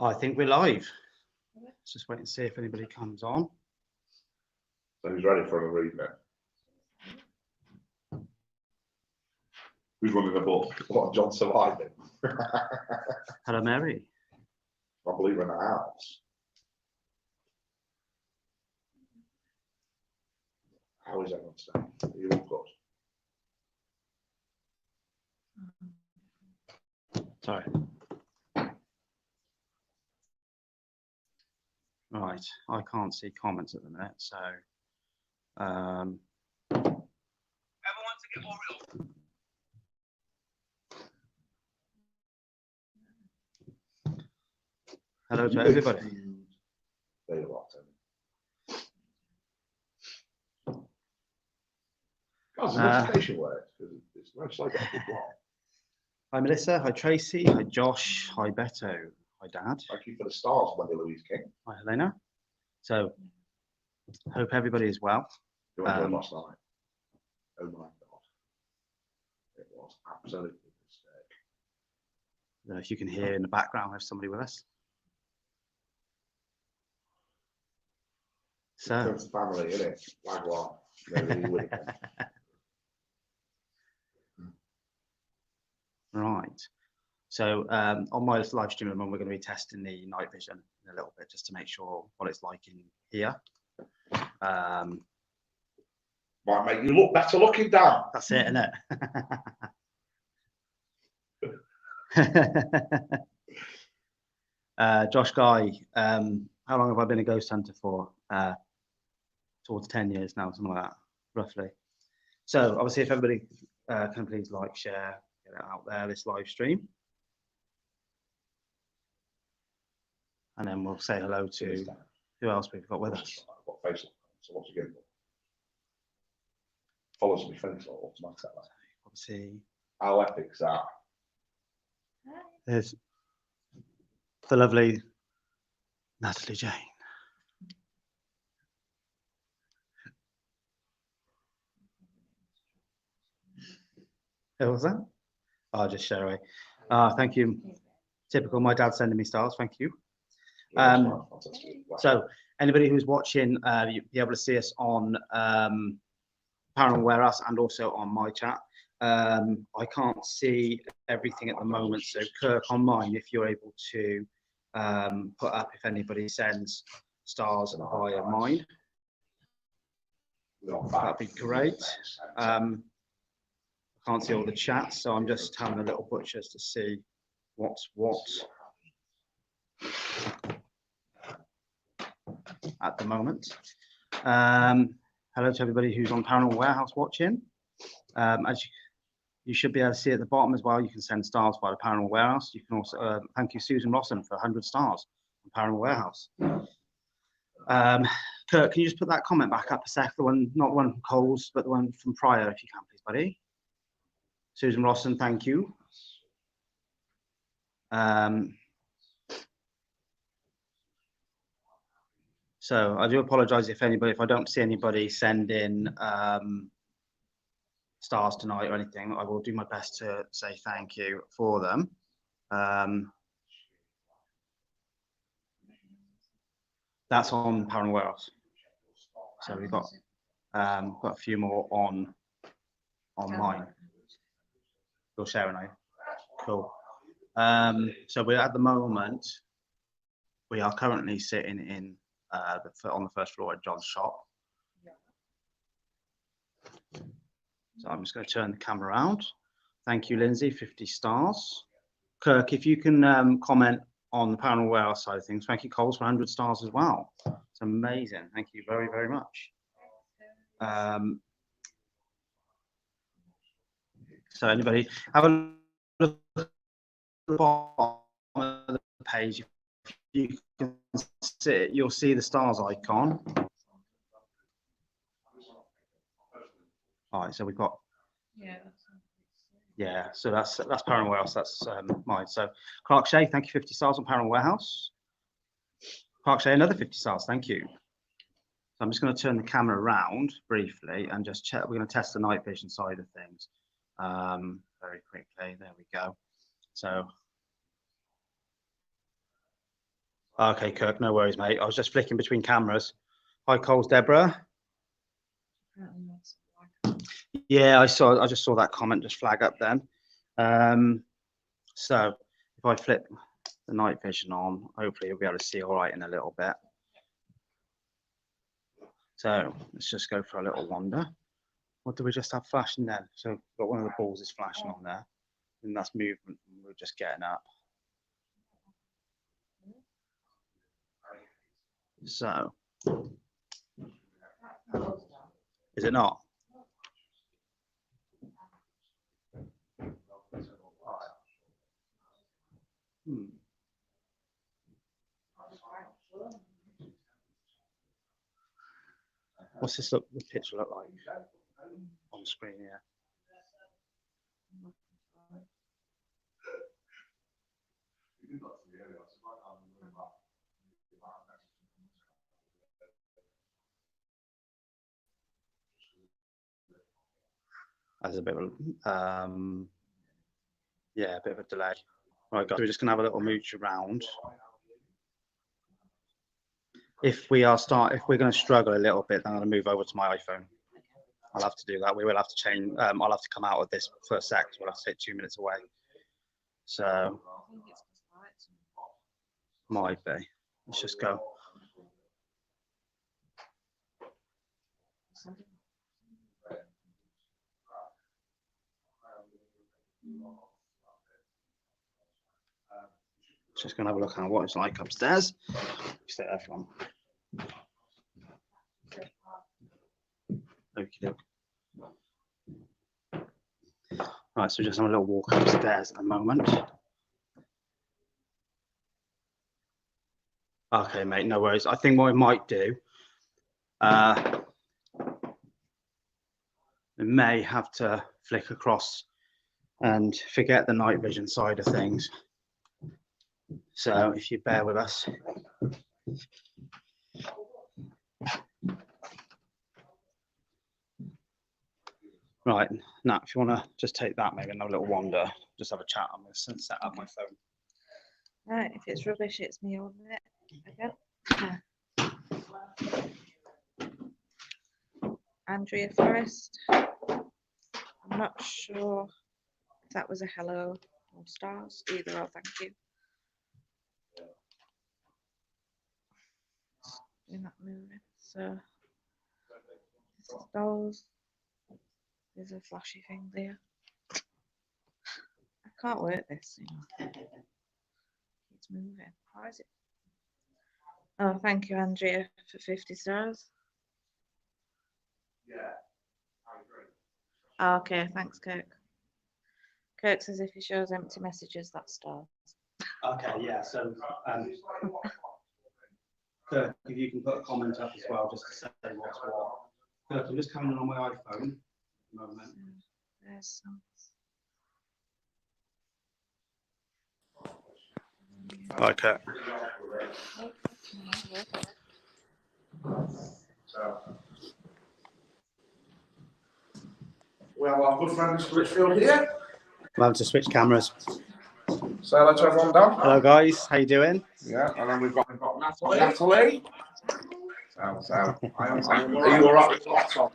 I think we're live. Let's just wait and see if anybody comes on. So who's ready for another evening? Who's running the book? What, John surviving? Hello, Mary. I believe we're in the house. How is everyone today? Are you all good? Sorry. Right, I can't see comments at the minute, so everyone to get Oreo. Hello to everybody. There you are, Tony. Guys, the notification works. It's very slow. Hi Melissa, hi Tracy, hi Josh, hi Beto, hi Dad. Thank you for the stars, Wendy Louise King. Hi Helena. So, hope everybody is well. You enjoyed last night? Oh my God. It was absolutely mistake. I don't know if you can hear in the background, there's somebody with us. So, It's family, isn't it? Wagwan. Maybe right. So on my live stream at the moment, we're going to be testing the night vision in a little bit just to make sure what it's like in here. Might make you look better looking down. That's it, isn't it? Josh Guy, how long have I been a ghost hunter for? Towards 10 years now, something like that, roughly. So obviously, if everybody can please like, share, get it out there, this live stream. And then we'll say hello to who else we've got with us. What face? So what's again? Follows me face automatically. Obviously, how epic's that? There's the lovely Natalie Jane. Who was that? Oh, just share away. Thank you. Typical, my dad sending me stars. Thank you. So anybody who's watching, you'll be able to see us on Paranormal Warehouse and also on my chat. I can't see everything at the moment, so Kirk, on mine, if you're able to put up if anybody sends stars via mine, that'd be great. I can't see all the chats, so I'm just having a little butchers to see what's what at the moment. Hello to everybody who's on Paranormal Warehouse watching. As you should be able to see at the bottom as well, you can send stars via the Paranormal Warehouse. You can also thank you, Susan Rossen, for 100 stars on Paranormal Warehouse. Kurt, can you just put that comment back up a sec? The one, not the one from Coles, but the one from prior, if you can, please, buddy. Susan Rossen, thank you. So I do apologise if I don't see anybody send in stars tonight or anything. I will do my best to say thank you for them. That's on Paranormal Warehouse. So we've got a few more on mine. You're sharing, are you? Cool. So we're at the moment, we are currently sitting in on the first floor at John's shop. So I'm just going to turn the camera around. Thank you, Lindsay, 50 stars. Kirk, if you can comment on the Paranormal Warehouse side of things. Thank you, Coles, for 100 stars as well. It's amazing. Thank you very, very much. So anybody have a look at the bottom of the page. You can see it, you'll see the stars icon. All right, so we've got so that's Paranormal Warehouse, that's mine. So Clark Shea, thank you, 50 stars on Paranormal Warehouse. Clark Shea, another 50 stars, thank you. So I'm just going to turn the camera around briefly and just check. We're going to test the night vision side of things very quickly. There we go. So Okay, Kirk, no worries, mate. I was just flicking between cameras. Hi, Coles, Deborah. Yeah, I just saw that comment just flag up then. So if I flip the night vision on, hopefully you'll be able to see all right in a little bit. So let's just go for a little wander. What do we just have flashing then? So we've got one of the balls is flashing on there, and that's movement. We're just getting up. So is it not? What's this look? The picture look like on the screen? Yeah. There's a bit of yeah, a bit of a delay. Right, guys, we're just gonna have a little mooch around. If we're gonna struggle a little bit, then I'm gonna move over to my iPhone. I'll have to do that. We will have to change. I'll have to come out of this for a sec. We'll have to take 2 minutes away. So might be. Let's just go. Just gonna have a look at what it's like upstairs. Stay there for long. Okay. Right, so just have a little walk upstairs at the moment. Okay, mate, no worries. I think what we might do, we may have to flick across and forget the night vision side of things. So if you bear with us. Right, now if you want to just take that, maybe another little wander, just have a chat. I'm going to set up my phone. Right, if it's rubbish, it's me on it again. Andrea Forrest. I'm not sure if that was a hello or stars, either or, thank you. Doing that moving. So this is dolls. There's a flashy thing there. I can't work this, you know. It's moving. Why is it? Oh, thank you, Andrea, for 50 stars. Yeah, I agree. Oh, okay, thanks, Kirk. Kirk says if he shows empty messages, that's stars. Okay, yeah, so Kirk, if you can put a comment up as well, just to say what's what. Kirk, I'm just coming on my iPhone. Moment. There's some. Okay. Well, our good friend Mr. Litchfield here. We'll have to switch cameras. Say hello to everyone, Dan. Hello, guys. How you doing? Yeah, and then we've got Natalie. Are you all right with the laptop?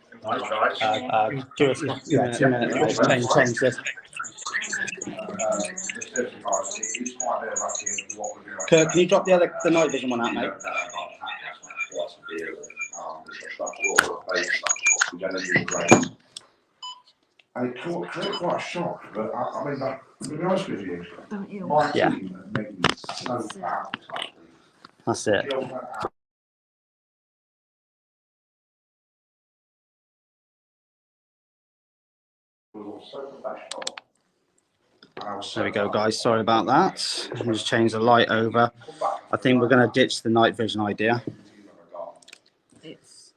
Give us 2 minutes. Change this. Kirk, can you drop the night vision one out, mate? And it caught quite a shock, but I mean, to be honest with you, Yeah. team made me so proud. That's it. There we go, guys. Sorry about that. Let me just change the light over. I think we're going to ditch the night vision idea. It's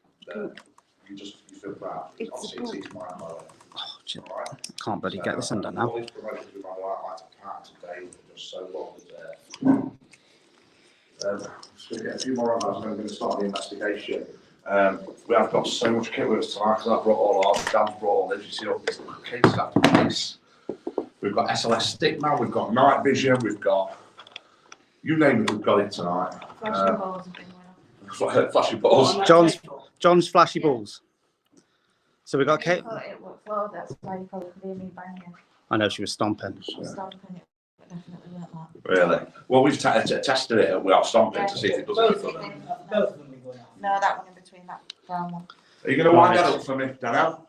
Can't bloody get this undone now. Just get a few more of us, and we're going to start the investigation. We have got so much kit with us tonight because I brought all ours. Dan's brought all this. You see all this case after case. We've got SLS stick now. We've got night vision. We've got You name it, we've got it tonight. Flashing balls have been well. Flashing balls. John's flashy balls. So we got Kate. It was floor, that's why you probably could hear me banging. I know she was stomping. Stomping it, but definitely weren't that. Really? Well, we've tested it without stomping to see if it does anything. Both of them are going out. No, that one in between, that brown one. Are you going to wind that up for me, Daniel?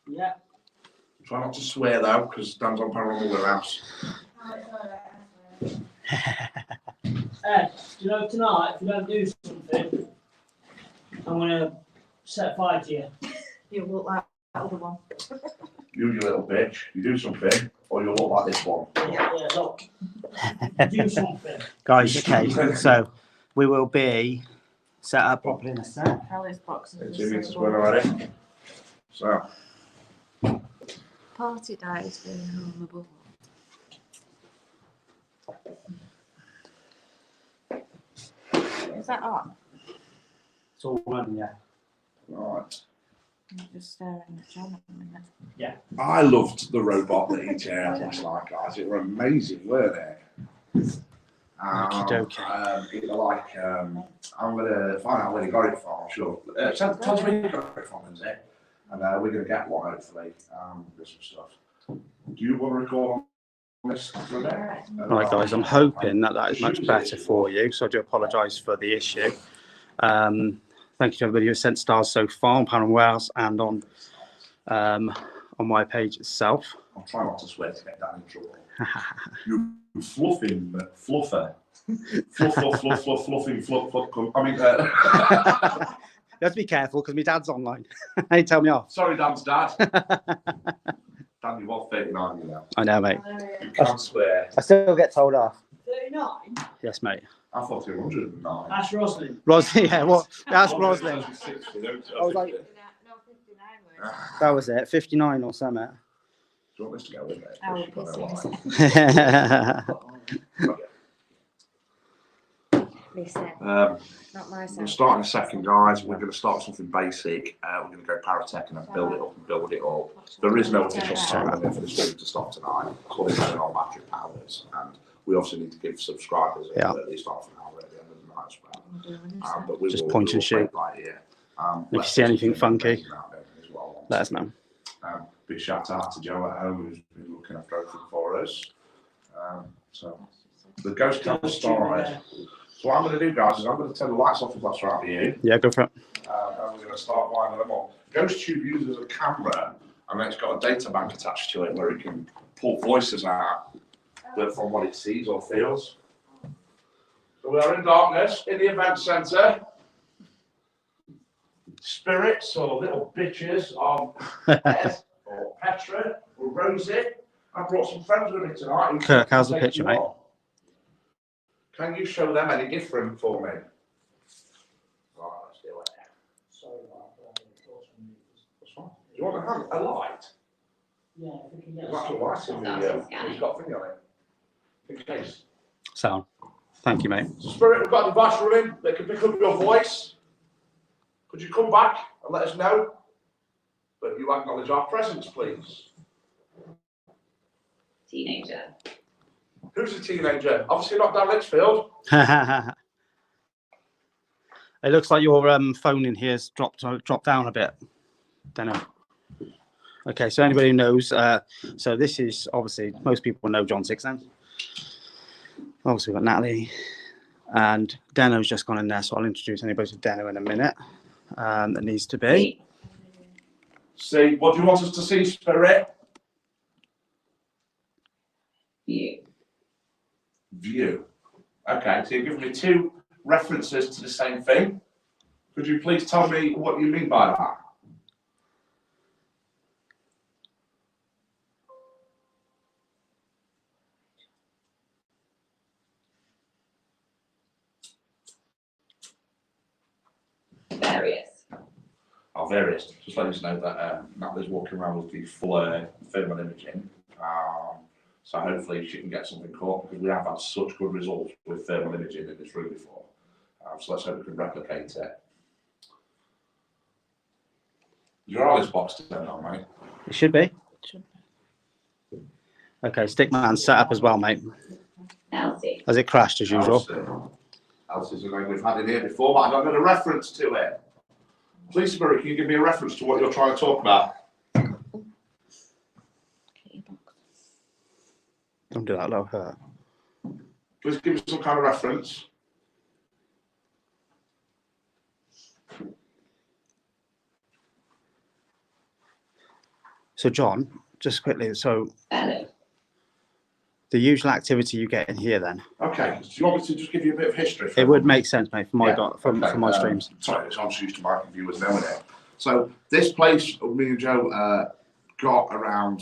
Yeah. Try not to swear though, because Dan's on paranormal warehouse. Ed, do you know tonight, if you don't do something, I'm going to set fire to you. You look like that other one. You little bitch, you do something, or you'll look like this one. Yeah, look. Do something. Guys, okay, so we will be set up properly in a sec. Hello's boxes. It's 2 meters square already. So, Party dies going home above. Is that on? It's all running, yeah. right. I'm just staring at John at the minute. I loved the robot that he chaired last night, guys. It were amazing, weren't they? Okey-dokey. I'm going to find out where he got it from, I'm sure. Tell us where you got it from, Lindsay. And we're going to get one, hopefully. There's some stuff. Do you want to record on this for a bit? Right, guys, I'm hoping that is much better for you. So I do apologise for the issue. Thank you to everybody who has sent stars so far on Paranormal Warehouse and on my page itself. I'll try not to swear to get down in trouble. You fluffing fluffer. Fluffing fluff. I mean, You have to be careful because my dad's online. He tell me off. sorry, Dan's dad. Dan, you're all 39, you know. I know, mate. You can't swear. I still get told off. 39? Yes, mate. I thought you were 109. That's Roslyn. Roslyn, yeah, what? That's Roslyn. 60, don't you? I was like, No, 59 words. that was it, 59 or something. Do you want this to go with it? I will Listen, not my We're sound. starting a second, guys. We're going to start something basic. We're going to go paratech and then build it up and build it up. There is no official time limit for this video to start tonight. Call it on battery powers, and we also need to give subscribers at least half an hour at the end of the night as well. But we Just will, point and shoot. right here. If you see anything funky, let us know. Big shout out to Joe at home who's been looking after everything for us. So the ghost camp started. So what I'm going to do, guys, is I'm going to turn the lights off if that's right with you. Yeah, go for it. And we're going to start winding them up. Ghost Tube uses a camera, and it's got a data bank attached to it where it can pull voices out from what it sees or feels. So we are in darkness in the event centre. Spirits or little bitches of Ed or Petra or Rosie. I brought some friends with me tonight. who Kirk, how's the take picture, you mate? on. Can you show them any different for me? Right, let's do it. Sorry about that. That's fine. Do you want a light? Yeah, if we can get There's actual light in the it's got a thing on it. In case. Sound. Thank you, mate. So Spirit, we've got a device running that can pick up your voice. Could you come back and let us know that you acknowledge our presence, please? Teenager. Who's a teenager? Obviously not Dan Litchfield. It looks like your phone in here's dropped down a bit. Don't know. Okay, so anybody who knows, so this is obviously most people know John Sixsense. Obviously, we've got Natalie and Deno's just gone in there, so I'll introduce anybody to Deno in a minute. That needs to be. See, what do you want us to see, Spirit? You. View. Okay, so you're giving me two references to the same thing. Could you please tell me what you mean by that? Various. Oh, various. Just let us know that Natalie's walking around with the full thermal imaging. So hopefully she can get something caught because we have had such good results with thermal imaging in this room before. So let's hope we can replicate it. Your eyes boxed turned on, mate. It should be. Okay, Stickman's set up as well, mate. Elsie. Has it crashed as usual? Elsie's a name we've had in here before, but I've not got a reference to it. Please, Spirit, can you give me a reference to what you're trying to talk about? Don't do that, low hurt. Please give me some kind of reference. So, John, just quickly, so Belly. the usual activity you get in here then? Okay, do you want me to just give you a bit of history? It would make sense, mate, for my, Yeah, for okay, my streams. Sorry, I'm just used to my viewers knowing it. So this place, me and Joe got around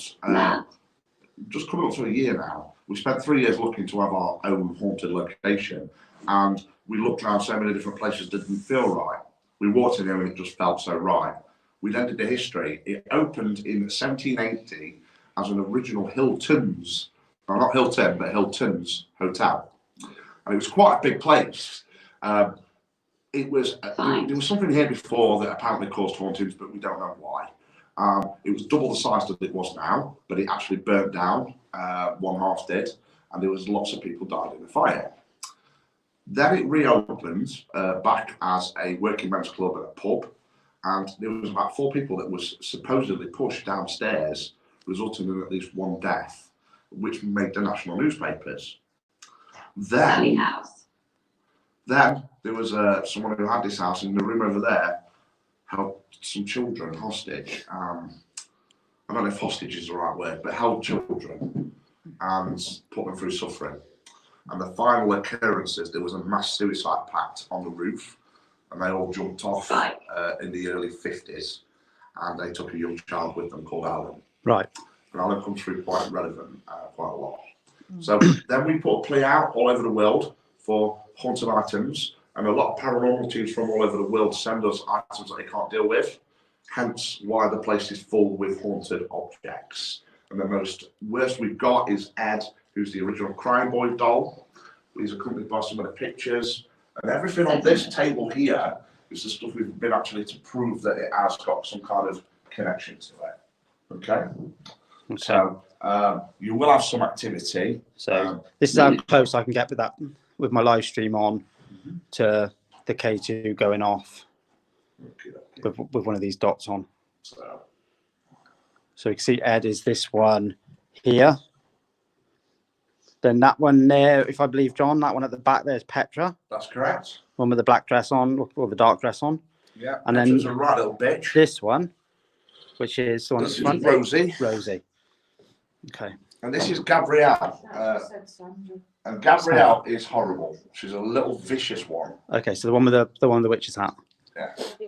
just coming up to a year now. We spent 3 years looking to have our own haunted location, and we looked around so many different places that didn't feel right. We walked in there and it just felt so right. We then did the history. It opened in 1780 as an original Hilton's, well, not Hilton, but Hilton's Hotel. And it was quite a big place. It was there was something here before that apparently caused hauntings, but we don't know why. It was double the size that it was now, but it actually burnt down. One half did, and there was lots of people died in the fire. Then it reopened back as a working men's club and a pub, and there was about 4 people that was supposedly pushed downstairs, resulting in at least 1 death, which made the national newspapers. Sally House. Then there was someone who had this house in the room over there, held some children hostage. I don't know if hostage is the right word, but held children and put them through suffering. And the final occurrences, there was a mass suicide pact on the roof, and they all jumped off in the early 50s, and they took a young child with them called Alan. Right. And Alan comes through quite relevant, quite a lot. So then we put a play out all over the world for haunted items, and a lot of paranormal teams from all over the world send us items that they can't deal with, hence why the place is full with haunted objects. And the worst we've got is Ed, who's the original Crime Boy doll. He's accompanied by some of the pictures, and everything on this table here is the stuff we've been actually to prove that it has got some kind of connection to it. Okay? So you will have some activity. So this is how close I can get with that, with my live stream on, to the K2 going off with one of these dots on. So you can see Ed is this one here. Then that one there, if I believe John, that one at the back there is Petra. That's correct. One with the black dress on, or the dark dress on. Yeah. And then a right little bitch. This one, which is the one This that's front. is Rosie. Rosie. Okay. And this is Gabrielle. And Gabrielle is horrible. She's a little vicious one. Okay, so the one with the witch's hat. Yeah. Do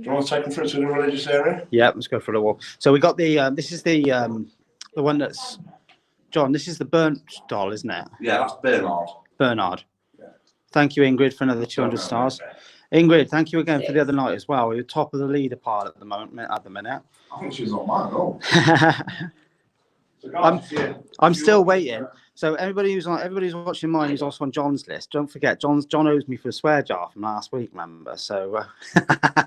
you want to take them through to the religious area? Yeah, let's go for a walk. So we got the this is the one that's John. This is the burnt doll, isn't it? Yeah, that's Bernard. Bernard. Yeah. Thank you, Ingrid, for another 200 stars. Ingrid, thank you again for the other night as well. You're top of the leader pile at the moment. I think she's not mine at all. I'm still waiting. So everybody who's watching mine who's also on John's list. Don't forget, John owes me for a swear jar from last week, remember? So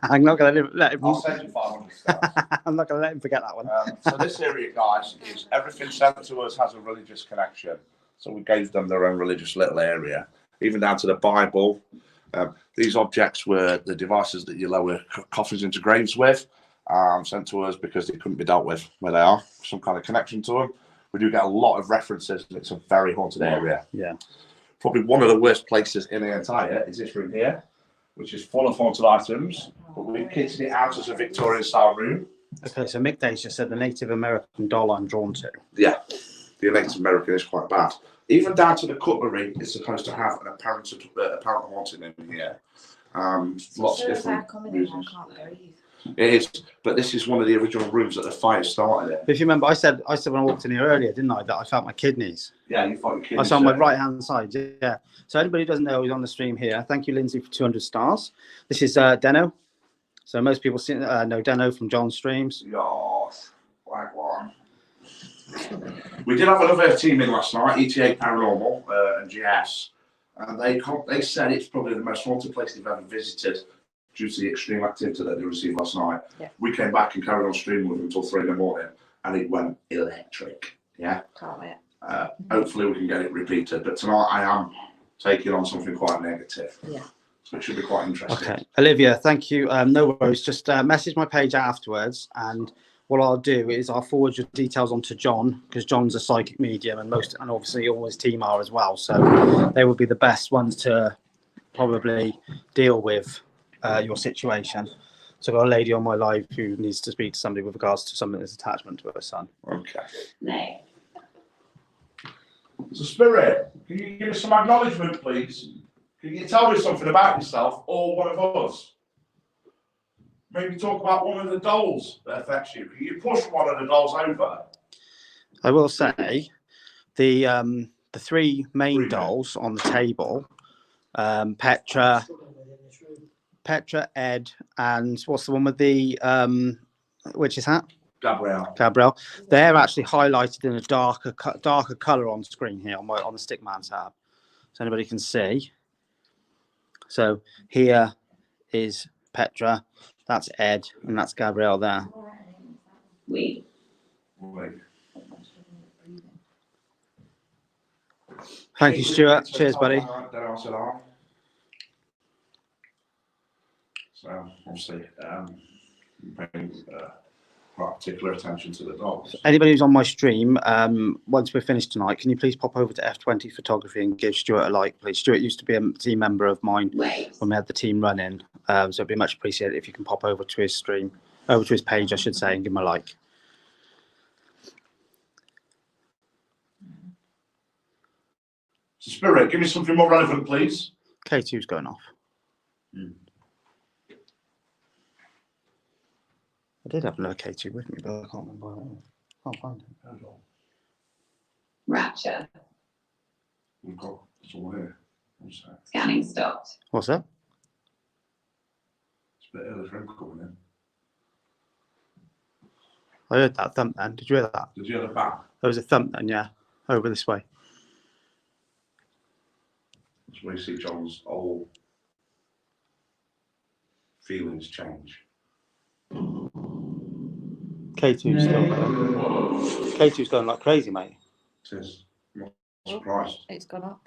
I'm not going to let him. I'll send you 500 stars. I'm not going to let him forget that one. So this area, guys, is everything sent to us has a religious connection. So we gave them their own religious little area, even down to the Bible. These objects were the devices that you lower coffins into graves with, sent to us because they couldn't be dealt with where they are, some kind of connection to them. We do get a lot of references, and it's a very haunted area. Yeah. Probably one of the worst places in the entire is this room here, which is full of haunted items, but we've kitted it out as a Victorian-style room. Okay, so Mick Days just said the Native American doll I'm drawn to. Yeah, the Native American is quite bad. Even down to the cutlery is supposed to have an apparent haunting in here. Lots of different reasons. It is, but this is one of the original rooms that the fire started in. If you remember, I said when I walked in here earlier, didn't I, that I felt my kidneys. Yeah, you felt your kidneys. I saw on my right-hand side, yeah. So anybody who doesn't know who's on the stream here, thank you, Lindsay, for 200 stars. This is Deno. So most people know Deno from John's streams. Yes, like one. We did have another team in last night, ETA Paranormal and GS, and they said it's probably the most haunted place they've ever visited due to the extreme activity that they received last night. Yeah. We came back and carried on streaming with them until 3 in the morning, and it went electric. Yeah. Can't wait. hopefully we can get it repeated. But tonight I am taking on something quite negative. Yeah. So it should be quite interesting. Okay, Olivia, thank you. No worries. Just message my page afterwards, and what I'll do is I'll forward your details on to John, because John's a psychic medium, and obviously all his team are as well. So they will be the best ones to probably deal with your situation. So I've got a lady on my live who needs to speak to somebody with regards to something that's attachment to her son. Okay. No. So Spirit, can you give us some acknowledgement, please? Can you tell me something about yourself or one of us? Maybe talk about one of the dolls that affects you. Can you push one of the dolls over? I will say the three main dolls on the table, Petra, Ed, and what's the one with the witch's hat? Gabrielle. They're actually highlighted in a darker color on screen here on the Stickman tab, so anybody can see. So here is Petra, that's Ed, and that's Gabrielle there. Wait. Thank you, Stuart. Cheers, buddy. So obviously, paying quite particular attention to the dolls. Anybody who's on my stream, once we're finished tonight, can you please pop over to F20 Photography and give Stuart a like, please? Stuart used to be a team member of mine when we had the team running, so it'd be much appreciated if you can pop over to his stream, over to his page, I should say, and give him a like. So Spirit, give me something more relevant, please. K2's going off. I did have another K2 with me, but I can't remember. I can't find it. Rapture. We've got it's all here. Scanning stopped. What's that? It's a bit early for him coming in. I heard that thump then. Did you hear that? Did you hear the bang? There was a thump then, yeah. Over this way. That's where you see John's whole feelings change. K2's still going. K2's going like crazy, mate. It is. I'm not surprised. It's gone up.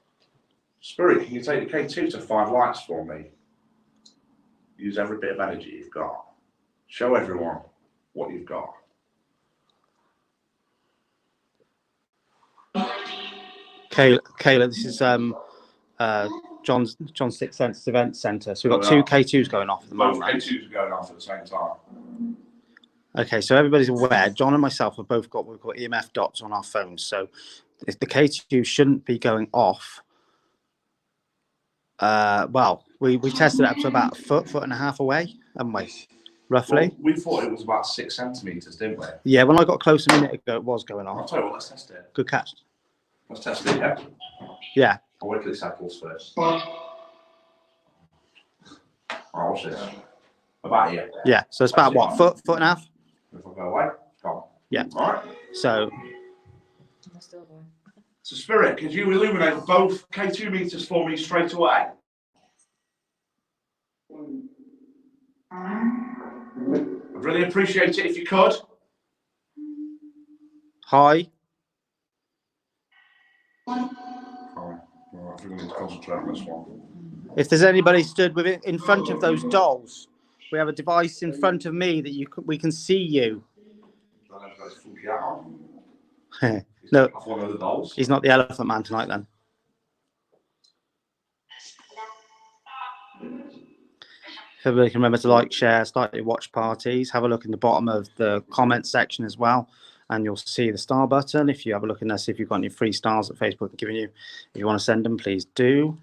Spirit, can you take the K2 to 5 lights for me? Use every bit of energy you've got. Show everyone what you've got. Kayla, this is John's Sixth Sense Event Centre. So we've got two K2s going off at the moment. Both K2s are going off at the same time. Okay, so everybody's aware. John and myself have both got what we've got EMF dots on our phones. So if the K2 shouldn't be going off. Well, we tested it up to about a foot and a half away, haven't we? Roughly. Well, we thought it was about 6 centimetres, didn't we? Yeah, when I got close a minute ago, it was going I'll off. tell you what, let's test it. Good catch. Let's test it, yeah? Yeah. I'll wait till it settles first. Oh, what's this? About here. Yeah, so it's about what, foot and a half? If I go away, come on. Yeah. All right. So, So Spirit, could you illuminate both K2 meters for me straight away? I'd really appreciate it if you could. hi. Fine. Well, I think we need to concentrate on this one. If there's anybody stood with it in front of those dolls, we have a device in front of me that we can see you. No, One of the dolls. he's not the Elephant Man tonight then. If everybody can remember to like, share, start your watch parties, have a look in the bottom of the comment section as well, and you'll see the star button. If you have a look in there, see if you've got any free stars that Facebook are giving you. If you want to send them, please do.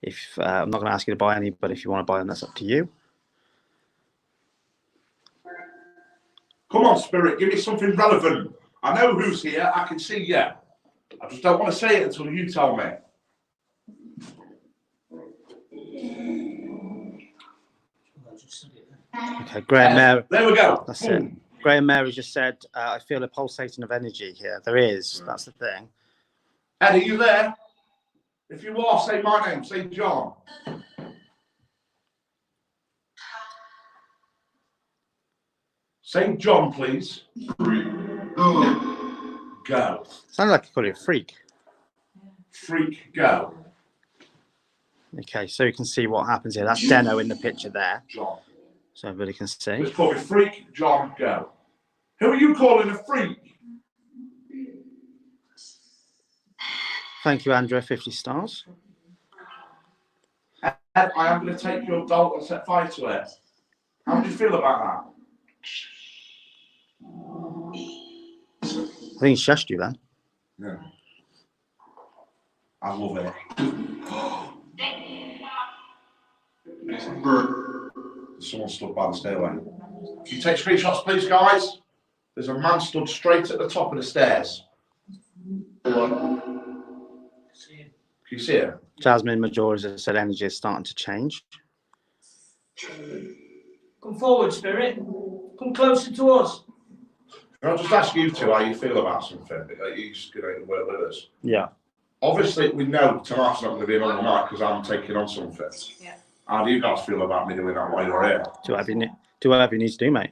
If I'm not going to ask you to buy any, but if you want to buy them, that's up to you. Come on, Spirit, give me something relevant. I know who's here. I can see you. I just don't want to say it until you tell me. Okay, Graham Mary. There we go. That's it. Graham Mary just said, I feel a pulsating of energy here. There is. That's the thing. Ed, are you there? If you are, say my name. Say John. Say John, please. Go. Sounds like you call it a freak. freak, go. Okay, so you can see what happens here. That's Deno in the picture there, John. so everybody can see. Let's call me freak, John, go. Who are you calling a freak? Thank you, Andrea, 50 stars. Ed, I am going to take your doll and set fire to it. How do you feel about I think he shushed you then. that? Yeah. I love it. Someone stood by the stairway. Can you take screenshots, please, guys? There's a man stood straight at the top of the stairs. Can you see him? Jasmine Majors has said energy is starting to change. Come forward, spirit. Come closer to us. Can I just ask you two how you feel about something? Are you just going to work with us? Yeah. Obviously, we know tonight's not going to be another night because I'm taking on something. Yeah. How do you guys feel about me doing that while you're here? Do whatever you need to do, mate.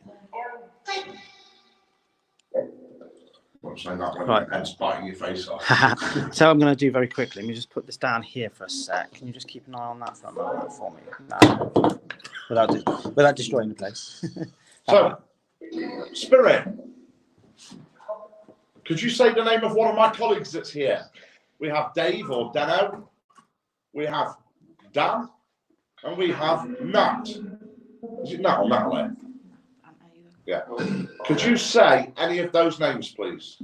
I'm saying that when Right. Ed's biting your face off. So I'm going to do very quickly. Let me just put this down here for a sec. Can you just keep an eye on that for a moment for me? No. Without destroying the place. So, Spirit, could you say the name of one of my colleagues that's here? We have Dave or Deno, we have Dan, and we have Nat. Is it Nat or Natalie? Yeah. Could you say any of those names, please?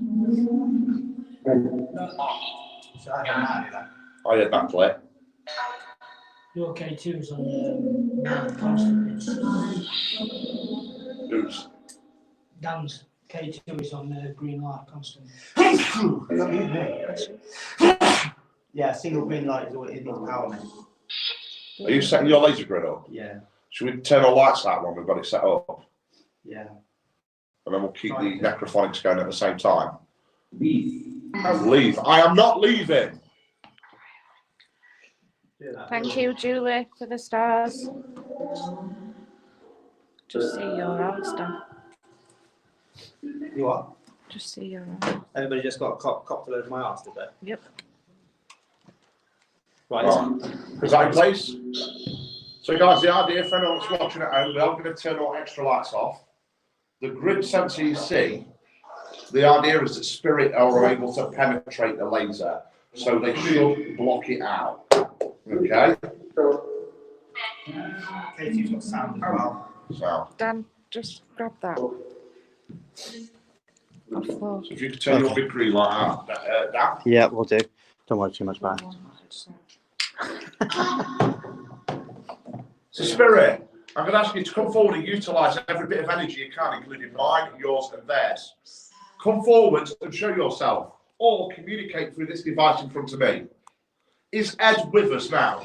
Oh yeah, Natalie. Your K2 is on constant. Who's? Dan's K2 is on green light constant. Yeah, single green light is all it needs power, mate. Are you setting your laser grid up? Yeah, Should we turn our lights out when we've got it set up? yeah. And then we'll keep the necrophonics going at the same time. Leave. I am not leaving. Thank you, Julie, for the stars. Just see your house, Dan. You what? Just see your house. Everybody just got copped a load of my ass, did they? Yep. Right. Is that in place? So guys, the idea for anyone that's watching at home, we are going to turn all extra lights off. The grid sensor you see, the idea is that spirit are able to penetrate the laser, so they should block it out. Okay? Katie's got sound as well. So, Dan, just grab that. Off floor. if you could turn your big green light out, Dan. Yeah, we'll do. Don't worry too much about it. So Spirit, I'm going to ask you to come forward and utilise every bit of energy you can, including mine, yours and theirs. Come forward and show yourself, or communicate through this device in front of me. Is Ed with us now?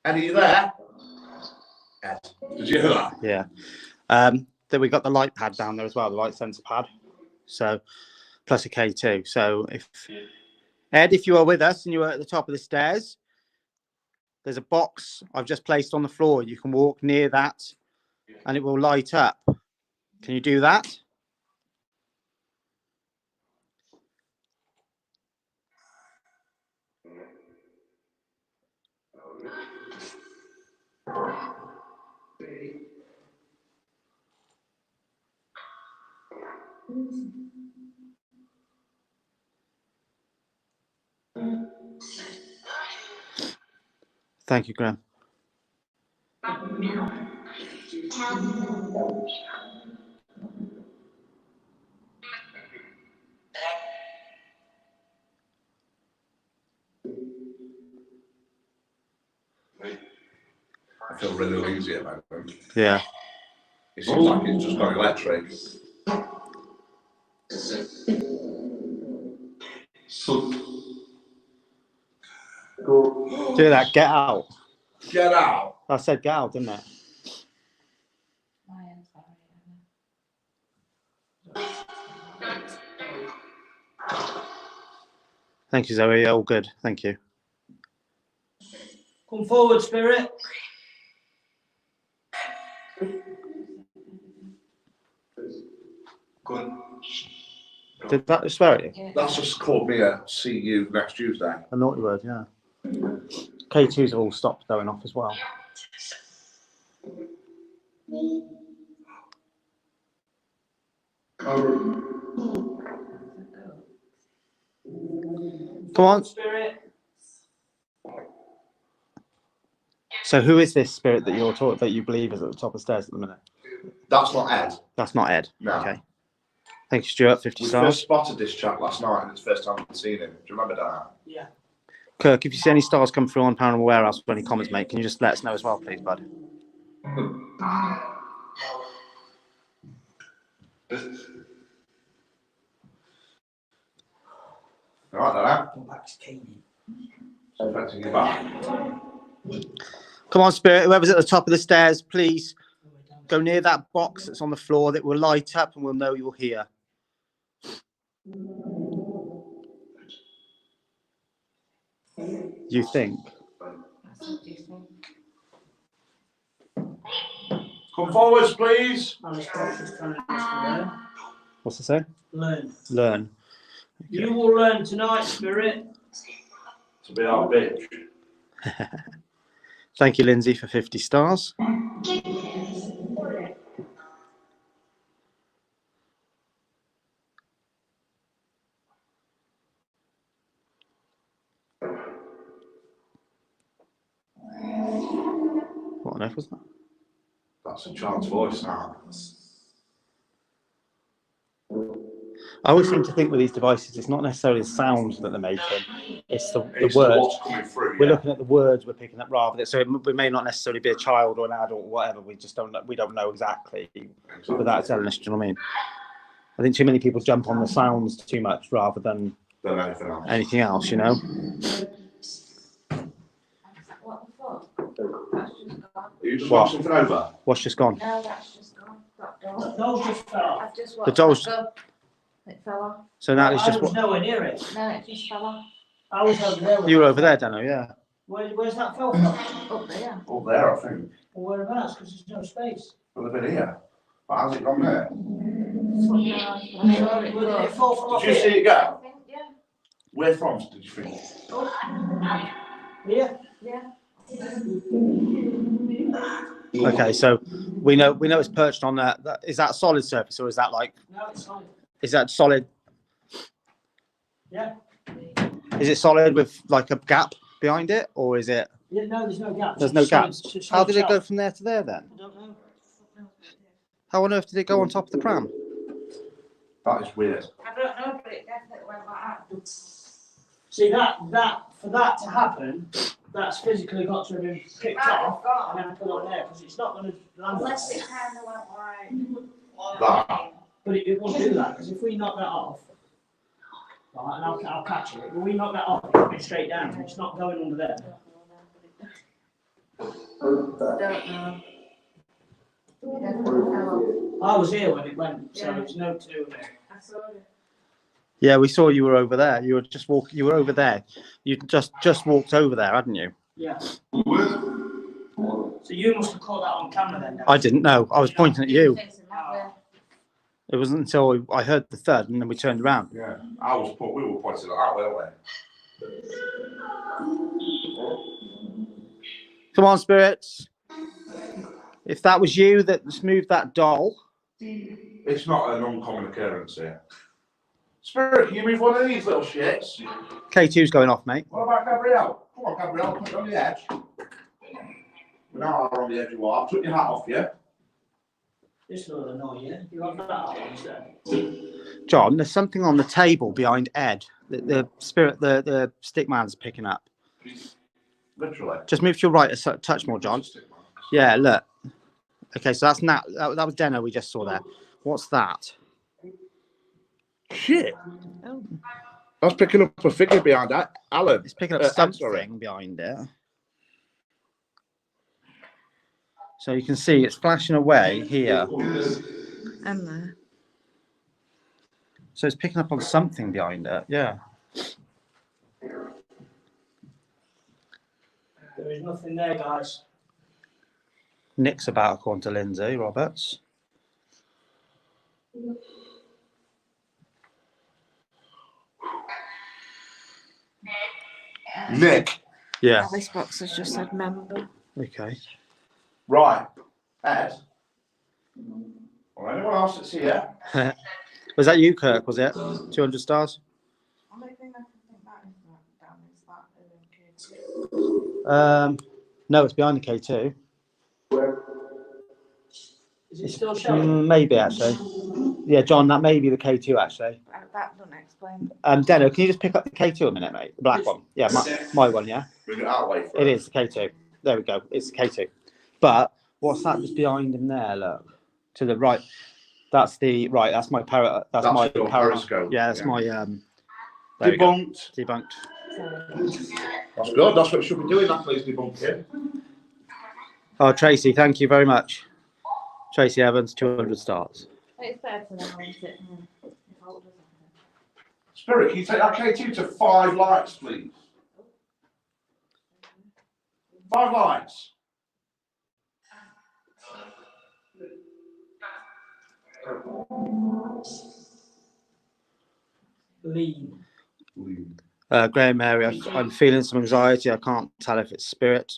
Ed, are you there? Ed, did you hear that? Yeah. Then we got the light pad down there as well, the light sensor pad. So plus a K2. So if Ed, if you are with us and you are at the top of the stairs, there's a box I've just placed on the floor. You can walk near that and it will light up. Can you do that? Thank you, Graham. I feel really lazy at the moment. Yeah. It seems like it's just gone electric. Do that. Get out. Get out. I said get out, didn't I? Thank you, Zoe. All good. Thank you. Come forward, spirit. Did that swear at you? That's just called me a see you next Tuesday. A naughty word, yeah. K2s have all stopped going off as well. Come on. Spirit. So who is this spirit that you're taught that you believe is at the top of the stairs at the minute? That's not Ed. That's not Ed. No. Okay. Thank you, Stuart. 50 We stars. first spotted this chap last night, and it's the first time we've seen him. Do you remember that? Yeah. Kirk, if you see any stars come through on Paranormal Warehouse or any comments, mate, can you just let us know as well, please, bud? All right, Go back to Canaan. then. Come on, spirit. Whoever's at the top of the stairs, please go near that box that's on the floor that will light up and we'll know you're here. You think? Come forwards, please. Alice Box is trying to learn. What's it say? Learn. Learn. You will learn tonight, Spirit. To be our bitch. Thank you, Lindsay, for 50 stars. What on earth was that? That's a child's voice now. I always seem to think with these devices, it's not necessarily the sounds that they're making, it's the It's words. what's coming through. We're Yeah. looking at the words we're picking up rather than, so it may not necessarily be a child or an adult or whatever. We just don't know, we don't know exactly without telling us. Do you know what I mean? I think too many people jump on the sounds too much rather than Than anything else. anything else, you know? What the fuck? That's just gone. Are you just What? watching something over? What's just gone? No, that's just gone. That door. Those just fell off. I've just The watched doll's- that go. It fell off. So now it's I just was what nowhere near it. No, it just fell off. I was over there. you were over there, Dano, yeah. Where's that fell from? Up there. Up there, I think. Well, whereabouts? Because there's no space. Would have been here. But how's it gone there? I saw it Where did go. it fall from? Did you see it I go? think, yeah. Where from did you think? Here? Yeah. Okay, so we know it's perched on that. Is that solid surface or is that like, No, it's solid. is that solid? Yeah. Is it solid with like a gap behind it or is it, Yeah, no, there's no gaps. there's no It's solid- gaps? it's a How solid did it go shelf. from there to there then? I don't know. How on earth did it go on top of the pram? That is weird. I don't know, but it definitely went like that. See that for that to happen, that's physically got to have been picked off and then put on there because it's not going to land. Unless it kind of went like. That. But it won't do that because if we knock that off, right, and I'll catch it. When we knock that off, it'll be straight down. It's not going under there. I don't know. It definitely fell off. I was here when it went, so Yeah. there's no to do with it. I saw it. Yeah, we saw you were over there. You were just walking. You were over there. You just walked over there, hadn't you? Yeah. So you must have caught that on camera then. Dan. I didn't know. I was pointing at you. Facing that way. It wasn't until I heard the third, and then we turned around. Yeah. We were pointing it out, weren't Come on, spirits. If that was you that moved that doll, we? It's not an uncommon occurrence here. Spirit, can you move one of these little shits? K2's going off, mate. What about Gabrielle? Come on, Gabrielle, put it on the edge. We now are on the edge you are. Took your hat off, yeah? This will annoy you. You have that on instead. John, there's something on the table behind Ed. The spirit, the stick man's picking up. Literally. Just move to your right a touch more, John. Yeah, look. Okay, so that's Nat. That was Deno we just saw there. What's that? Shit. I was picking up a figure behind that. Alan. It's picking up Ed, something sorry. behind it. So you can see it's flashing away here. And there. So it's picking up on something behind it. Yeah. There is nothing there, guys. Nick's about according to Lindsay Roberts. Nick. Yeah. This box has just said member. Okay. Right. Ed. Or anyone else that's here? Was that you, Kirk? Was it 200 stars? Only thing I can think that is down is that K2. No, it's behind the K2. Is it still showing? Maybe actually. Yeah, John, that may be the K2 actually. That doesn't explain. Deno, can you just pick up the K2 a minute, mate? The black one. Yeah, my one, yeah. Bring it out way for It is the K2. There we go. It's the K2. But what's that just behind him there? Look. To the right. That's the right, that's my parrot. That's my your periscope. Yeah, that's my there we go. Debunked. That's good. That's what it should be doing. Natalie's debunking. Oh, Tracy, thank you very much. Tracey Evans, 200 stars. It's better than it. Spirit, can you take that K2 to 5 lights, please? 5 lights. Lean. Graham Mary, I'm feeling some anxiety. I can't tell if it's spirit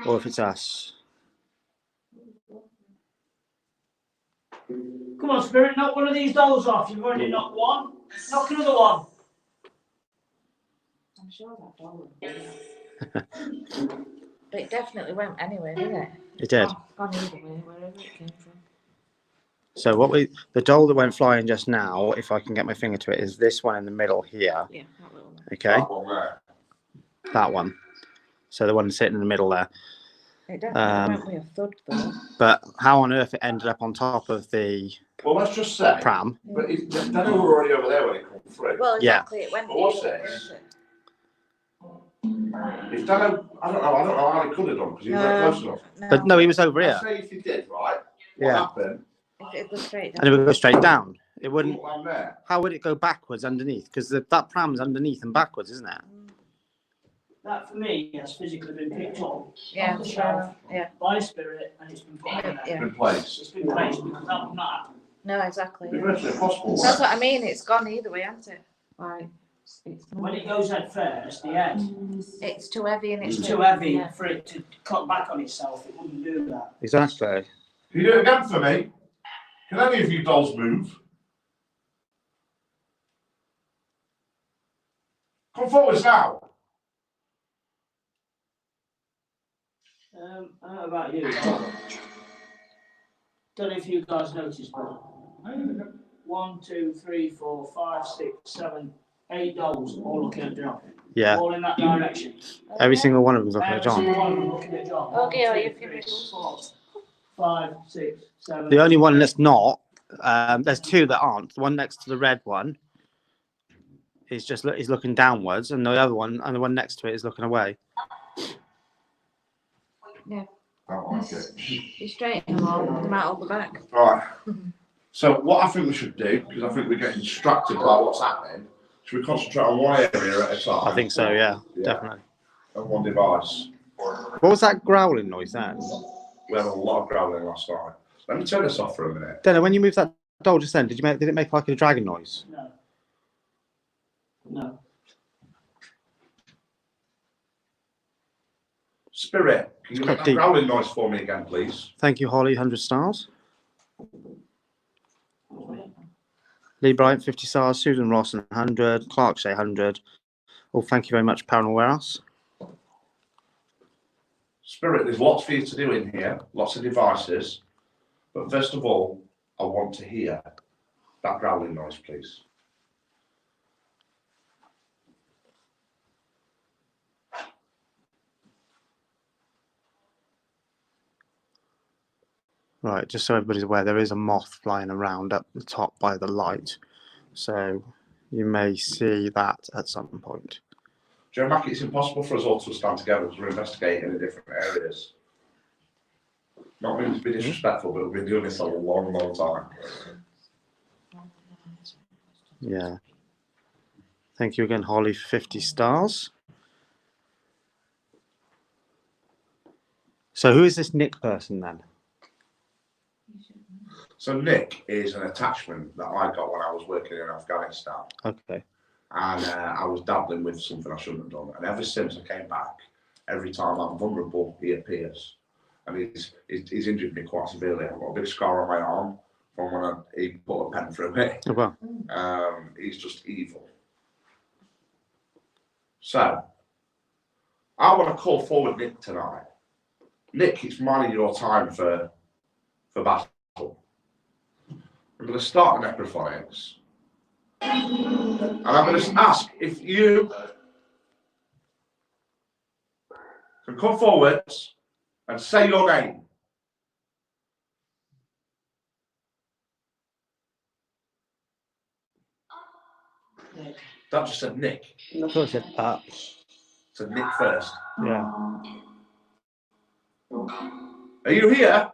or if it's us. Come on, Spirit, knock one of these dolls off. You've already knocked one. Knock another one. I'm sure that doll But it definitely went anyway, didn't it? It did. Gone either way, wherever it came from. So the doll that went flying just now, if I can get my finger to it, is this one in the middle here. Yeah, that little one. Okay. That one there. That one. So the one sitting in the middle there. It definitely went with a thud though. But how on earth it ended up on top of the Well, let's just say. pram? But Daniel were already over there when it come through. Well, Yeah. exactly, it went But what's either way, this? didn't it? If Daniel, I don't know how he could have done because he was very close enough. But no, he was over here. Let's say if he did, right? What Yeah. happened? If it goes straight And it down. would go straight down. It wouldn't. Look down there. How would it go backwards underneath? Because that pram's underneath and backwards, isn't it? That for me has physically been picked up Yeah, off the shelf yeah. by Spirit and it's been put in there. Yeah. In place. It's been placed because that would not happen. No, exactly. It'd be virtually impossible. That's what I mean. It's gone either way, hasn't it? Like, When it goes head first, the head, it's too heavy and it's too heavy Yeah. for it to cut back on itself. It wouldn't do that. Exactly. Can you do it again for me? Can any of you dolls move? Come forwards now. I don't know about you. Don't know if you guys noticed, but 1, 2, 3, 4, 5, 6, 7, 8 dolls all looking at John. Yeah. All in that direction. Every single one of them's looking at Every single John. one of them looking at John. Okay, 1, are 2, you 3, finished? 4, 5, 6, 7. The only one that's not, there's two that aren't. The one next to the red one is just is looking downwards, and the other one and the one next to it is looking away. Yeah. I don't like it. You straighten them all, them out of the back. Right. So what I think we should do, because I think we're getting distracted by what's happening, should we concentrate on one area at a time? I think so, yeah. Definitely. And one device. What was that growling noise then? We had a lot of growling last night. Let me turn this off for a minute. Dana, when you moved that doll just then, did it make like a dragon noise? No. No. Spirit, can you It's make quite that deep. growling noise for me again, please? Thank you, Holly, 100 stars. Lee Bryant, 50 stars. Susan Ross, 100. Clark Shea, 100. Oh, thank you very much, Paranormal Warehouse. Spirit, there's lots for you to do in here, lots of devices. But first of all, I want to hear that growling noise, please. Right, just so everybody's aware, there is a moth flying around up the top by the light. So you may see that at some point. Joe Mackey, it's impossible for us all to stand together because we're investigating in different areas. Not meaning to be disrespectful, but we've been doing this a long, long time. Yeah. Thank you again, Holly, for 50 stars. So who is this Nick person then? So Nick is an attachment that I got when I was working in Afghanistan. Okay. and I was dabbling with something I shouldn't have done. And ever since I came back, every time I'm vulnerable, he appears. And he's injured me quite severely. I've got a big scar on my arm from when he put a pen through it. Oh, wow. He's just evil. So, I want to call forward Nick tonight. Nick, it's mine your time for battle. I'm going to start the necrophonics. And I'm going to ask if you can come forwards and say your name. That just said Nick. I thought it said up. Said Nick first. Yeah. Are you here?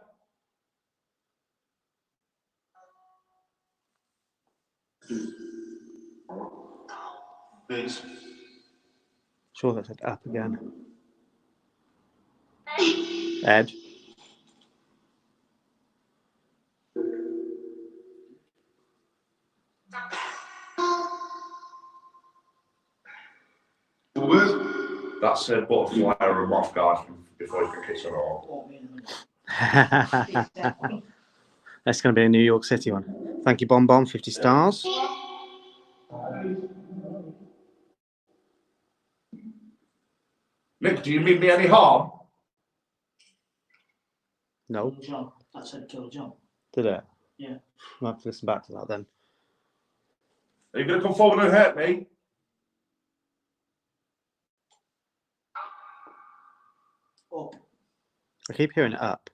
Sure, that said up again. Ed. That's a butterfly or a moth guard before you can kiss her all. That's going to be a New York City one. Thank you, Bon Bon, 50 stars. Nick, do you mean me any harm? No. John. I said kill John. Did it? Yeah. I'll have to listen back to that then. Are you going to come forward and hurt me? Up. I keep hearing it up.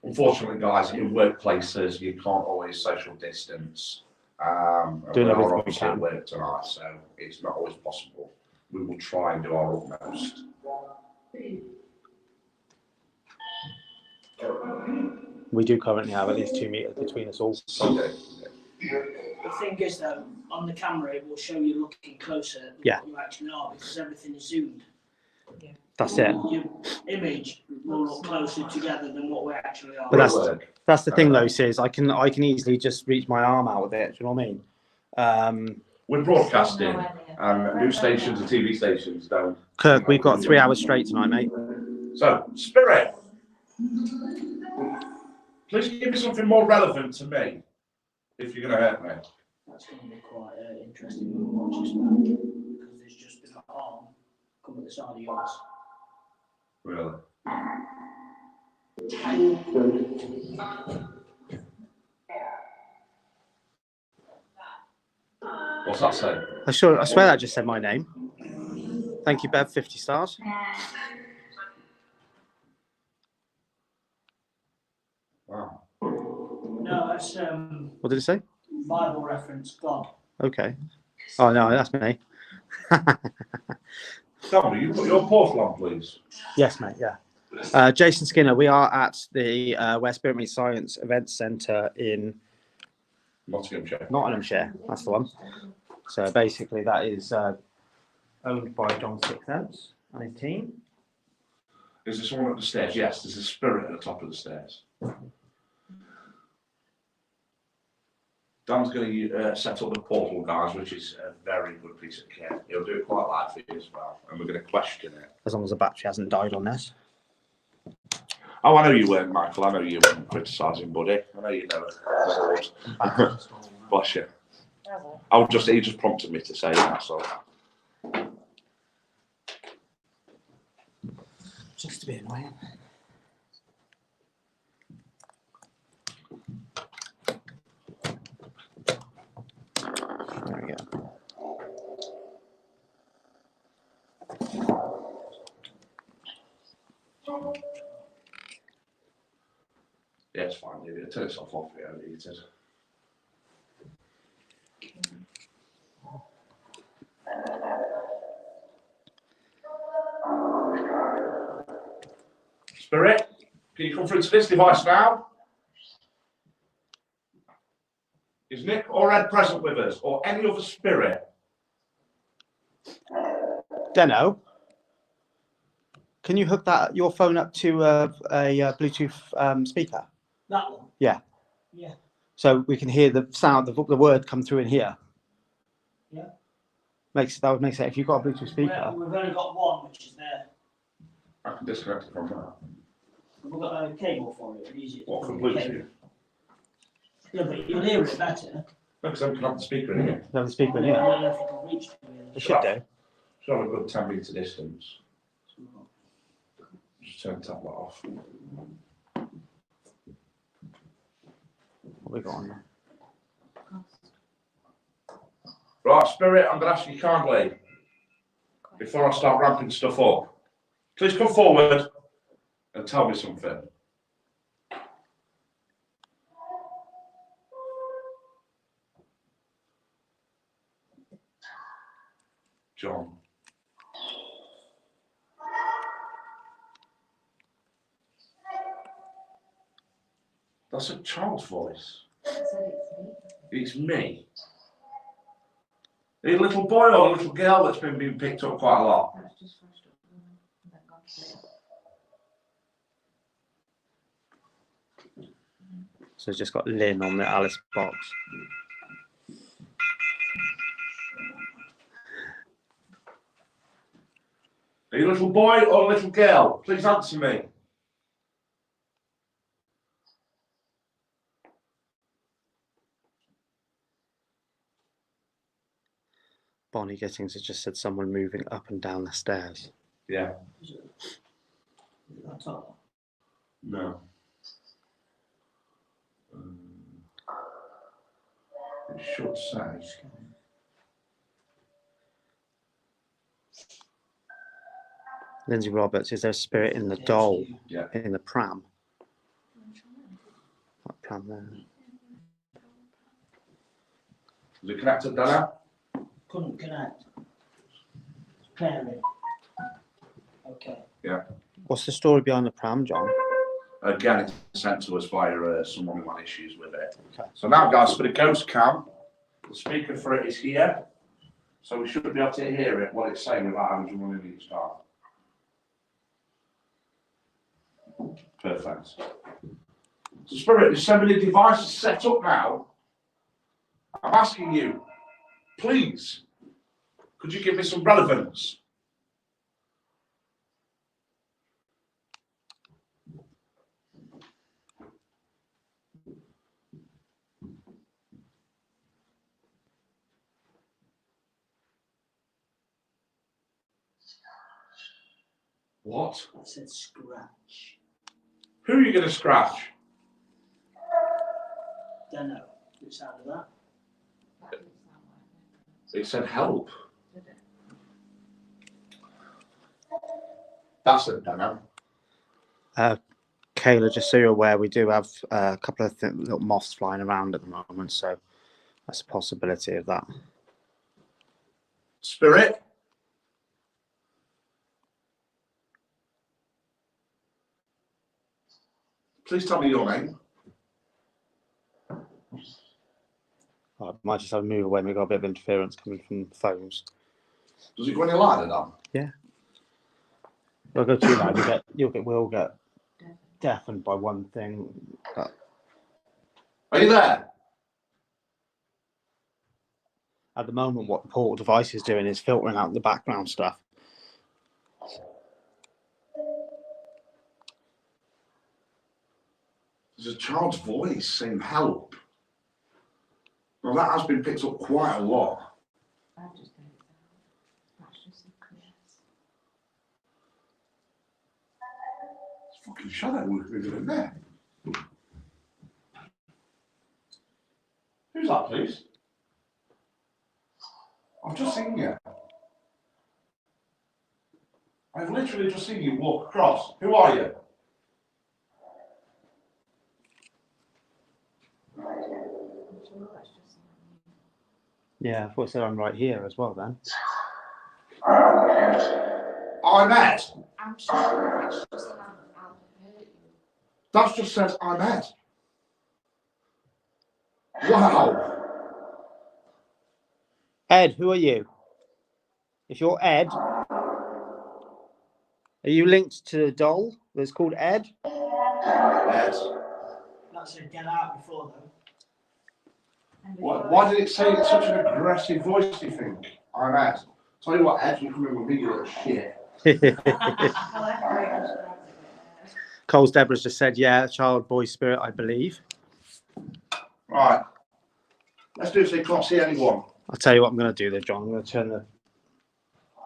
Unfortunately, guys, in workplaces, you can't always social distance. And Doing we everything are we obviously can. at work tonight, so it's not always possible. We will try and do our utmost. We do currently have at least 2 meters between us all. Okay. The thing is, though, on the camera, it will show you looking closer than what you actually are because everything is zoomed. That's it. Your image will look closer together than what we actually are. But that's the thing, though, Sis. I can easily just reach my arm out with it. Do you know what I mean? We're broadcasting, and news stations and TV stations don't. Kirk, we've got 3 hours straight tonight, mate. So, Spirit, please give me something more relevant to me, if you're going to hurt me. That's going to be quite interesting to watch this back because there's just been an arm come at the side of yours. Really? What's that say? I swear that just said my name. Thank you, Bev, 50 stars. Wow. No, that's What did it say? Bible reference, God. Okay. Oh, no, that's me. Tell me, you put your portal on, please. Yes, mate, yeah. Jason Skinner, we are at the Where Spirit Meets Science Event Centre in Nottinghamshire. That's the one. So basically that is owned by John Sixthence and his team. Is there someone at the stairs? Yes, there's a spirit at the top of the stairs. Dan's going to set up the portal, guys, which is a very good piece of kit. He'll do it quite live for you as well, and we're going to question it. As long as the battery hasn't died on this. Oh, I know you weren't, Michael. I know you weren't criticising, buddy. I know you know it. Bless you. He just prompted me to say that, so. Just to be annoying. There we go. Yeah, it's fine. You turn this off if you don't need it. Spirit, can you come through to this device now? Is Nick or Ed present with us, or any other spirit? Deno, can you hook your phone up to a Bluetooth speaker? That one? Yeah. Yeah. So we can hear the sound, the word come through in here. Yeah. That would make sense if you've got a Bluetooth speaker. We've only got one, which is there. I can disconnect it from that. We've got a cable for it. Easier. What, from Bluetooth? Yeah, but you'll hear it better. No, because I can have the speaker in here. You have the speaker in I here. don't know if you can reach to it. It should do. Should have a good 10 metre distance. Just turn the tablet off. What we got on there? Right, Spirit, I'm going to ask you kindly, before I start ramping stuff up, please come forward and tell me something. John. That's a child's voice. It's me. Are you a little boy or a little girl that's been being picked up quite a lot? So it's just got Lynn on the Alice box. Are you a little boy or a little girl? Please answer me. Bonnie Gittings has just said someone moving up and down the stairs. Yeah. Is it that tall? No. It should say. Lindsay Roberts, is there a spirit in the doll? Yeah. In the pram? That pram there. Is it connected, Dana? Couldn't connect. Pairing. Okay. Yeah. What's the story behind the pram, John? Again, it's sent to us via someone who had issues with it. Okay. So now, guys, for the ghost cam, the speaker for it is here. So we should be able to hear it, what it's saying without having to run in each time. Perfect. So, Spirit, there's so many devices set up now. I'm asking you, please, could you give me some relevance? What? I said scratch. Who are you going to scratch? Don't know. Which side of that? It said help. That's it, Dano. Kayla, just so you're aware, we do have a couple of little moths flying around at the moment, so that's a possibility of that. Spirit? Please tell me your name. I might just have to move away. We've got a bit of interference coming from phones. Does it go any louder, Dan? Yeah. We'll go too loud. We'll get deafened by one thing. But Are you there? at the moment, what the portal device is doing is filtering out the background stuff. There's a child's voice saying help. Well, that has been picked up quite a lot. It's fucking shadow we're doing there. Who's that, please? I've just seen you. I've literally just seen you walk across. Who are you? Yeah, I thought it said I'm right here as well then. I'm Ed. I'm sure it's just I'll hurt you. That's just said I'm Ed. Wow. Ed, who are you? If you're Ed, are you linked to the doll that's called Ed? Ed. That said get out before though. Why did it say it in such an aggressive voice, do you think? I'm Ed. Tell you what, Ed, you come in with me, you little shit. Cole's Deborah's just said, yeah, child boy spirit, I believe. Right. Let's do it so you can't see anyone. I'll tell you what I'm going to do there, John. I'm going to turn the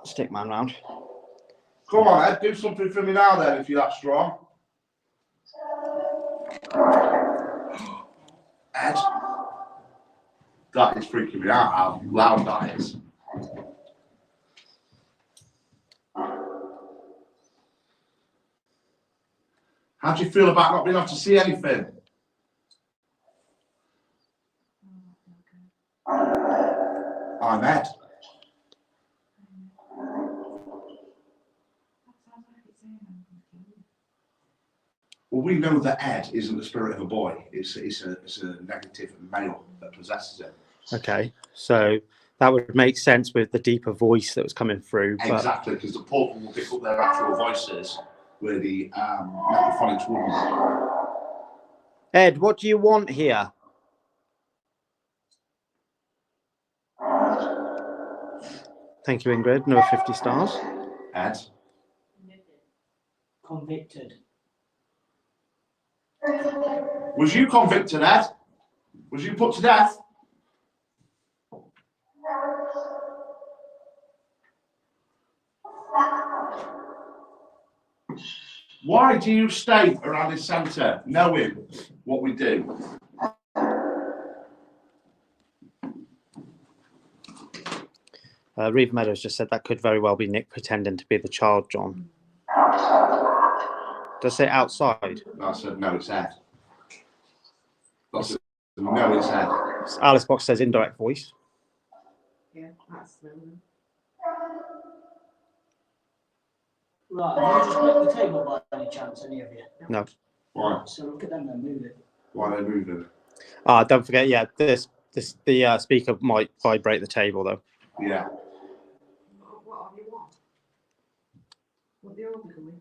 stick man round. Come on, Ed, do something for me now then, if you're that strong. Ed. That is freaking me out, how loud that is. How do you feel about not being able to see anything? I'm Ed. Well, we know that Ed isn't the spirit of a boy. It's a negative male that possesses him. Okay, so that would make sense with the deeper voice that was coming through. But... Exactly, because the portal will pick up their actual voices where the necrophonics wouldn't. Ed, what do you want here? Thank you, Ingrid. Another 50 stars. Ed. Convicted. Was you convicted, Ed? Was you put to death? Why do you stay around this centre knowing what we do? Reeve Meadows just said that could very well be Nick pretending to be the child, John. Does it say outside? I said, no, it's Ed. That's it. No, it's Ed. Alice Box says indirect voice. Yeah, that's them. Right, have you just blocked the table by any chance, any of you? No. Why? So look at them, they're moving. Why are they moving? Don't forget, yeah, the speaker might vibrate the table though. Yeah. What have you want? What the order going?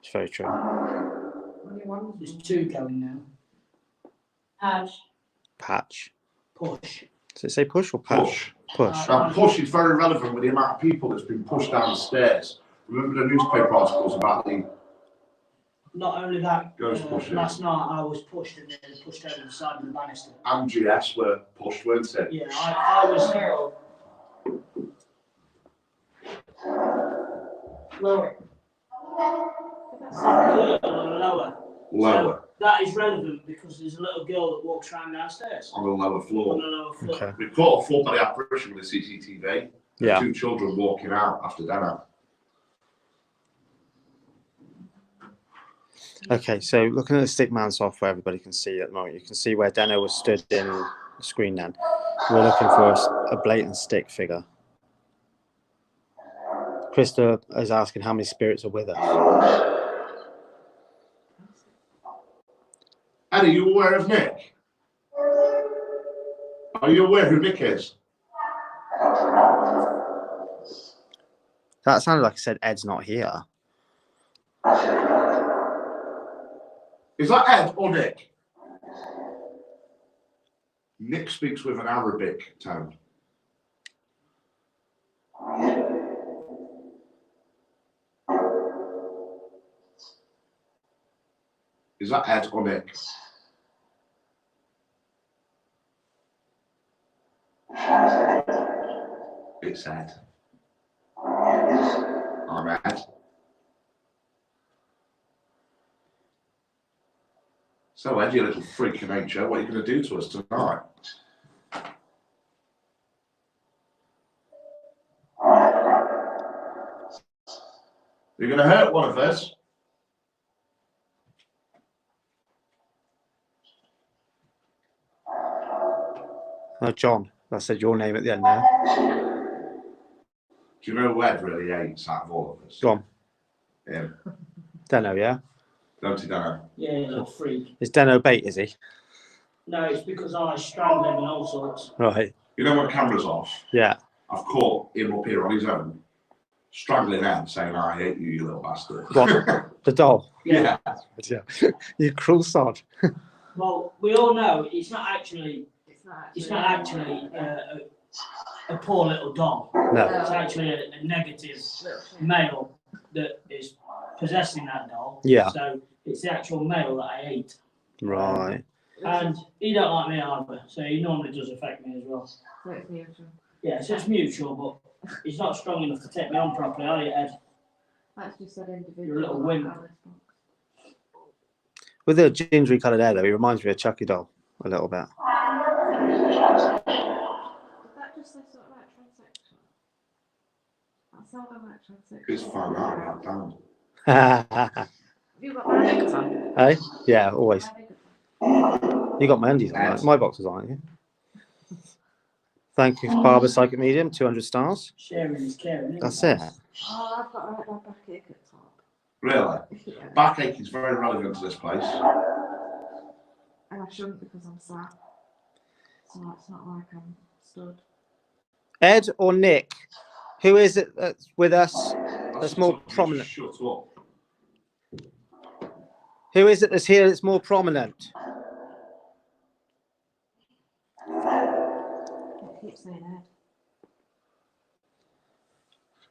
It's very true. Only one. There's two going now. Patch. Push. Does it say push or patch? Push. Push. Now, push is very relevant with the amount of people that's been pushed down the stairs. Remember the newspaper articles about the... Not only that, Goes pushing. last night I was pushed and then pushed over the side of the banister. Andrea were pushed, weren't they? Yeah, I was... Lower. Lower. Lower. So that is relevant because there's a little girl that walks around downstairs. On the lower On floor. the lower floor. Okay. We caught a full body apparition with the CCTV. Yeah. Two children walking out after dinner. Okay, so looking at the Stickman software, everybody can see at the moment. You can see where Dano was stood in the screen then. We're looking for a blatant stick figure. Krista is asking how many spirits are with us. Eddie, are you aware of Nick? Are you aware who Nick is? That sounded like I said Ed's not here. Is that Ed or Nick? Nick speaks with an Arabic tone. Is that Ed or Nick? It's Ed. I'm Ed. So Ed, you little freak of nature, what are you going to do to us tonight? You're going to hurt one of us? Oh, John. I said your name at the end there. Do you know who Ed really hates out of all of us? Go on. Him. Deno, yeah? Don't you know? Yeah, little freak. Is Deno bait, is he? No, it's because I strangle him and all sorts. Right. You know when camera's off, Yeah. I've caught him up here on his own, straggling out, saying, "I hate you, you little bastard." What? The doll? Yeah. Yeah. You cruel sod. Well, we all know it's not actually It's not actually a poor little doll. No. It's actually a negative male that is possessing that doll. Yeah. So it's the actual male that I hate. Right. And he don't like me either, so he normally does affect me as well. So it's mutual. Yeah, so it's mutual, but he's not strong enough to take me on properly, are you, Ed? That's just said individual. You're a little wimp. With the gingery coloured hair, though, he reminds me of Chucky doll a little bit. Did that just say sort of like transsexual? That sounded like transsexual. It's fine, right down. Have you got my bigger one? Hey? Yeah, always. My bigger one. You got my undies on, right? My boxes aren't you? Thank you, Barbara, Psychic Medium, 200 stars. Sharing is caring. isn't That's it? it. Oh, I've got right my backache at the top. Really? Yeah. Backache is very relevant to this place. And I shouldn't because I'm sat. So it's not like I'm stood. Ed or Nick? Who is it that's with us? That's more prominent. Shut up. Who is it that's here that's more prominent? I keep saying Ed.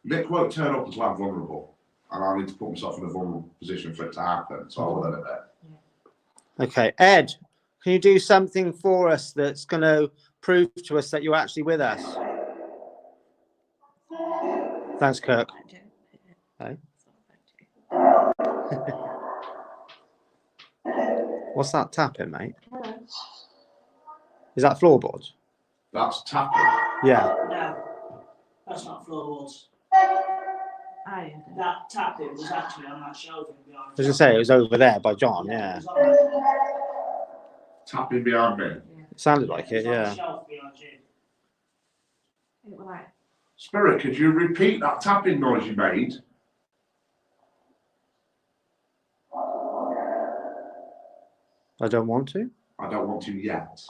Nick won't turn up until I'm vulnerable, and I need to put myself in a vulnerable position for it to happen, so I'll let it there. Okay, Ed, can you do something for us that's going to prove to us that you're actually with us? Thanks, Kirk. Hey? What's that tapping, mate? Hello. Is that floorboards? That's tapping. Yeah. No, that's not floorboards. Ah, yeah. That tapping was actually on that shelving behind. I was going to say, it was over there by John, yeah. It was on the- Tapping behind me. It sounded like it, was on the yeah. shelf behind you. It was like, Spirit, could you repeat that tapping noise you made? I don't want to. I don't want to yet.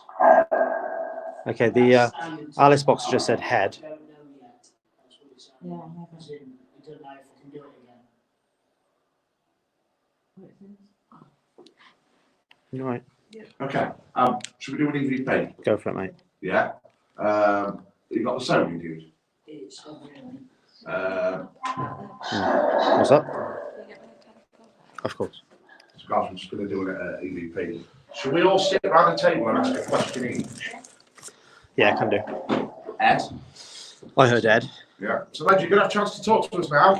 Okay, the Standard Alice box just said head. I don't know yet. That's what it said. yeah, never. As in, we don't know if we can do it again. What it is. Right, Okay. Should we do an EVP? go for it, mate. Yeah. You got the Sony, dude. It's unreal. What's up? Of course. So guys, I'm just going to do an EVP. Should we all sit around the table and ask a question each? Yeah, can do. Ed? I heard Ed. Yeah. So lads, you're going to have a chance to talk to us now.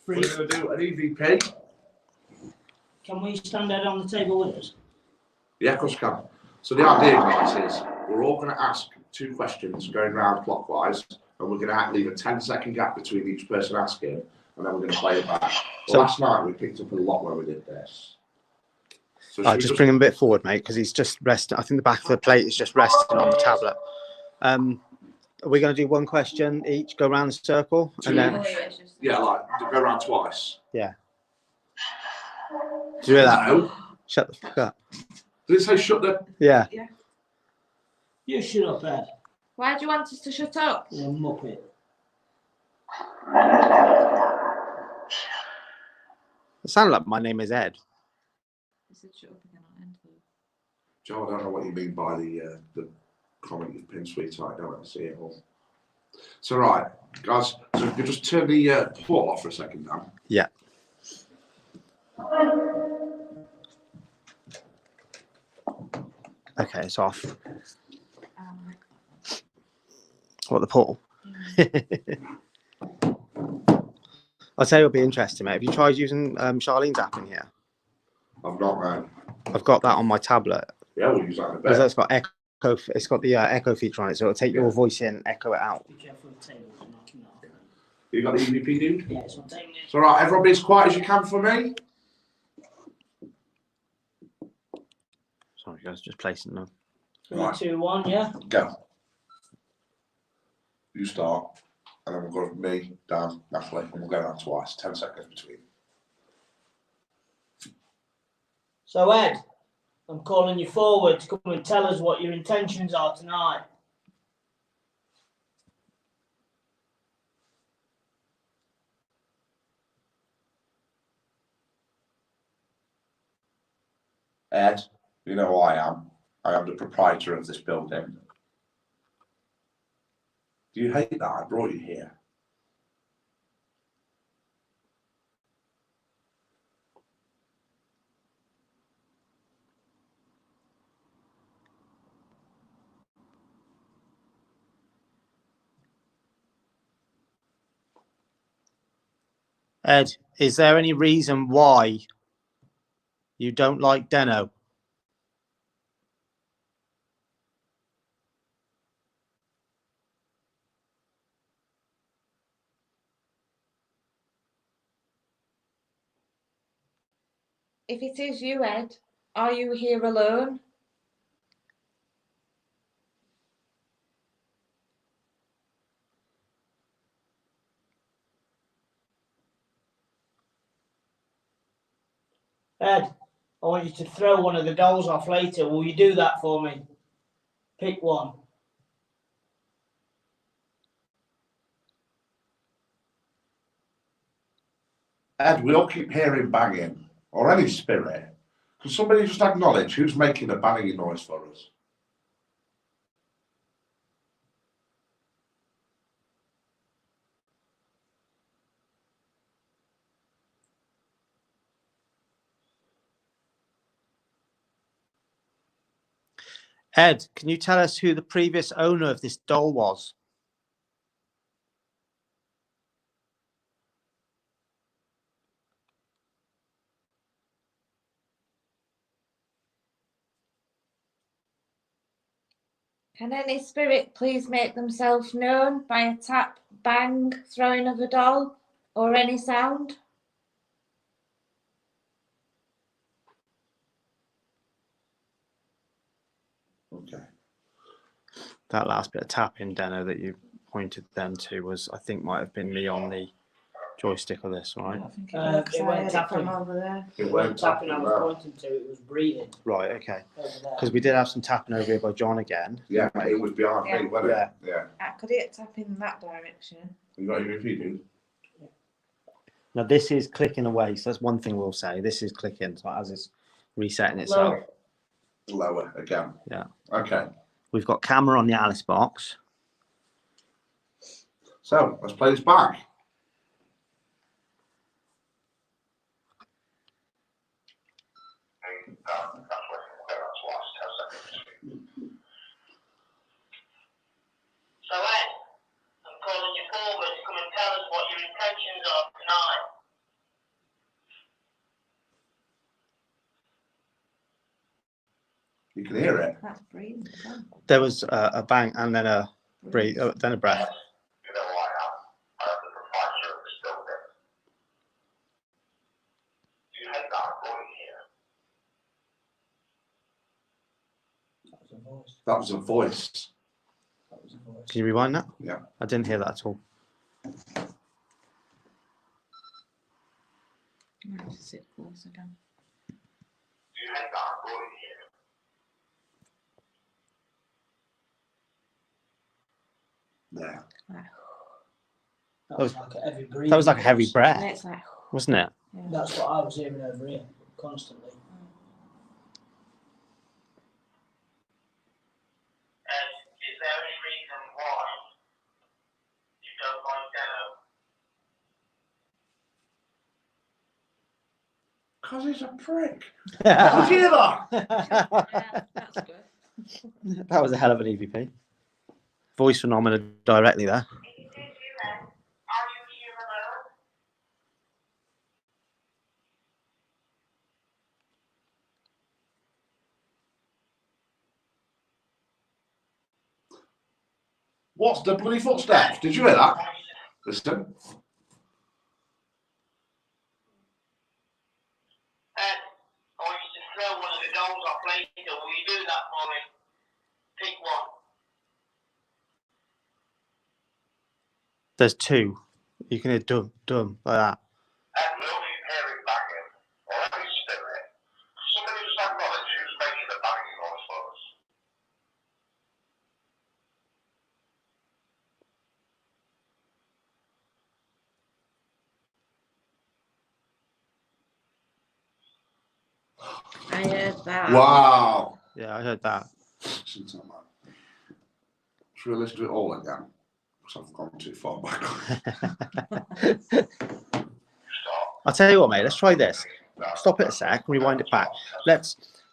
Free. We're going to do an EVP. Can we stand out on the table with us? Yeah, of course you can. So the idea, guys, is we're all going to ask 2 questions going round clockwise, and we're going to leave a 10-second gap between each person asking, and then we're going to play it back. So- Last night we picked up a lot when we did this. So should I'll we just bring him a bit forward, mate, because he's just resting. I think the back of the plate is just resting on the tablet. Are we going to do one question each, go around the circle, and then Yeah, like go round twice. do you hear that? No. Shut the fuck up. Did it say shut the? Yeah. You shut up, Ed. Why do you want us to shut up? You muppet. It sounded like my name is Ed. He said shut up again on end. Joe, I don't know what you mean by the comment you've pinned, sweetheart. I don't want to see it all. So right, guys. So if you just turn the portal off for a second, Dan. Yeah. Okay, it's off. What, the portal? I'll tell you, it'll be interesting, mate. Have you tried using Charlene's app in here? I've not, man. I've got that on my tablet. Yeah, we'll use that in a Because bit. it's got echo. It's got the echo feature on it, so it'll take your voice in, echo it out. Be careful of the table. I'm knocking it off. You got the EVP, dude? Yeah, it's on table. So right, everyone be as quiet as you can for me. Sorry, guys, just placing them. 3, 2, 1, yeah? Go. You start, and then we'll go with me, Dan, Natalie, and we'll go around twice. 10 seconds between. So, Ed, I'm calling you forward to come and tell us what your intentions are tonight. Ed, you know who I am. I am the proprietor of this building. Do you hate that I brought you here? Ed, is there any reason why you don't like Deno? If it is you, Ed, are you here alone? Ed, I want you to throw one of the dolls off later. Will you do that for me? Pick one. Ed, we all keep hearing banging, or any spirit. Can somebody just acknowledge who's making a banging noise for us? Ed, can you tell us who the previous owner of this doll was? Can any spirit please make themselves known by a tap, bang, throwing of a doll, or any sound? Okay. That last bit of tapping, Deno, that you pointed then to was, I think, might have been me on the joystick of this, right? I think it it was, 'cause it I went heard it tapping from over there. It It won't weren't tapping I happen was now. pointing to, it was breathing Right, okay. over there. Because we did have some tapping over here by John again. Yeah, it was behind me, wasn't it? Yeah. I could hear it tap in that direction. You got your repeating? Now this is clicking away, so that's one thing we'll say. This is clicking, so as it's resetting itself. Lower. Lower again. Yeah. Okay. We've got camera on the Alice box. So let's play this back. So Ed, I'm calling you forward to come and tell us what your intentions are tonight. You can hear it. That's breathing. There was a bang and then a breathe, then a breath. You know who I am. I am the proprietor of this building. Do you hate that I brought you here? That was a voice. That was a voice. That was a voice. Can you rewind that? Yeah. I didn't hear that at all. I have to sit close again. Do you hate that I brought you here? There. That was like a heavy breathing. That was like a heavy voice. breath, And it's like, wasn't it? yeah. That's what I was hearing over here constantly. Ed, is there any reason why you don't like Deno? Because he's a prick. Did you That hear that? Yeah, that's good. was a hell of an EVP. Voice phenomena directly there. If it is you, Ed, are you here alone? What's the bloody footsteps? Did you hear that? Listen. Ed, I want you to throw one of the dolls off later. Will you do that for me? Pick one. There's two. You can hear dum dum like that. And we all keep hearing banging, or any spirit. Somebody just acknowledge who's making the banging noise for us. I heard that. Wow. Yeah, I heard that. Should we listen to it all again? Because I've gone too far back. I'll tell you what, mate. Let's try this. Stop it a sec. Rewind it back.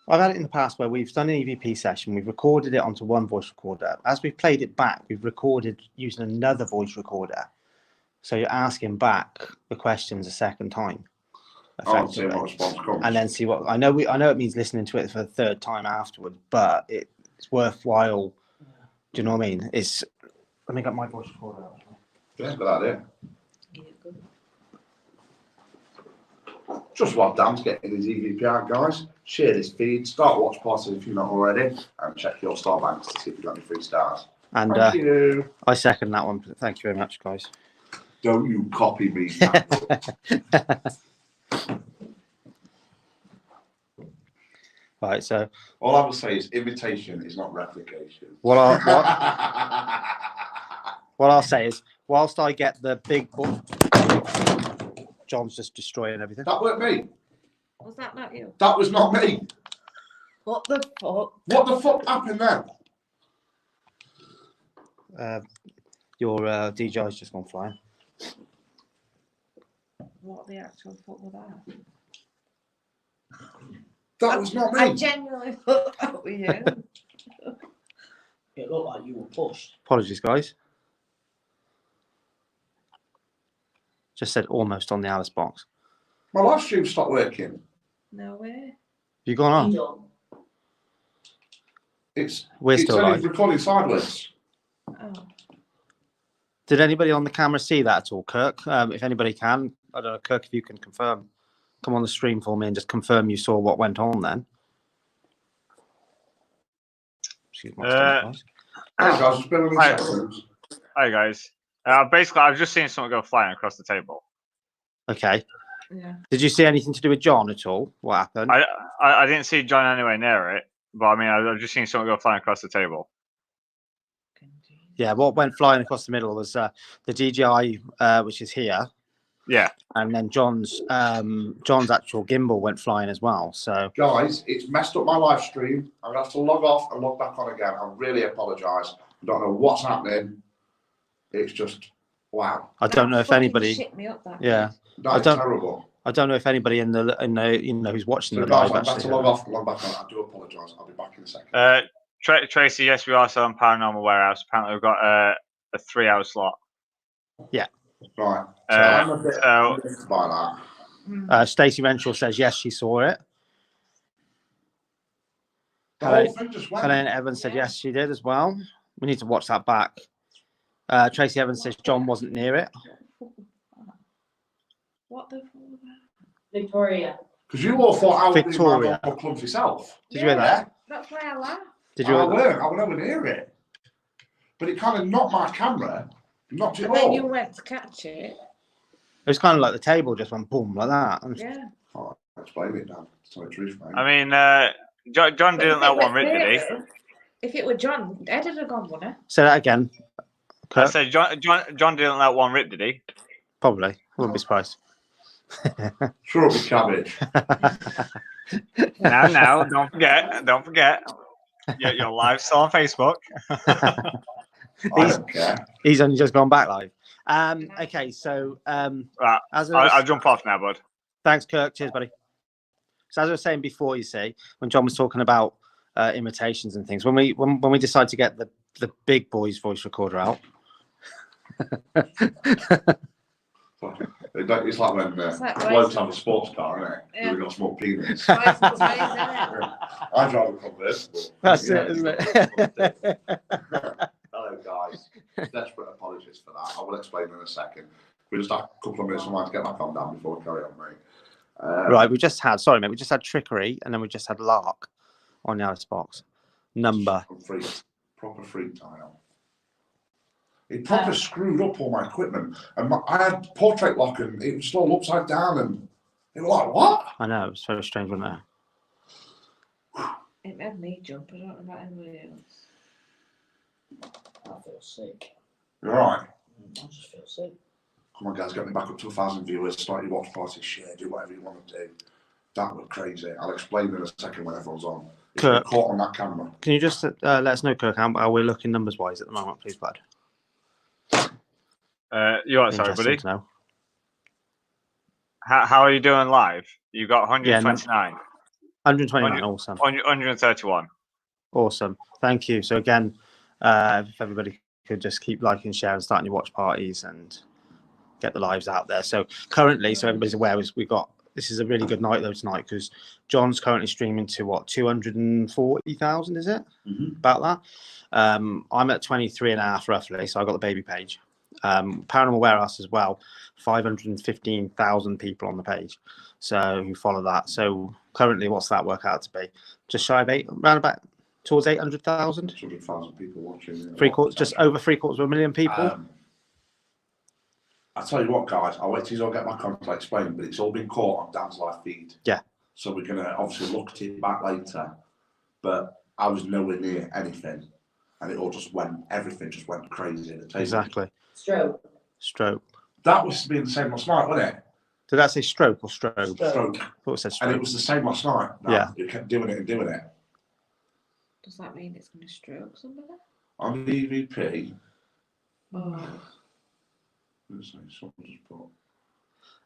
I've had it in the past where we've done an EVP session. We've recorded it onto one voice recorder. As we've played it back, we've recorded using another voice recorder. So you're asking back the questions a second time, effectively, what response comes. and then see what I know. It means listening to it for the third time afterwards, but it's worthwhile. Do you know what I mean? Let me get my voice recorder out. Yeah, good idea. Just while Dan's getting his EVP out, guys, share this feed, start watch parties if you're not already, and check your star banks to see if you've got any free stars. And Thank you. I second that one. Thank you very much, guys. Don't you copy me, Dan. Right, so all I will say is imitation is not replication. what I'll say is, whilst I get the big book, John's just destroying everything. That weren't me. Was that not you? That was not me. What the fuck? What the fuck happened then? Your DJI's just gone flying. What the actual fuck was that? That was not I me. genuinely thought that was you. It looked like you were pushed. Apologies, guys. Just said almost on the Alice box. My live stream stopped working. No way. You gone on? We're still only live. recording sideways. Oh. Did anybody on the camera see that at all, Kirk? If anybody can, I don't know, Kirk, if you can confirm, come on the stream for me and just confirm you saw what went on then. Excuse my stomach, guys. Hey guys, it's been a Hi. minute. Hi guys. Basically, I've just seen something go flying across the table. Okay. Yeah. Did you see anything to do with John at all? What happened? I didn't see John anywhere near it, but I mean, I've just seen something go flying across the table. Yeah, what went flying across the middle was the DJI, which is here. Yeah. And then John's actual gimbal went flying as well. So Guys, it's messed up my live stream. I'm gonna have to log off and log back on again. I really apologise. I don't know what's happening. It's just wow. I don't know if anybody. Shit me up that. Yeah. That's terrible. I don't know if anybody in the who's watching So the guys, live I'm about actually. to log off and log back on. I do apologise. I'll be back in a second. Tracy, yes, we are still on Paranormal Warehouse. Apparently, we've got a 3-hour slot. Yeah. Right. So I'm a bit so by that. Stacey Renshaw says yes, she saw it. The whole thing just went. Helene Evans said yes, she did as well. We need to watch that back. Tracey Evans says John wasn't near it. What the fuck was that? Victoria. Because you all thought I was Victoria. being my clumsy self. Did you hear that? That's why I laughed. Did you? I was nowhere near it. But it kind of knocked my camera, knocked it But then you off. went to catch it. It was kind of like the table just went boom like that. Yeah. Oh, explain it, Dan. Tell the truth, mate. I mean, John didn't let one rip, did he? If it were John, Ed would have gone, wouldn't it? Say that again. I Kurt? said John didn't let one rip, did he? Probably. I wouldn't be surprised. Sure, it'll be cabbage. Now, don't forget. You're live still on Facebook. I don't care. He's only just gone back live. Okay, so Right, as I'll jump off now, bud. thanks, Kirk. Cheers, buddy. So as I was saying before, you see, when John was talking about imitations and things, when we decided to get the big boy's voice recorder out. It's like when blokes have a sports car, isn't it? Yeah. They've got a small penis. Twice as big, isn't it? I drive a convertible. That's Yeah, it, isn't it? Hello, guys. Desperate apologies for that. I will explain in a second. We just have a couple of minutes of mine to get back on, Dan, before we carry on, mate. Right, we just had trickery, and then we just had lark on the Alice box. Number. Proper freak tile. It proper screwed up all my equipment, and I had portrait lock, and it was all upside down, and they were like, "What?" I know, it was very strange, wasn't it? It made me jump. I don't know about anybody else. I feel sick. You're right. I just feel sick. Come on, guys, get me back up to 1,000 viewers. Start your watch party, share, do whatever you want to do. That was crazy. I'll explain in a second when everyone's on. It's Kurt. been caught on that camera. Can you just let us know, Kirk, how we're looking numbers wise at the moment, please, bud? You are sorry, Interesting buddy. to know. How are you doing live? You got Yeah, 129. 129, awesome. 131. Awesome. Thank you. So again, if everybody could just keep liking, sharing, starting your watch parties and get the lives out there. So currently, so everybody's aware, we've got, this is a really good night though tonight because John's currently streaming to what, 240,000, is it? Mm-hmm. About that. I'm at 23.5 roughly, so I got the baby page. Paranormal Warehouse as well, 515,000 people on the page, so who follow that. So currently, what's that work out to be? Just shy of around about towards 800,000. 100,000 people watching. Just over 750,000 people. I tell you what, guys, I'll wait till you all get back on to explain, but it's all been caught on Dan's live feed. Yeah. So we're gonna obviously look at it back later, but I was nowhere near anything, and it all just went. Everything just went crazy. The table. Exactly. Stroke. That was being the same last night, wasn't it? Did that say stroke or stroke? Stroke. I thought it said And stroke. it was the same last night. Yeah. You kept doing it and doing it. Does that mean it's going to stroke somebody? On the EVP. Oh.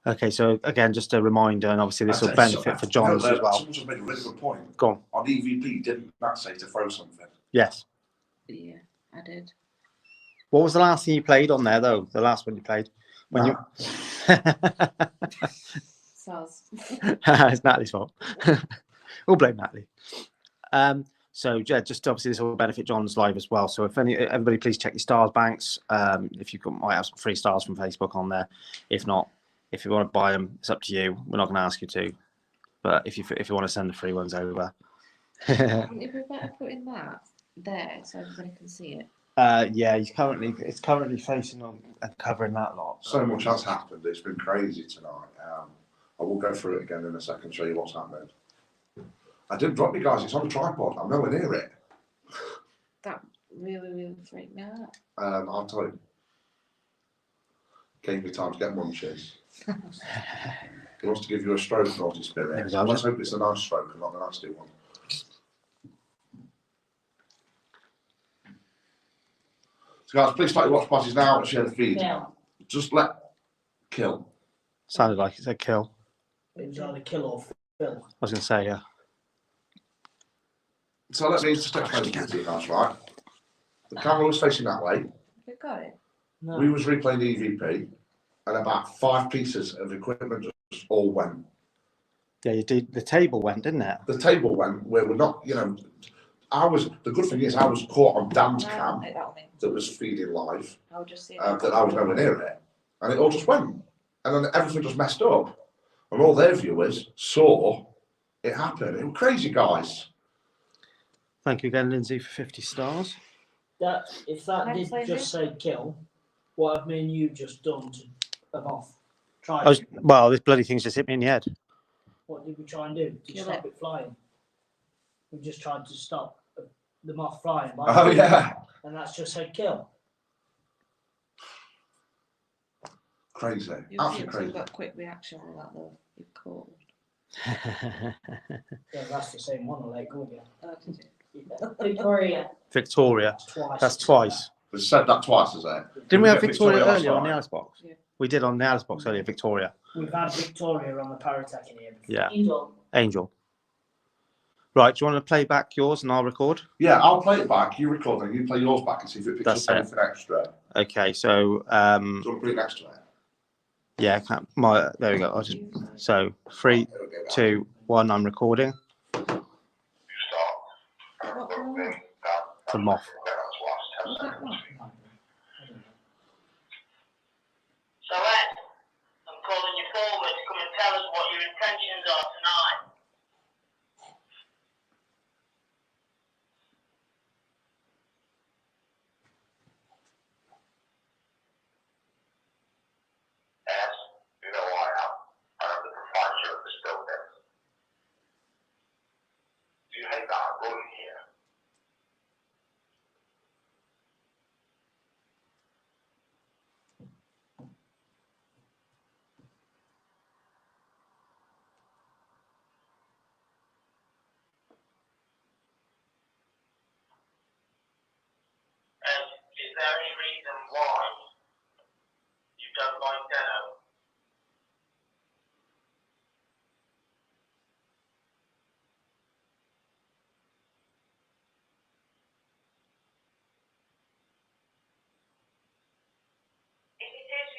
Okay, so again, just a reminder, and obviously this will benefit for John's as well. Someone just made a really good point. Go on. On EVP, didn't that say to throw something? Yes. Yeah, I did. What was the last thing you played on there, though? The last one you played? When you... Soz. It's Natalie's fault. We'll blame Natalie. So yeah, just obviously this will benefit John's live as well. So if everybody please check your stars banks. If you might have some free stars from Facebook on there. If not, if you want to buy them, it's up to you. We're not going to ask you to. But if you want to send the free ones over. Wouldn't it be better putting that there so everybody can see it? Yeah, it's currently facing on and covering that lot. So much has happened. It's been crazy tonight. I will go through it again in a second, show you what's happening. I didn't drop you guys. It's on a tripod. I'm nowhere near it. That really freaked me out. I'll tell you. Gave me time to get munchies. He wants to give you a stroke, naughty spirit. Let's hope it's a nice stroke and not a nasty one. So guys, please start your watch parties now and share the feed. Now, Just let kill. Sounded like it said kill. it was either kill or fill. I was going to say, yeah. So let me just explain it to you guys, right? The camera was facing that way. Have you got it? No. We was replaying the EVP, and about 5 pieces of equipment just all went. Yeah, you did. The table went, didn't it? The table went where we're not, the good thing is I was caught on Dan's No, cam that'll mean. that was feeding live, I'll just see that I was nowhere near it. And it all just went. And then everything just messed up. And all their viewers saw it happen. It was crazy, guys. Thank you again, Lindsay, for 50 stars. If that did just say kill, what have me and you just done to a moth? Well, this bloody thing's just hit me in the head. What did we try and do to Kill stop it. it flying? We just tried to stop the moth flying. Oh, yeah. And that's just said kill. Crazy. You'll see Absolutely if crazy. you've got quick reaction with that though. You're cold. Yeah, that's the same one. I let go again. Oh, did you? Victoria. Victoria. Twice. That's twice. We've said that twice, is it? Didn't we have get Victoria last earlier on the night? Alice box? Yeah. We did on the Alice box earlier, Victoria. We've had Victoria on the Paratech in here before. Yeah. Angel. Angel. Right, do you want to play back yours and I'll record? Yeah, I'll play it back. You record and you play yours back and see if it picks That's up it. anything extra. Okay, so Do you want to put it next to it? yeah, there we go. I'll just so 3, There we go. 2, 1. I'm recording. What one? The moth. Was that one? So Ed, I'm calling you forward to come and tell us what your intentions are tonight. Yes, you know I am. I'm the proprietor of this building. Do you hate that I'm running here?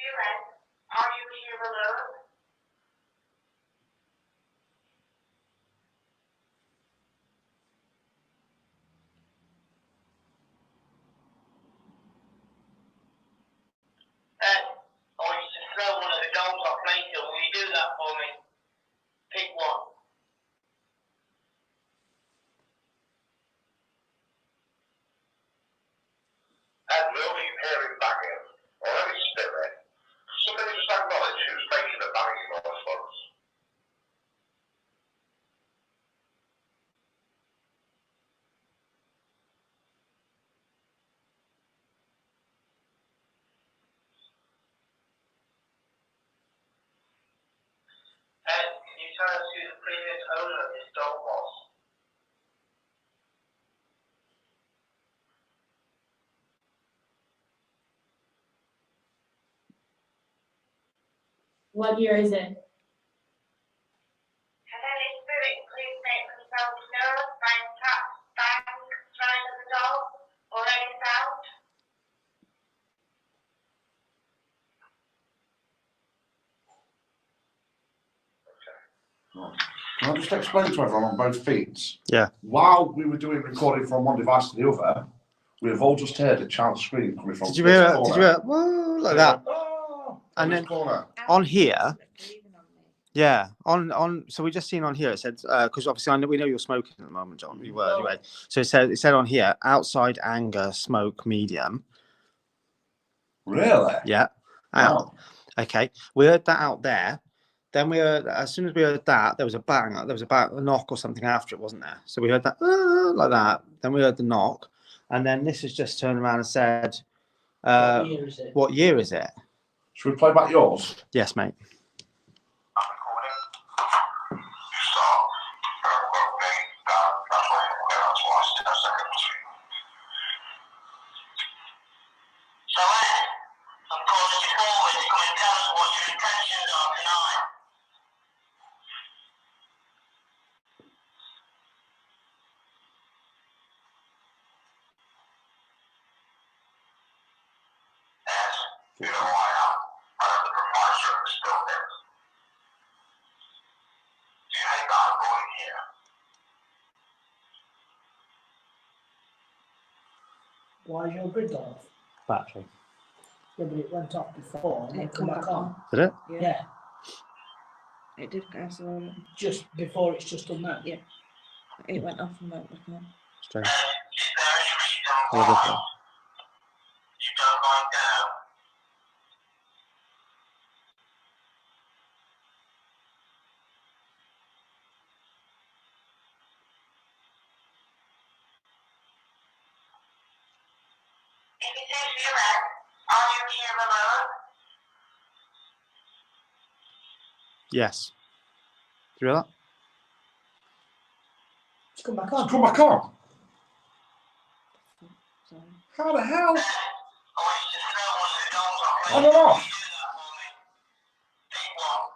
Ed, are you here alone? Ed, I want you to throw one of the dolls I played till. Will you do that for me? Pick one. And will you hear him banging? Or any spirit? Somebody just acknowledge who's making a banging noise for us. Ed, can you tell us who the previous owner of this doll was? What year is it? Has any spirit please make themselves known by a tap, bang, throwing of the doll, or any sound? Can I just explain to everyone on both feeds? Yeah. While we were doing recording from one device to the other, we have all just heard a child scream coming from. Did you hear? Did you hear? Whoa, like that? Oh, And then corner. on here, yeah, on. So we just seen on here. It said because obviously we know you're smoking at the moment, John. You were anyway. So it said on here outside anger smoke medium. Really? Yeah. Out. Okay. We heard that out there. Then we heard, as soon as we heard that, there was a bang, there was a knock or something after it, wasn't there? So we heard that like that. Then we heard the knock, and then this has just turned around and said, What year is it? "What year is it?" Should we play back yours? Yes, mate. I'm recording. You start. Okay, that's all. That's last 10 seconds. So Ed, I'm calling you forward to come and tell us what your intentions are tonight. Yes, you know who I am. I am the proprietor of this building. Do you hate that I'm going here? Why is your grid gone off? Battery. Yeah, but it went off before and then It come come back back on. Did it? Yeah, It did go so just before it's just done that. yeah. It went off and went back on. Strange. Is there any reason What why is it? you don't like now? If it is you, Ed, are you here alone? Yes. Do you hear that? It's come back It's on. come back on. Sorry. How the hell? I want you to throw one of the dolls I On played. and off. Do that for me. Pick one.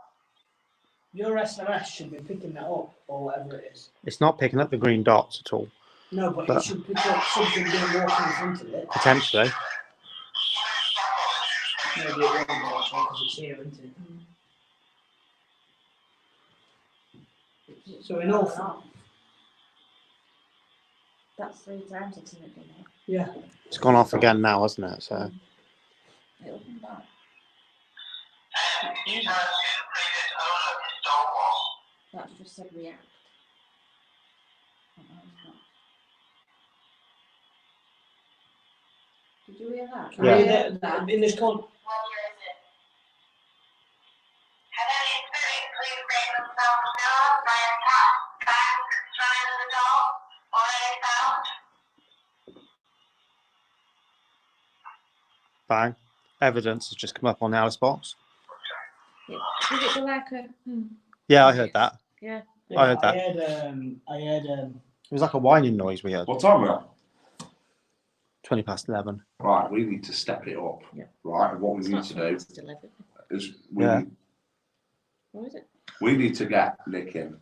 Your SMS should be picking that up or whatever it is. It's not picking up the green dots at all. No, but But- it should pick up something being walking in front of it. Potentially. Maybe it won't actually because it's here, isn't it? So in all, That's 3 times it's in it, didn't it? yeah. It's gone off again now, hasn't it? So It'll come back. Can you tell us who the previous owner of this doll was? That's just said react. What else is that? Did you hear that? Yeah. I heard that. In this con. What year is it? Can any spirit please make themselves known by a tap, bang, throwing of the doll, or any sound? bang. Evidence has just come up on the Alice box. Was it like a? Yeah, I heard that. Yeah. I heard that. I heard It was like a whining noise we heard. What time are we on? 20 past 11. Right, we need to step it up. Yeah. Right, and what we It's need not to do past 11. is we, Yeah. What is it? we need to get Nick in. Have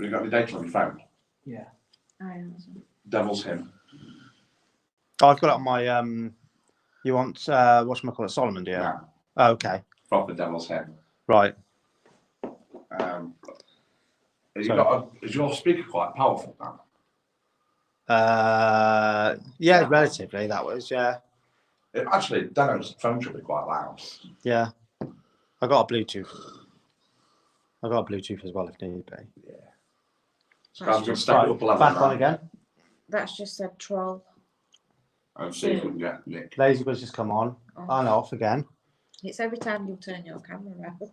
you got any data on your phone? yeah. I am. Devil's him. Oh, I've got it on my You want whatchamacallit, Solomon, do you? No, Oh, okay. from the devil's head. Right. Is your speaker quite powerful now? Yeah, relatively, that was, yeah. Actually, Dano's phone should be quite loud. Yeah. I got a Bluetooth. I got a Bluetooth as well if need be. Yeah. So I'm going to step it up a level back now. on again. That's just said troll. And see if we can get Nick. Lazy was just come on and off again. It's every time you turn your camera around.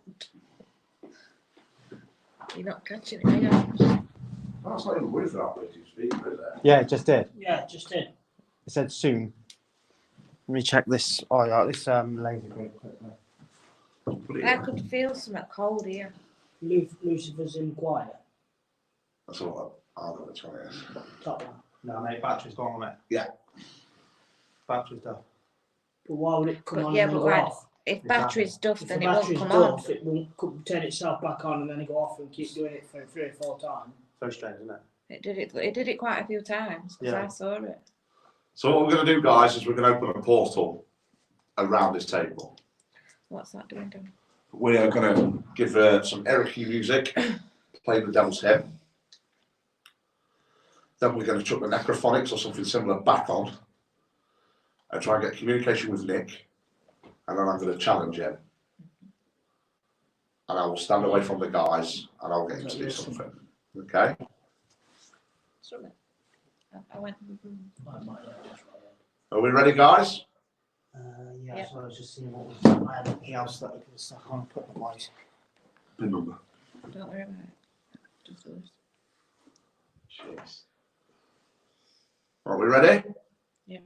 You're not catching it, are you? That's not even with that Bluetooth speaker, is it? Yeah, it just did. Yeah, just did. It said soon. Let me check this. Oh yeah, this lazy quickly. I could feel something cold here. Lucifer's in quiet. That's all I don't know which one it is. Top one. No, mate, battery's gone on it. Yeah. Battery's done. But why would it come on Yeah, and then but go why? off? If battery's duff, If then the it won't battery's come on. duff, it won't turn itself back on and then it go off and keep doing it for 3 or 4 times. So strange, isn't it? It did it quite a few times because I saw it. So what we're going to do, guys, is we're going to open a portal around this table. What's that doing? We are going to give some Eric music, play the devil's head. Then we're going to chuck the necrophonics or something similar back on and try and get communication with Nick. And then I'm going to challenge him. And I will stand away from the guys and I'll get him to do something. Okay? Something. I went in the room. Are we ready, guys? Yeah, Yeah. so I was just seeing what was I had anything else that I could stuck on put on my Pin number. Don't worry about it. Just do this. Cheers. Are we ready? Yeah.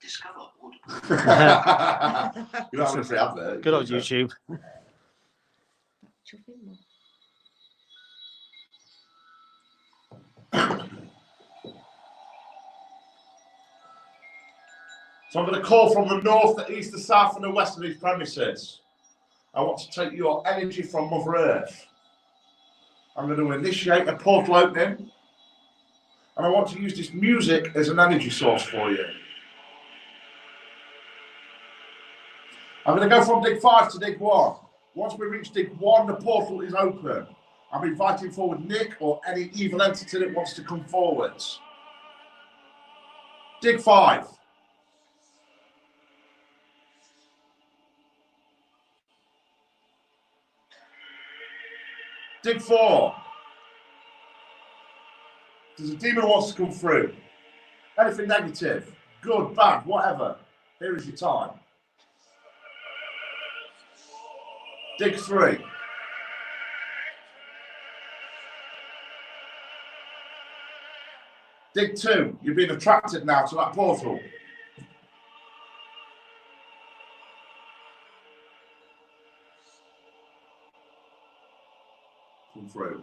Discover wood. You're having a free advert. Good old YouTube. Chuffing more. So I'm going to call from the north, the east, the south, and the west of these premises. I want to take your energy from Mother Earth. I'm going to initiate a portal opening, and I want to use this music as an energy source for you. I'm going to go from dig 5 to dig 1. Once we reach dig 1, the portal is open. I'm inviting forward Nick or any evil entity that wants to come forwards. Dig 5. Dig 4. There's a demon who wants to come through. Anything negative, good, bad, whatever. Here is your time. Dig 3. Dig 2. You've been attracted now to that portal. Come through.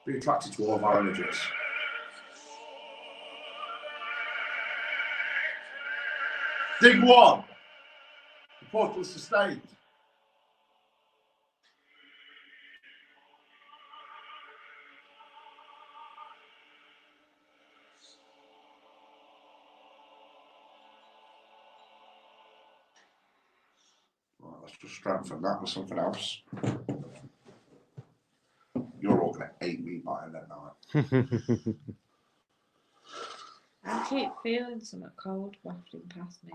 Be attracted to all of our energies. Dig 1. The portal is sustained. Right, let's just strengthen that with something else. You're all going to hate me by that night. I keep feeling something cold wafting past me.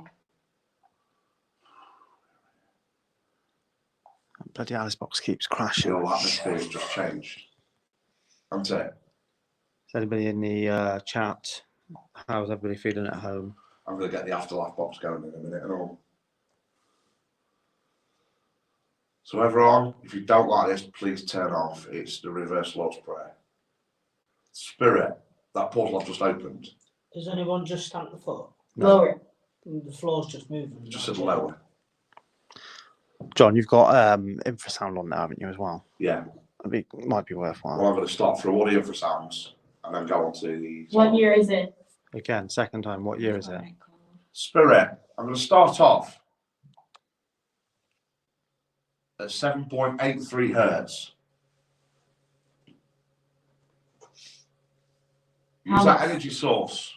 Bloody Alice box keeps crashing. Your atmosphere has just changed. That's it. Is anybody in the chat? How's everybody feeling at home? I'm going to get the afterlife box going in a minute and all. So everyone, if you don't like this, please turn off. It's the reverse Lord's Prayer. Spirit, that portal I've just opened. Has anyone just stamped the foot? No. Lower. The floor's just moving. Just said lower. John, you've got infrasound on there, haven't you, as well? Yeah. It might be worthwhile. Well, I'm going to start through all the infrasounds and then go on to the... What year is it? Again, second time. What year is it? Spirit, I'm going to start off at 7.83 hertz. Use that energy source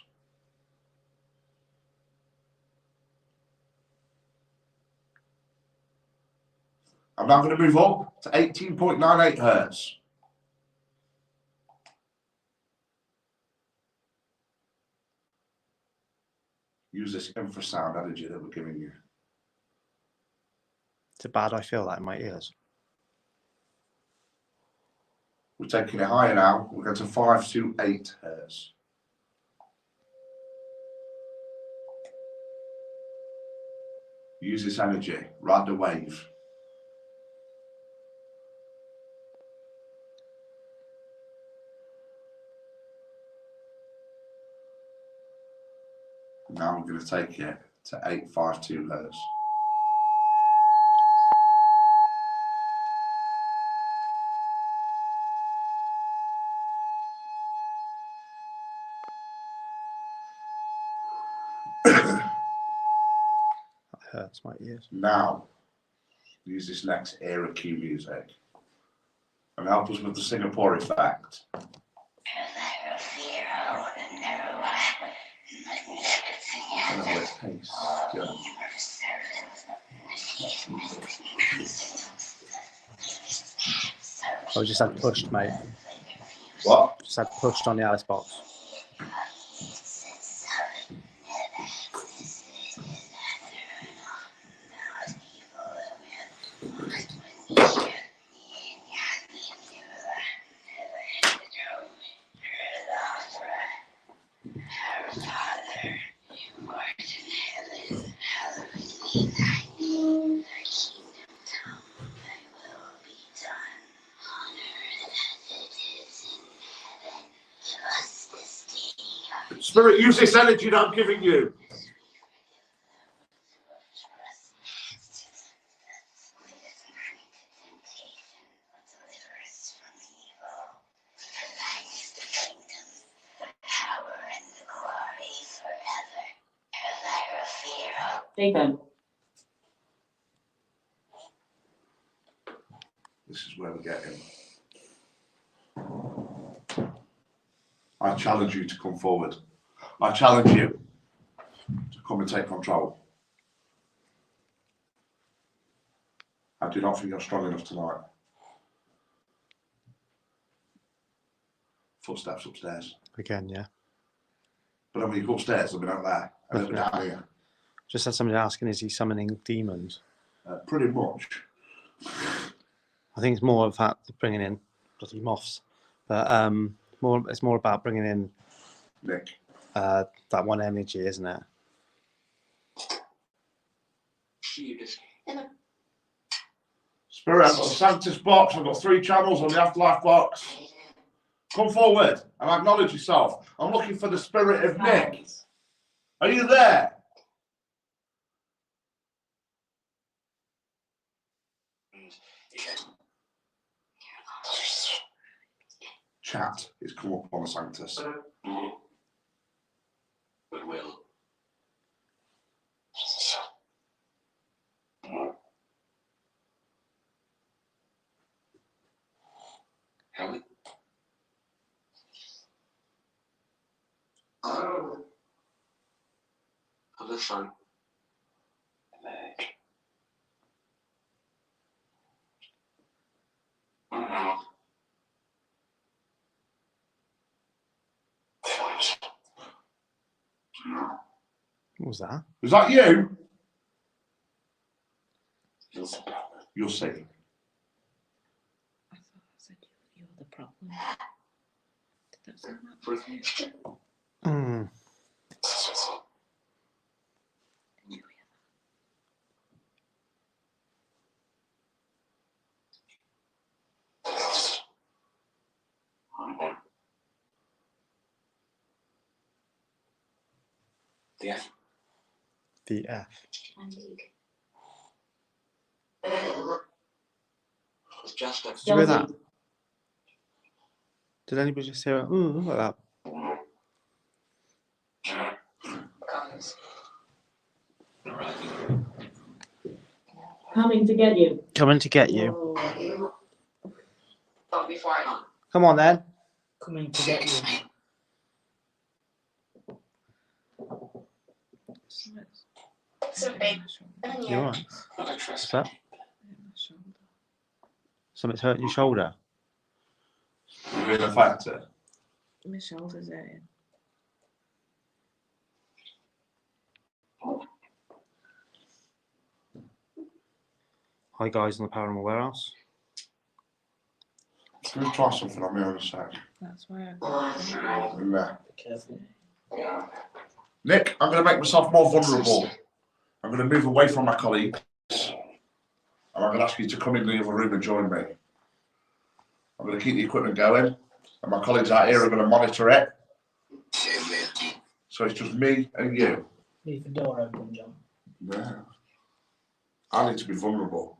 I'm now going to move up to 18.98 hertz. Use this infrasound energy that we're giving you. Is it bad? I feel that in my ears. We're taking it higher now. We're going to 5 to 8 hertz. Use this energy. Ride the wave. Now we're going to take it to 852 hertz. That hurts my ears. Now, use this next era cue music and help us with the Singapore effect. And then with pace. Good. I just had pushed, mate. What? Just had pushed on the Alice box. Spirit, use this energy that I'm giving you. Ethan. This is where we get him. I challenge you to come forward. I challenge you to come and take control. I do not think you're strong enough tonight. Footsteps upstairs. Again, yeah. But then when you go upstairs, they'll be out there. And they'll be down here. Just had somebody asking, is he summoning demons? Pretty much. I think it's more of that bringing in bloody moths, but it's more about bringing in Nick. That one energy, isn't it? Spirit, I've got a Santa's box. I've got 3 channels on the Afterlife box. Come forward and acknowledge yourself. I'm looking for the spirit of Nick. Are you there? Chat is come up on the Sanctus. Goodwill. Helmet. Other side. What was that? Is that you? You'll see. I thought I said you're the problem. Did that sound like Mm. Did you hear The F. The F. It's just a Did you hear that? Did anybody just hear like that? Coming to get you. Coming to get you. Oh, before I. Come on then. Coming to get you. So, babe, You alright? not What's trust. that? my shoulder? Something's hurting your shoulder. You're being affected. My shoulder's hurting. Hi guys on the Paranormal Warehouse. Just going to try something on me in a sec. That's why I Nah. Be careful. Nick, I'm going to make myself more vulnerable. I'm going to move away from my colleagues. And I'm going to ask you to come in the other room and join me. I'm going to keep the equipment going. And my colleagues out here are going to monitor it. So it's just me and you. Leave the door open, John. Yeah. I need to be vulnerable.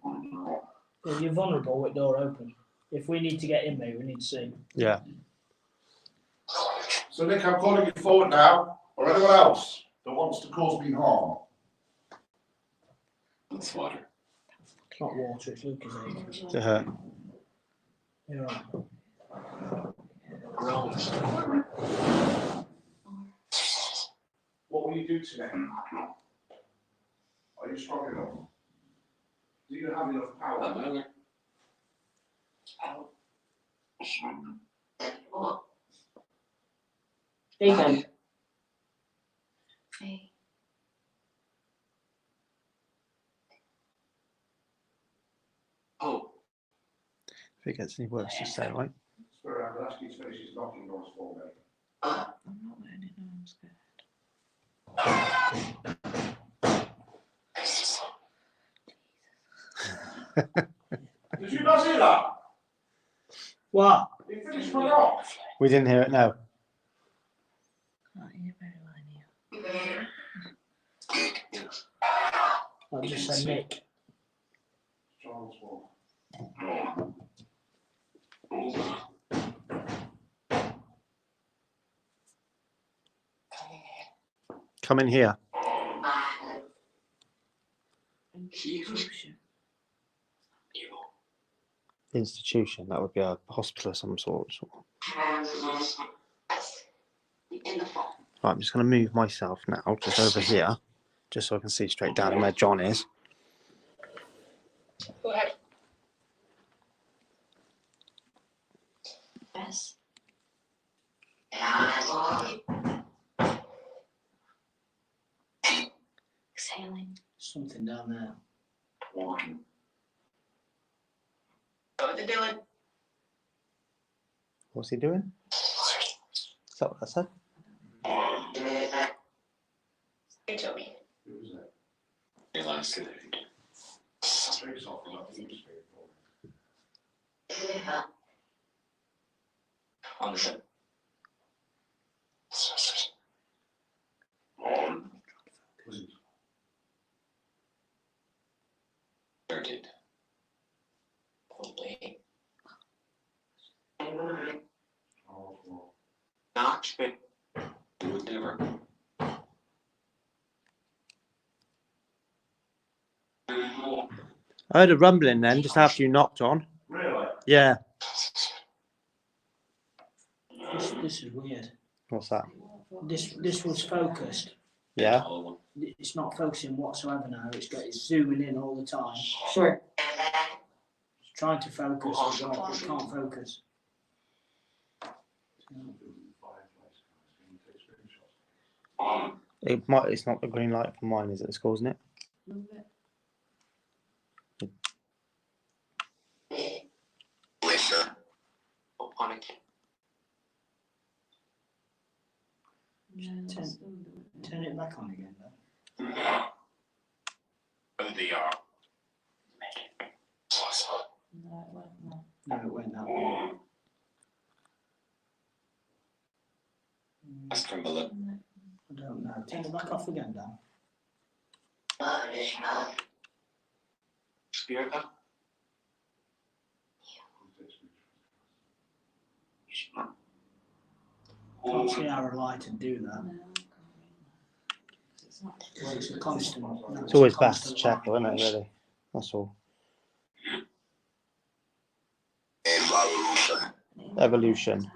If you're vulnerable with door open. If we need to get in there, we need to see. Yeah. So Nick, I'm calling you forward now, or anyone else that wants to cause me harm. It's water. It's not water, it's Lucas. Does it hurt? You're right. What will you do today? Are you strong enough? Do you have enough power? Ethan. Hey. Oh. If it gets any worse, just say, right? Spirit, I'm going to ask you to finish his knocking noise for me. I'm not letting it know, I'm scared. Did you not hear that? What? He finished my knock. We didn't hear it, no. Can't hear very well here. I just said Nick. Charles Wall. Come in here. Institution. That would be a hospital of some sort. Right, I'm just going to move myself now, just over here, just so I can see straight down where John is. Go ahead. Yes. Exhaling. Something down there. What are they doing? What's he doing? Is that what I said? You told me. Who was it? Elias. Trace off and let him speak for me. On the ship. Please. Dirty. Wait. Charles Wall. Not it. Do it never. I heard a rumbling then, just after you knocked on. Really? Yeah. This is weird. What's that? This was focused. Yeah. It's not focusing whatsoever now. It's zooming in all the time. Sure. It's trying to focus, it can't focus. It might. It's not the green light from mine, is it? That's causing it. Move it. Turn it back on again, though. No, it won't, no. No, it went that way. Ask from below. I don't know. Turn it back off again, Dan. Spirit up. Can't see how a light would do that. No, I can't read that. It's not. Because it's a constant. It's always best to check, though, isn't it? Really. That's all. Evolution.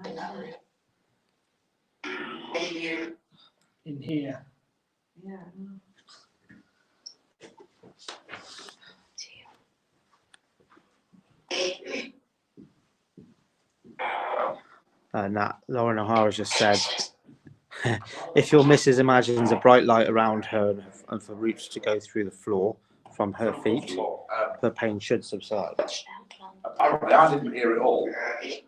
In here. Yeah, no. Lauren O'Hara just said, if your missus imagines a bright light around her and for roots to go through the floor from her feet, the pain should subside. Apparently, I didn't hear it all,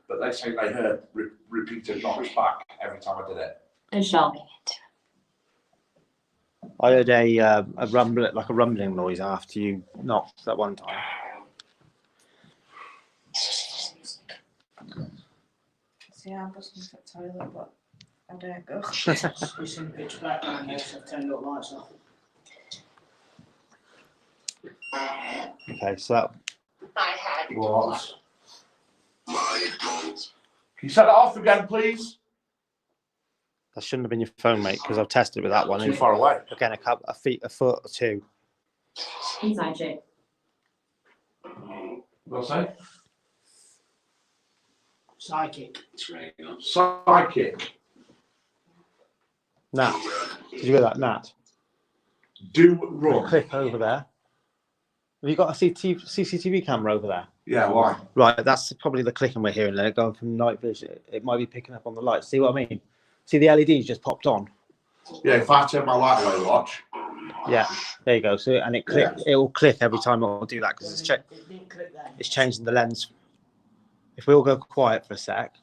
but they say they heard repeated knocks back every time I did it. I heard a rumbling noise after you knocked that one time. See, I'm busting for the toilet, but I don't go. It's in pitch black and there's 10 little lights off. Okay, so that What? Can you set that off again, please? shouldn't have been your phone, mate, because I've tested with that one. Too far away. Again, a foot or two. Inside Jake. What's that? Psychic. Psychic. Nat, did you get that, Nat? Do run. Click over there. Have you got a CCTV camera over there? Yeah, why? Right, that's probably the clicking we're hearing there, going from night vision. It might be picking up on the lights. See what I mean? See the LEDs just popped on? Yeah, if I turn my light away, watch. Yeah, there you go. So, and it click. It will click every time it will do that because it's changing the lens. If we all go quiet for a sec.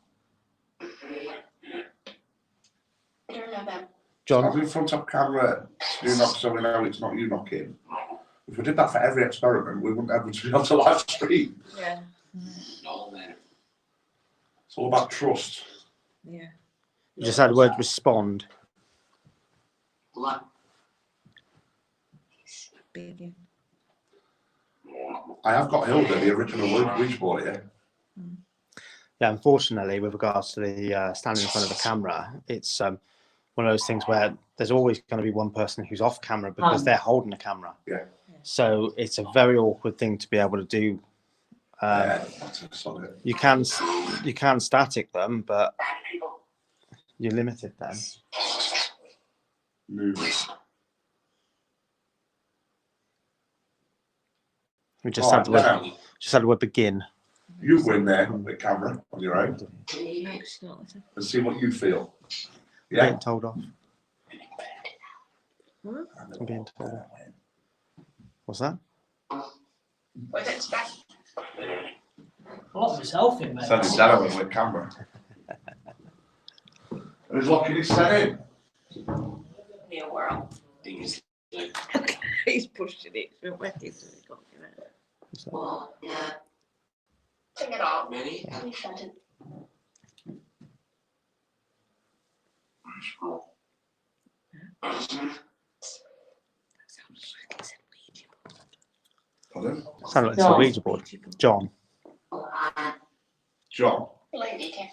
John? I'll do front up camera to do knock so we know it's not you knocking. If we did that for every experiment, we wouldn't ever be able to live stream. Yeah. It's all about trust. Yeah. You just had the word respond. Begin. I have got Hilda, the original Ouija board here. Yeah, unfortunately, with regards to the standing in front of the camera, it's one of those things where there's always going to be one person who's off camera because they're holding the camera. Yeah. So it's a very awkward thing to be able to do. You can static them, but you're limited then. We just had the word begin. You win there with the camera on your own and see what you feel. Yeah. Being told off. I'm being told off. What's that? I locked myself in, mate. Sending Darren with camera. And he's locking his set in. He's pushing it. It's been wetting, so he can't get it. Take it off. Many? Pardon? Sound like it's a Ouija board. John. John.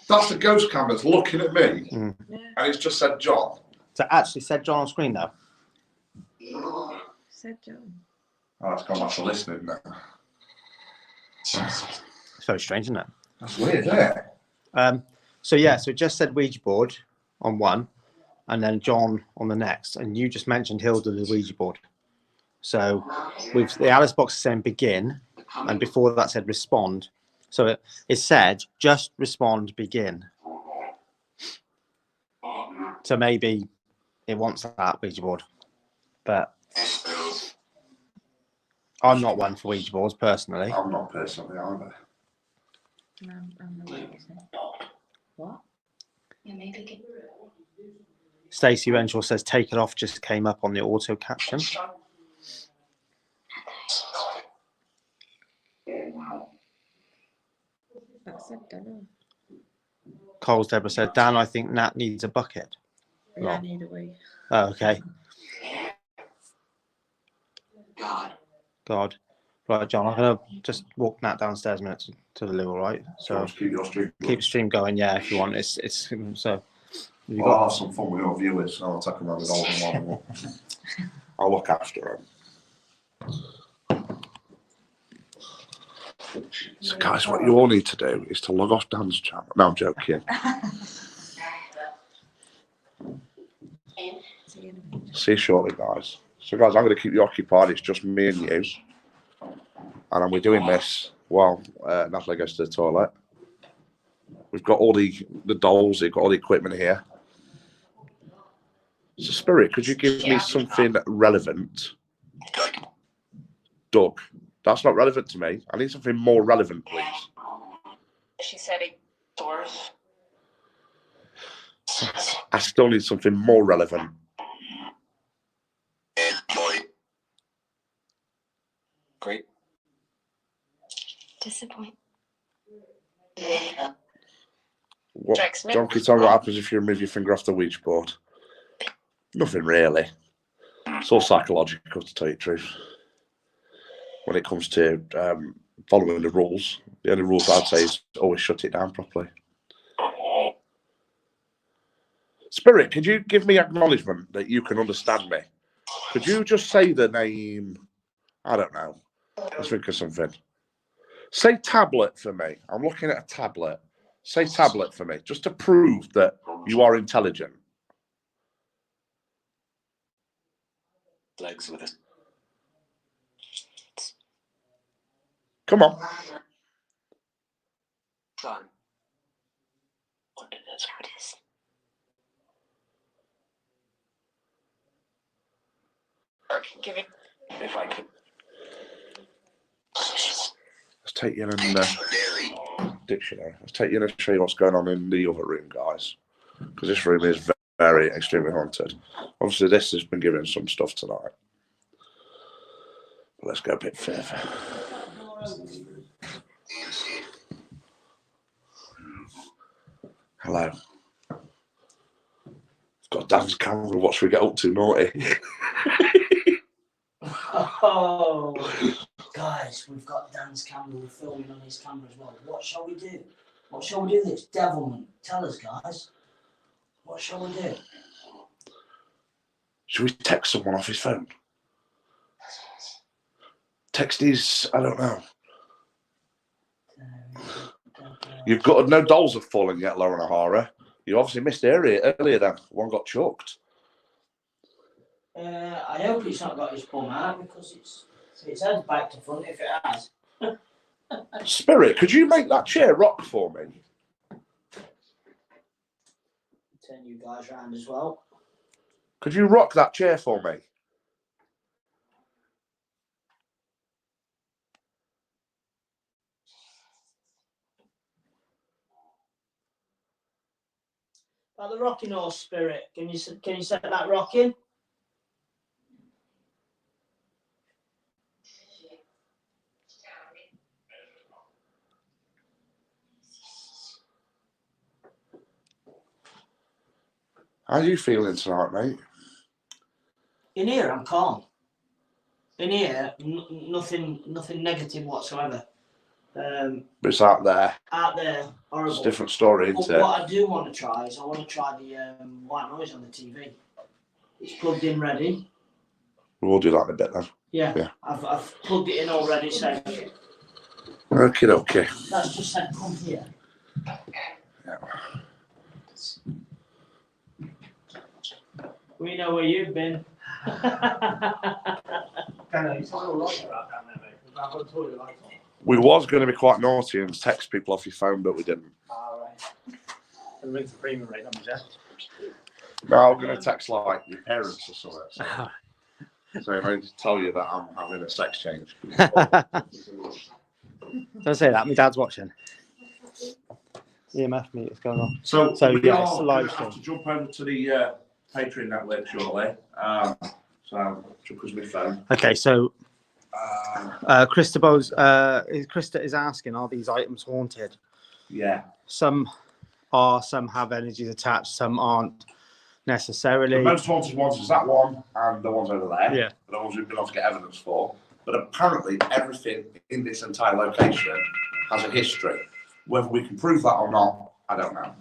That's the ghost camera's looking at me, and it's just said John. So it actually said John on screen now. Said John. Oh, it's gone back to listening now. It's very strange, isn't it? That's weird, isn't it? So yeah, so it just said Ouija board on one, and then John on the next, and you just mentioned Hilda the Ouija board. So with the Alice box saying begin, and before that said respond. So it said just respond, begin. So maybe it wants that Ouija board, but I'm not one for Ouija boards personally. I'm not personally either. What? Stacey Renshaw says take it off just came up on the auto caption. That said Della. Coles Deborah said, Dan, I think Nat needs a bucket. Yeah, I need a wee. Oh, okay. God. Right, John, I'm going to just walk Nat downstairs a minute to the loo, all right? So keep your stream going. Keep the stream going, yeah, if you want. It's so. You've got to have some fun with your viewers. I'll take them around with all in one. I'll look after them. So, guys, what you all need to do is to log off Dan's channel. No, I'm joking. See you shortly, guys. So, guys, I'm going to keep you occupied. It's just me and you. And we're doing this while Natalie goes to the toilet. We've got all the dolls. We've got all the equipment here. So, Spirit, could you give me something relevant? Doug, that's not relevant to me. I need something more relevant, please. She said it source. I still need something more relevant. Great. Disappoint. What, John, can you tell me what happens if you remove your finger off the Ouija board? Nothing really. It's all psychological, to tell you the truth. When it comes to following the rules, the only rules I'd say is always shut it down properly. Spirit, could you give me acknowledgement that you can understand me? Could you just say the name? I don't know. Let's think of something. Say tablet for me. I'm looking at a tablet. Say tablet for me, just to prove that you are intelligent. Legs with it. Come on. Son. What did this what is? Give it. If I could. Let's take you in dictionary. Let's take you in and show you what's going on in the other room, guys. Because this room is very extremely haunted. Obviously, this has been given some stuff tonight. But let's go a bit further. Hello. I've got Dan's camera. What should we get up to, naughty? Oh, guys, we've got Dan's camera. We're filming on his camera as well. What shall we do? What shall we do this? Devilment. Tell us, guys. What shall we do? Should we text someone off his phone? Text his, I don't know. You've got no dolls have fallen yet, Lauren O'Hara. You obviously missed earlier then. One got chucked. I hope it's not got his bum out because it's head back to front if it has. Spirit, could you make that chair rock for me? Turn you guys round as well. Could you rock that chair for me? About the rocking horse, Spirit. Can you set that rocking? How are you feeling tonight, mate? In here, I'm calm. In here, nothing negative whatsoever. But it's out there. Out there, horrible. It's a different story, isn't it? What I do want to try is I want to try the white noise on the TV. It's plugged in ready. We'll do that in a bit then. Yeah. I've plugged it in already, so. Okay. That's just said, come here. Yeah. We know where you've been. We was going to be quite naughty and text people off your phone, but we didn't. No, I'm going to text like your parents or something. So I need to tell you that I'm having a sex change. Don't say that. My dad's watching. EMF meet is going on. So we yeah, are it's a live have stream. to jump over to the Patreon network shortly. So jump with my phone. Okay, so Krista is asking, are these items haunted? Yeah. Some are, some have energies attached, some aren't necessarily. The most haunted ones is that one and the ones over there. Yeah. The ones we've been able to get evidence for. But apparently everything in this entire location has a history. Whether we can prove that or not, I don't know.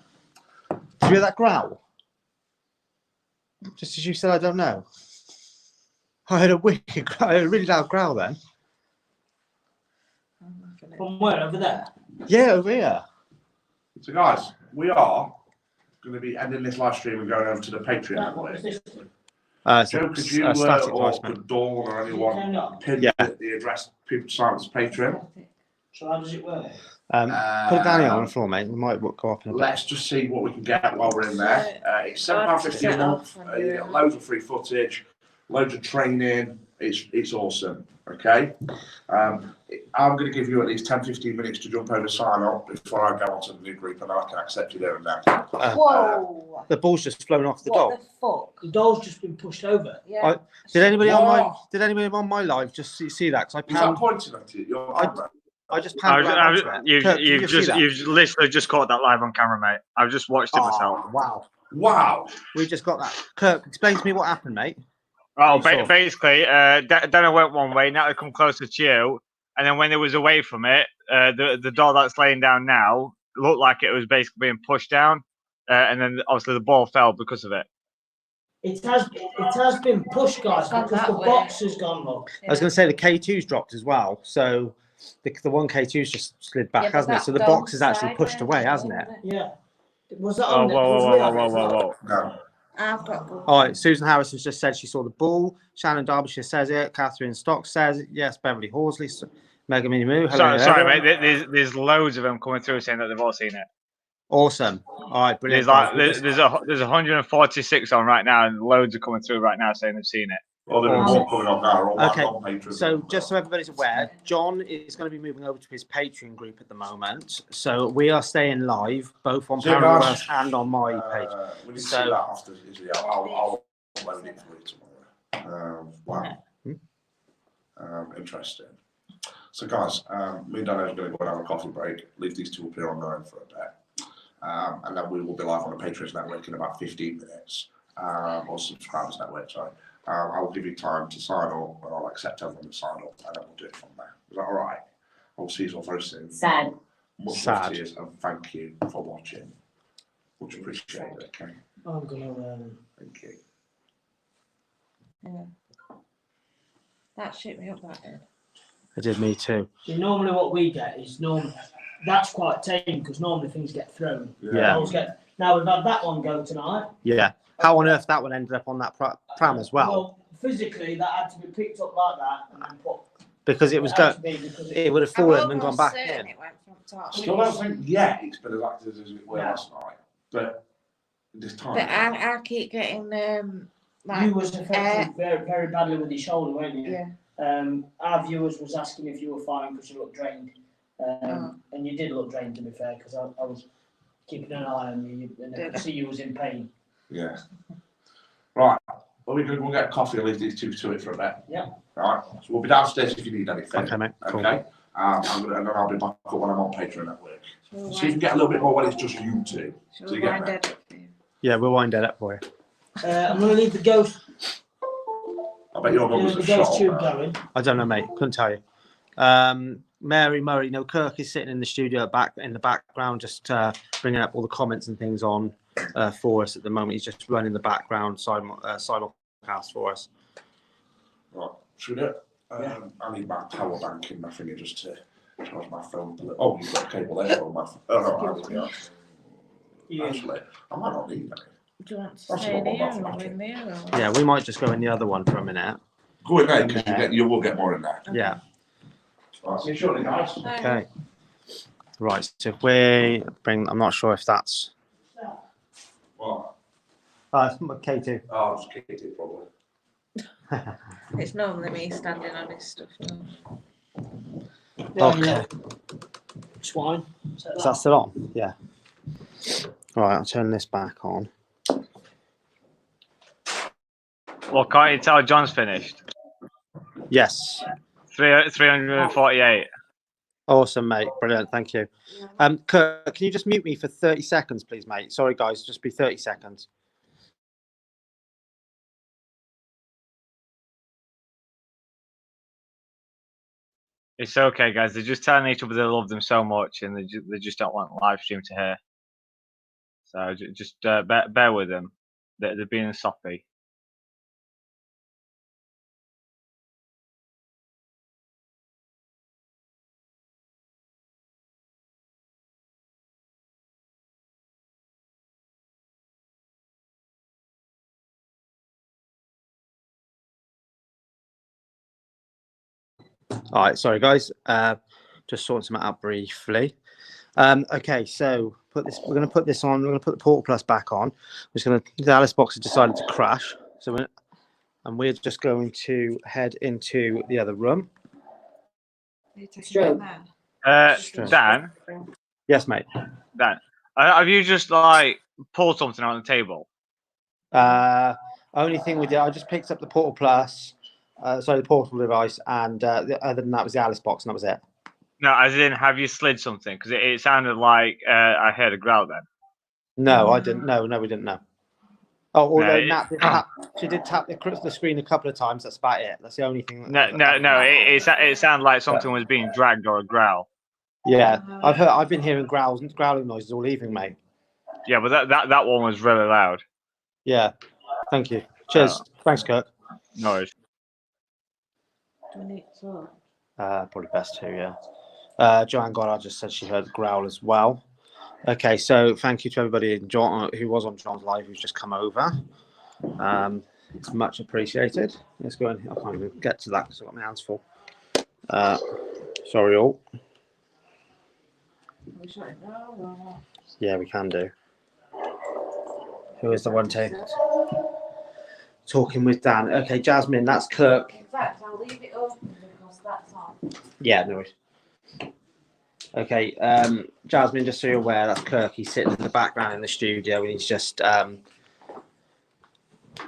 Did you hear that growl? Just as you said, I don't know. I heard a really loud growl then. From where? Over there? Yeah, over here. So guys, we are going to be ending this live stream and going over to the Patreon network. Joe, could you or could Dawn or anyone pin the address people to sign up as Patreon? So how does it work? Put Danny on the floor, mate. We might go up in a bit. Let's just see what we can get while we're in there. It's £7.50 a month. You get loads of free footage, loads of training. It's awesome. Okay. I'm going to give you at least 10-15 minutes to jump over sign up before I go on to the new group, and I can accept you there and then. Whoa! The ball's just flown off the What dog. the fuck? The doll's just been pushed over. Yeah. Did anybody on my live just see that? Because I Was that panned. pointing at you? I just panned around onto it. Kirk, You've literally just caught that live on camera, mate. I've just watched it myself. Wow. We just got that. Kirk, explain to me what happened, mate. Oh, basically, Dana went one way, Natalie come closer to you, and then when it was away from it, the doll that's laying down now looked like it was basically being pushed down, and then obviously the ball fell because of it. It has been pushed, guys, because the box has gone wrong. I was going to say the K2's dropped as well, so the one K2's just slid back, hasn't it? So the box is actually pushed away, hasn't it? Yeah. Was that Oh, on whoa. No. I've got good. All right, Susan Harris has just said she saw the ball. Shannon Derbyshire says it. Catherine Stock says it. Yes, Beverly Horsley. Mega Mini Moo. Sorry, mate. There's loads of them coming through saying that they've all seen it. Awesome. All right, brilliant. There's 146 on right now, and loads are coming through right now saying they've seen it. Well, there are more coming on now. Okay, so just so everybody's aware, John is going to be moving over to his Patreon group at the moment. So we are staying live, both on Paradise and on my page. We need to see that after. I'll load it for you tomorrow. Wow. Interesting. So, guys, me and Dana are going to go and have a coffee break. Leave these two up here on their own for a bit. And then we will be live on the Patreon network in about 15 minutes. Or subscribers network, sorry. I will give you time to sign up, and I'll accept everyone to sign up, and then we'll do it from there. Is that all right? I'll see you all very soon. Sad. Much love to you, and thank you for watching. Much appreciated. Okay. I'm gonna. Thank you. Yeah. That shit me up, that did. It did me too. See, normally what we get is that's quite tame because normally things get thrown. Yeah. Now we've had that one go tonight. Yeah. How on earth that one ended up on that pram as well? Well, physically that had to be picked up like that and then put. Because it was it would have fallen and gone back in. It went from top. Still don't think yet it's been as active as it was last night, but this time. But I keep getting like You was affected very, very badly with your shoulder, weren't you? Yeah. Our viewers was asking if you were fine because you looked drained, and you did look drained to be fair because I was keeping an eye on you and I could see you was in pain. Yeah. Right. Well, we'll get a coffee and leave these two to it for a bit. Yeah. Right. So we'll be downstairs if you need anything. Okay, mate. Cool. Okay. And then I'll be back up when I'm on Patreon network. So you can get a little bit more when it's just you two. Shall we wind it up for you? Yeah, we'll wind it up for you. I'm going to leave the ghost. I bet your mum's a shot. Tube going. I don't know, mate. Couldn't tell you. Mary Murray, Kirk is sitting in the studio in the background, just bringing up all the comments and things on for us at the moment. He's just running the background simulcast for us. Right. Should we do it? I need my power bank in my finger just to charge my phone. Oh, you've got a cable there for my phone. Oh, no, actually, I might not need any. Do you want to stay in here or in there? Or? Yeah, we might just go in the other one for a minute. Go in there because you will get more in there. Yeah. Right, see you shortly, guys. Okay. Right, so if we bring, I'm not sure if that's. What? It's K2. Oh, it's Katie, probably. It's normally me standing on this stuff. Okay. Swine. Is that still on? Yeah. Right, I'll turn this back on. Well, can't you tell John's finished? Yes. 348. Awesome, mate. Brilliant. Thank you. Kirk, can you just mute me for 30 seconds, please, mate? Sorry, guys. Just be 30 seconds. It's okay, guys. They're just telling each other they love them so much, and they just don't want live stream to hear. So just bear with them. They're being soppy. All right, sorry, guys. Just sorting some out briefly. Okay, so we're going to put this on. We're going to put the Portal Plus back on. The Alice box has decided to crash. We're just going to head into the other room. Dan. Yes, mate. Dan, have you just like pulled something on the table? Only thing we did, I just picked up the Portal Plus, the portal device, and other than that was the Alice box, and that was it. No, as in, have you slid something? Because it sounded like I heard a growl then. No, I didn't. No, we didn't know. Oh, although No, Nat did she did tap the screen a couple of times. That's about it. That's the only thing. No. It sounded like something was being dragged or a growl. Yeah, I've been hearing growling noises all evening, mate. Yeah, but that one was really loud. Yeah, thank you. Cheers. Thanks, Kirk. No worries. Do we need to? Probably best to, yeah. Joanne Goddard just said she heard the growl as well. Okay, so thank you to everybody in John, who was on John's live, who's just come over. It's much appreciated. Let's go and I can't even get to that because I've got my hands full. Sorry, all. Yeah, we can do. Who is the one talking with Dan? Okay, Jasmine, that's Kirk. In fact, I'll leave it open because that's on. Yeah, no worries. Okay, Jasmine, just so you're aware, that's Kirk. He's sitting in the background in the studio, and he's just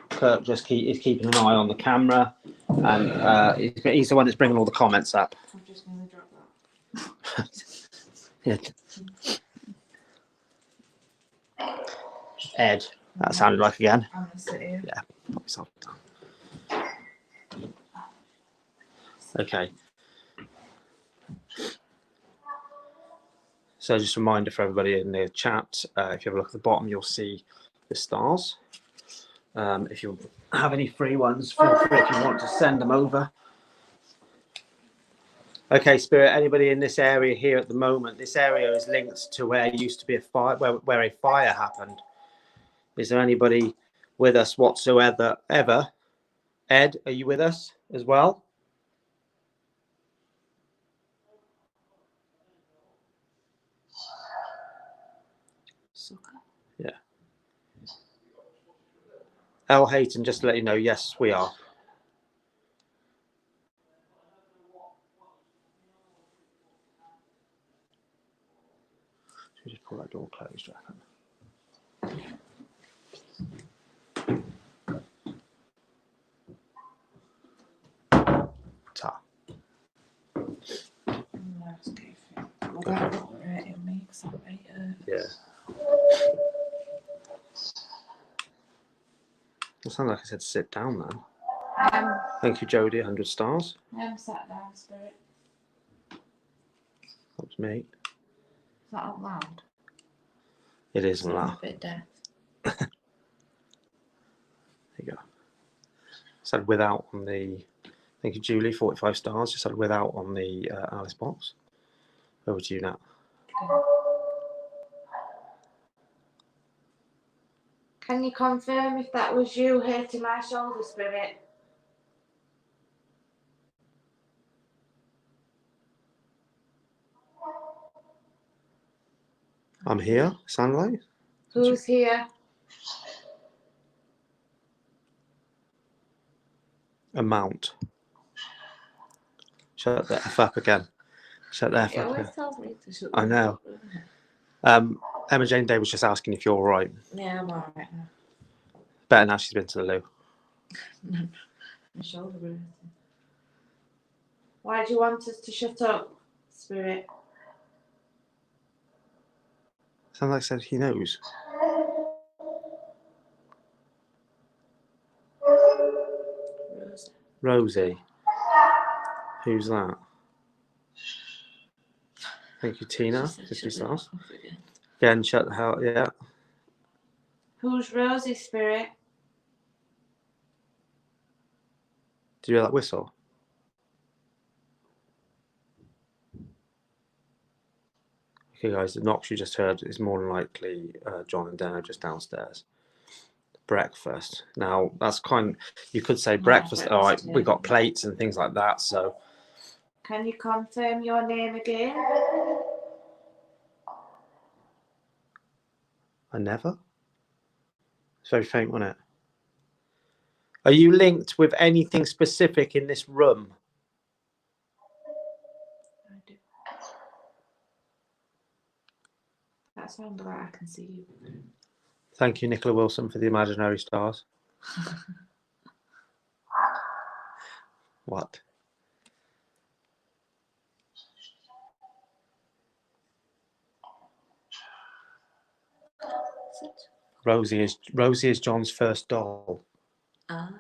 Kirk is keeping an eye on the camera, and he's the one that's bringing all the comments up. I'm just going to drop that. Yeah. Ed, that sounded like again. I'm going to sit here. Yeah, pop yourself down. Okay. So just a reminder for everybody in the chat, if you have a look at the bottom, you'll see the stars. If you have any free ones, feel free if you want to send them over. Okay, Spirit, anybody in this area here at the moment, this area is linked to where used to be a fire, where a fire happened. Is there anybody with us whatsoever? Ed, are you with us as well? Yeah. El Hayton, just to let you know, yes, we are. Should we just pull that door closed? Ta. Yeah. It sounds like I said sit down then. Thank you, Jodie, 100 stars. I'm sat down, Spirit. That's me. Is that out loud? It isn't loud. A bit deaf. There you go. Said without on the. Thank you, Julie, 45 stars. Just said without on the Alice box. Over to you now. Can you confirm if that was you hurting my shoulder, Spirit? I'm here, Sunlight. Who's here? Amount. Shut the F up again. Shut the F It up always again. tells me to shut I know. Emma Jane Day was just asking if you're all right. Yeah, I'm all right now. Better now she's been to the loo. My shoulder hurting. Why do you want us to shut up, Spirit? Sounds like I said he knows. Rosie. Who's that? Thank you, Tina. 50 stars. Again, shut the hell. Yeah. Who's Rosie, Spirit? Did you hear that whistle? Okay, guys, the knocks you just heard is more than likely John and Dan are just downstairs. Breakfast. Now, that's you could say breakfast. All right, we got plates and things like that. So, Can you confirm your name again? I never. It's very faint, wasn't it? Are you linked with anything specific in this room? I do. That sounds like I can see you. Thank you, Nicola Wilson, for the imaginary stars. What? Rosie is John's first doll. Ah,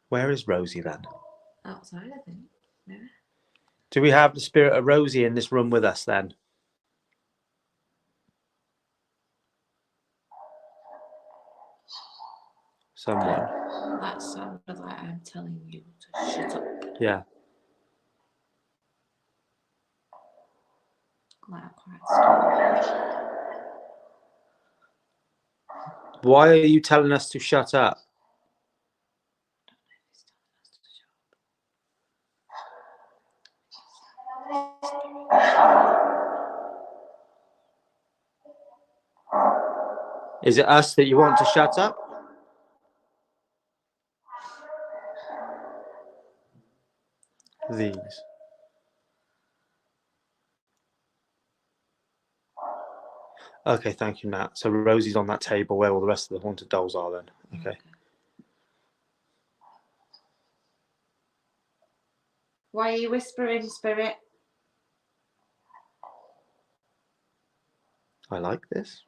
Where is Rosie then? outside, I think. Maybe. Do we have the spirit of Rosie in this room with us then? Someone. That sounded like I'm telling you to shut up. Yeah. Like a quiet storm. Why are you telling us to shut up? Is it us that you want to shut up? These. Okay, thank you, Nat. So Rosie's on that table where all the rest of the haunted dolls are then. Okay. Why are you whispering, Spirit? I like this.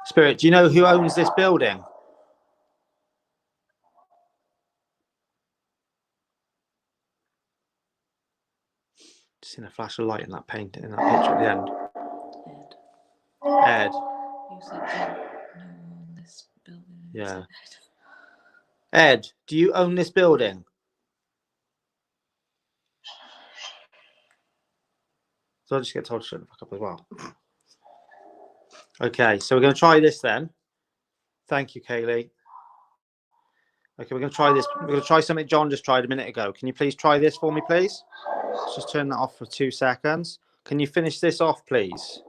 Spirit, do you know who owns this building? Just seen a flash of light in that paint in that picture at the end. Ed. You said John. No one in this building. Yeah. Ed, do you own this building? So I just get told to shut the fuck up as well. Okay, so we're going to try this then. Thank you, Kaylee. Okay, we're going to try this. We're going to try something John just tried a minute ago. Can you please try this for me, please? Let's just turn that off for 2 seconds. Can you finish this off, please?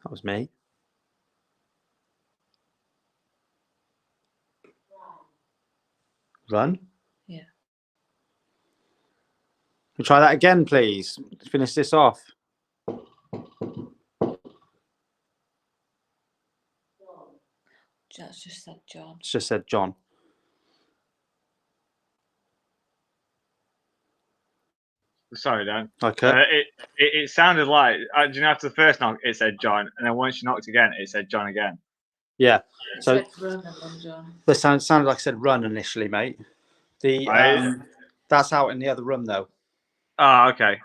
That was me. Run? Yeah. We'll try that again, please. Finish this off. That's just said John. It's just said John. Sorry, Dan. Okay. It sounded like, do you know, after the first knock, it said John, and then once you knocked again, it said John again. Yeah. It So said run and then John. the sounded like I said run initially, mate. The that's out in the other room though. Oh, okay.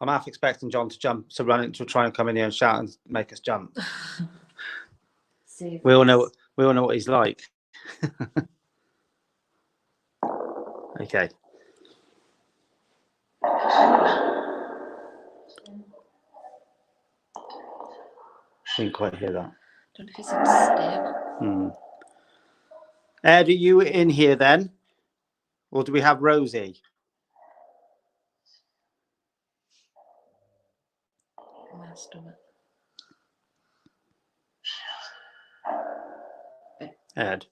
I'm half expecting John to run to try and come in here and shout and make us jump. See, we all know what he's like. Okay. Didn't quite hear that. Don't know if he said stable. Ed, are you in here then? Or do we have Rosie? My stomach. Ed.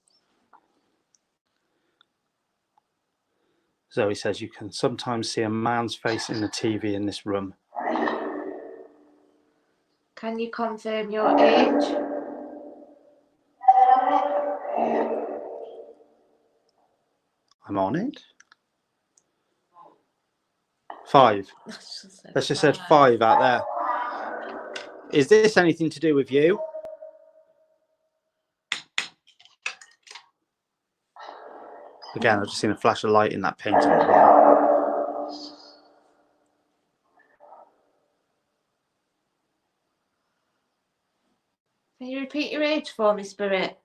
Zoe says you can sometimes see a man's face in the TV in this room. Can you confirm your age? I'm on it. 5. That's just said 5 out there. Is this anything to do with you? Again, I've just seen a flash of light in that painting. Can you repeat your age for me, Spirit?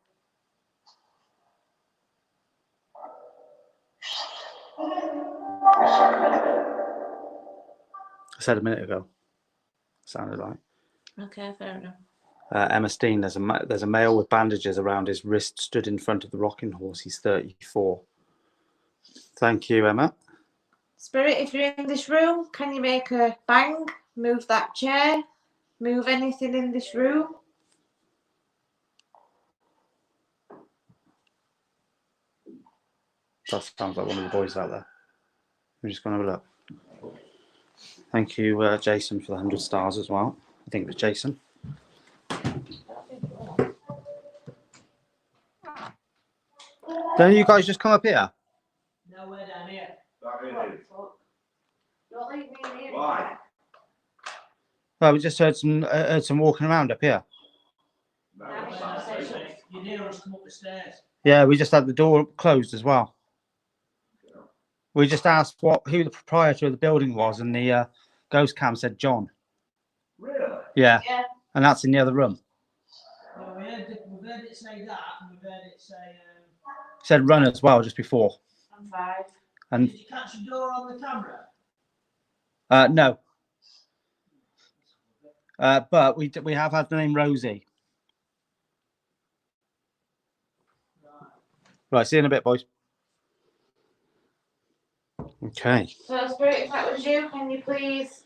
I said a minute ago. Sounded like. Okay, fair enough. Emma Steen, there's a male with bandages around his wrist stood in front of the rocking horse. He's 34. Thank you, Emma. Spirit, if you're in this room, can you make a bang? Move that chair. Move anything in this room. That sounds like one of the boys out there. I'm just going to have a look. Thank you, Jason, for the 100 stars as well. I think it was Jason. Don't you guys just come up here? No, we're down here. Don't leave me in here. Why? Well, we just heard some walking around up here. You near us come up the stairs. Yeah, we just had the door closed as well. We just asked who the proprietor of the building was, and the ghost cam said John. Really? Yeah. Yeah. And that's in the other room. Well, we've heard it say that, and we've heard it say. Said run as well just before. I'm 5. And Did you catch the door on the camera? no. But we have had the name Rosie. Right, see you in a bit, boys. Okay. So, Spirit, if that was you, can you please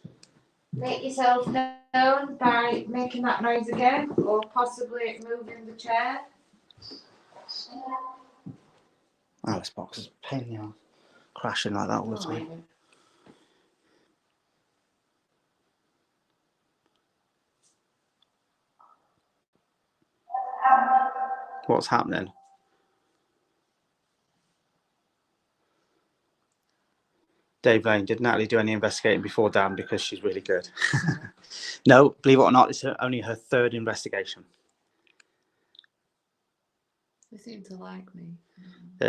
make yourself known by making that noise again, or possibly moving the chair? Oh, this box is a pain in the ass. Crashing like that all the time. What's happening? Dave Lane, did Natalie do any investigating before Dan because she's really good? No, believe it or not, it's only her 3rd investigation. They seem to like me.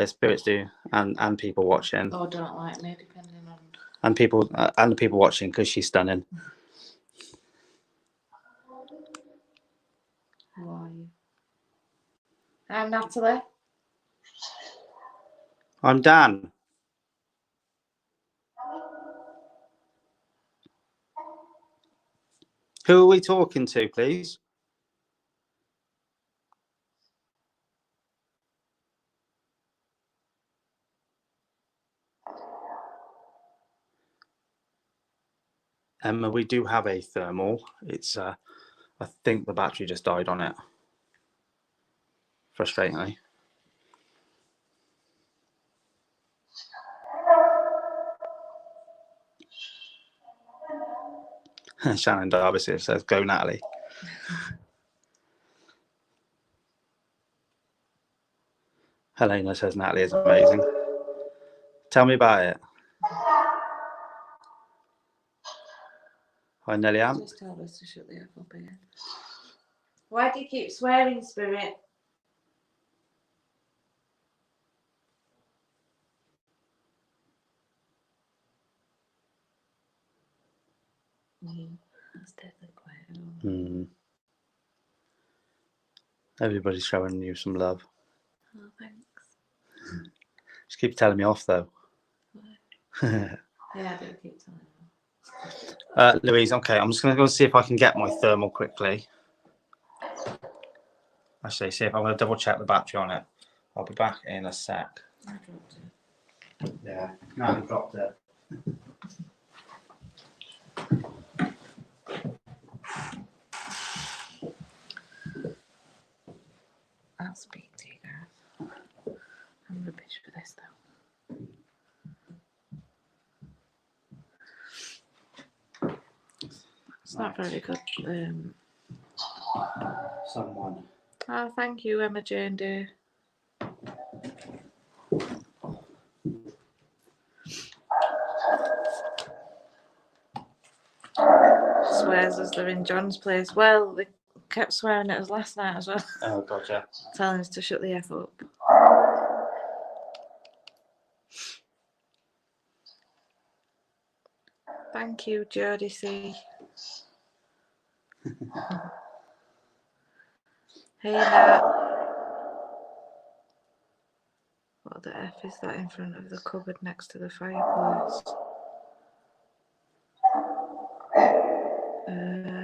Spirits do, and people watching, Or don't like me, depending on. and people and the people watching because she's stunning. Who are you? I'm Natalie. I'm Dan. Who are we talking to, please? Emma, we do have a thermal. It's, I think the battery just died on it. Frustratingly. Shannon Darby says, "Go, Natalie." Helena says, "Natalie is amazing." Tell me about it. Hi, Nelly Ann. Just tell us to shut the F up again. Why do you keep swearing, Spirit? That's definitely quiet. Everybody's showing you some love. Oh, thanks. Just keep telling me off, though. Yeah, I do keep telling you. Louise, okay, I'm just going to go see if I can get my thermal quickly. Actually, see if I'm going to double check the battery on it. I'll be back in a sec. I dropped it. Yeah, now we dropped it. I'll speak to you guys. I'm rubbish for this though. It's not very good. Someone. Oh, thank you, Emma Jane dear. Swears as they're in John's place. Well, they kept swearing at us last night as well. Oh, gotcha. Telling us to shut the F up. Thank you, Jodie C. Hey, Nat. What the F is that in front of the cupboard next to the fireplace?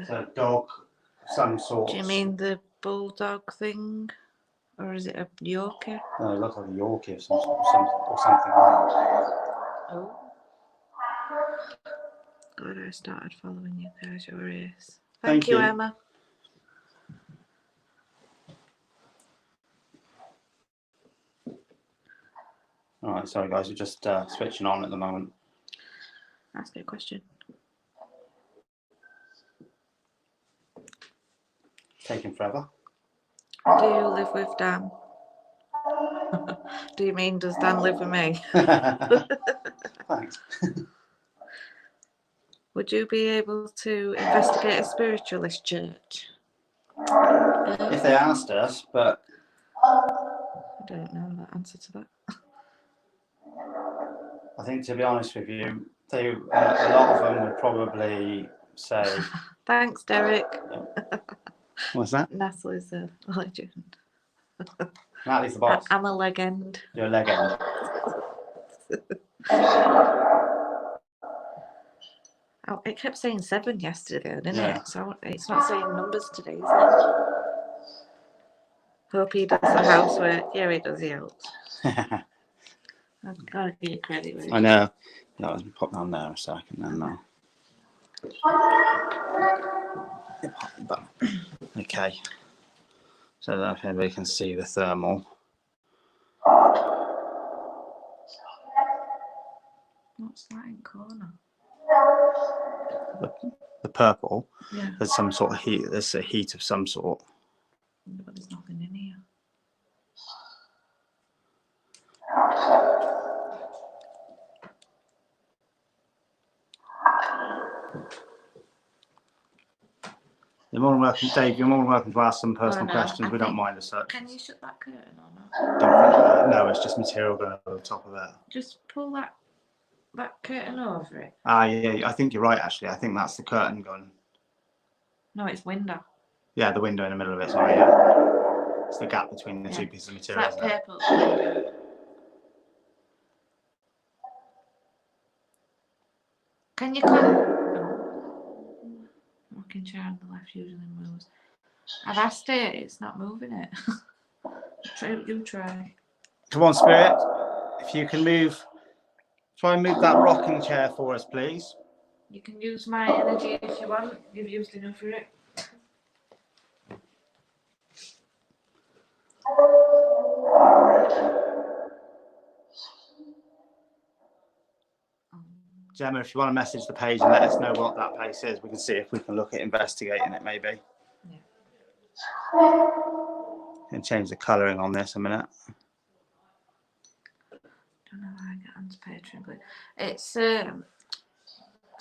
It's a dog some sort. Do you mean the bulldog thing? Or is it a Yorkie? No, it looks like a Yorkie or something like that. Oh. Glad I started following you guys. Your race. Thank you, Emma. All right, sorry guys, we're just switching on at the moment. Ask a question. Taking forever. Do you live with Dan? Do you mean, does Dan live with me? Thanks. Would you be able to investigate a spiritualist church? If they asked us, but I don't know the answer to that. I think, to be honest with you, they a lot of them would probably say. Thanks, Derek. What's that? Natalie's a legend. Natalie's the boss. I'm a legend. You're a legend. Oh, it kept saying 7 yesterday, didn't Yeah. it? So it's not saying numbers today, is it? Hope he does the housework. Yeah, he does. He helps. I've got to give you credit with it. I know. Yeah, let me pop down there a second then now. Okay. So that if anybody can see the thermal. What's that in corner? The purple. Yeah. There's some sort of heat. There's a heat of some sort. But there's nothing in here. You're more than welcome, Dave. You're more than welcome to ask some personal questions. We don't mind as such. Can you shut that curtain or not? Don't think, no, it's just material going over the top of it. Just pull that curtain over it. Ah, yeah, I think you're right, actually. I think that's the curtain going. No, it's window. Yeah, the window in the middle of it, sorry, yeah. It's the gap between the two pieces of material. It's that purple window. Can you come? Rocking chair on the left usually moves. I've asked it, it's not moving it. You try. Come on, Spirit. If you can move, try and move that rocking chair for us, please. You can use my energy if you want. You've used enough for it. Gemma, if you want to message the page and let us know what that place is, we can see if we can look at investigating it, maybe. Yeah. And change the colouring on this a minute. Don't know how I get onto Patreon, but it's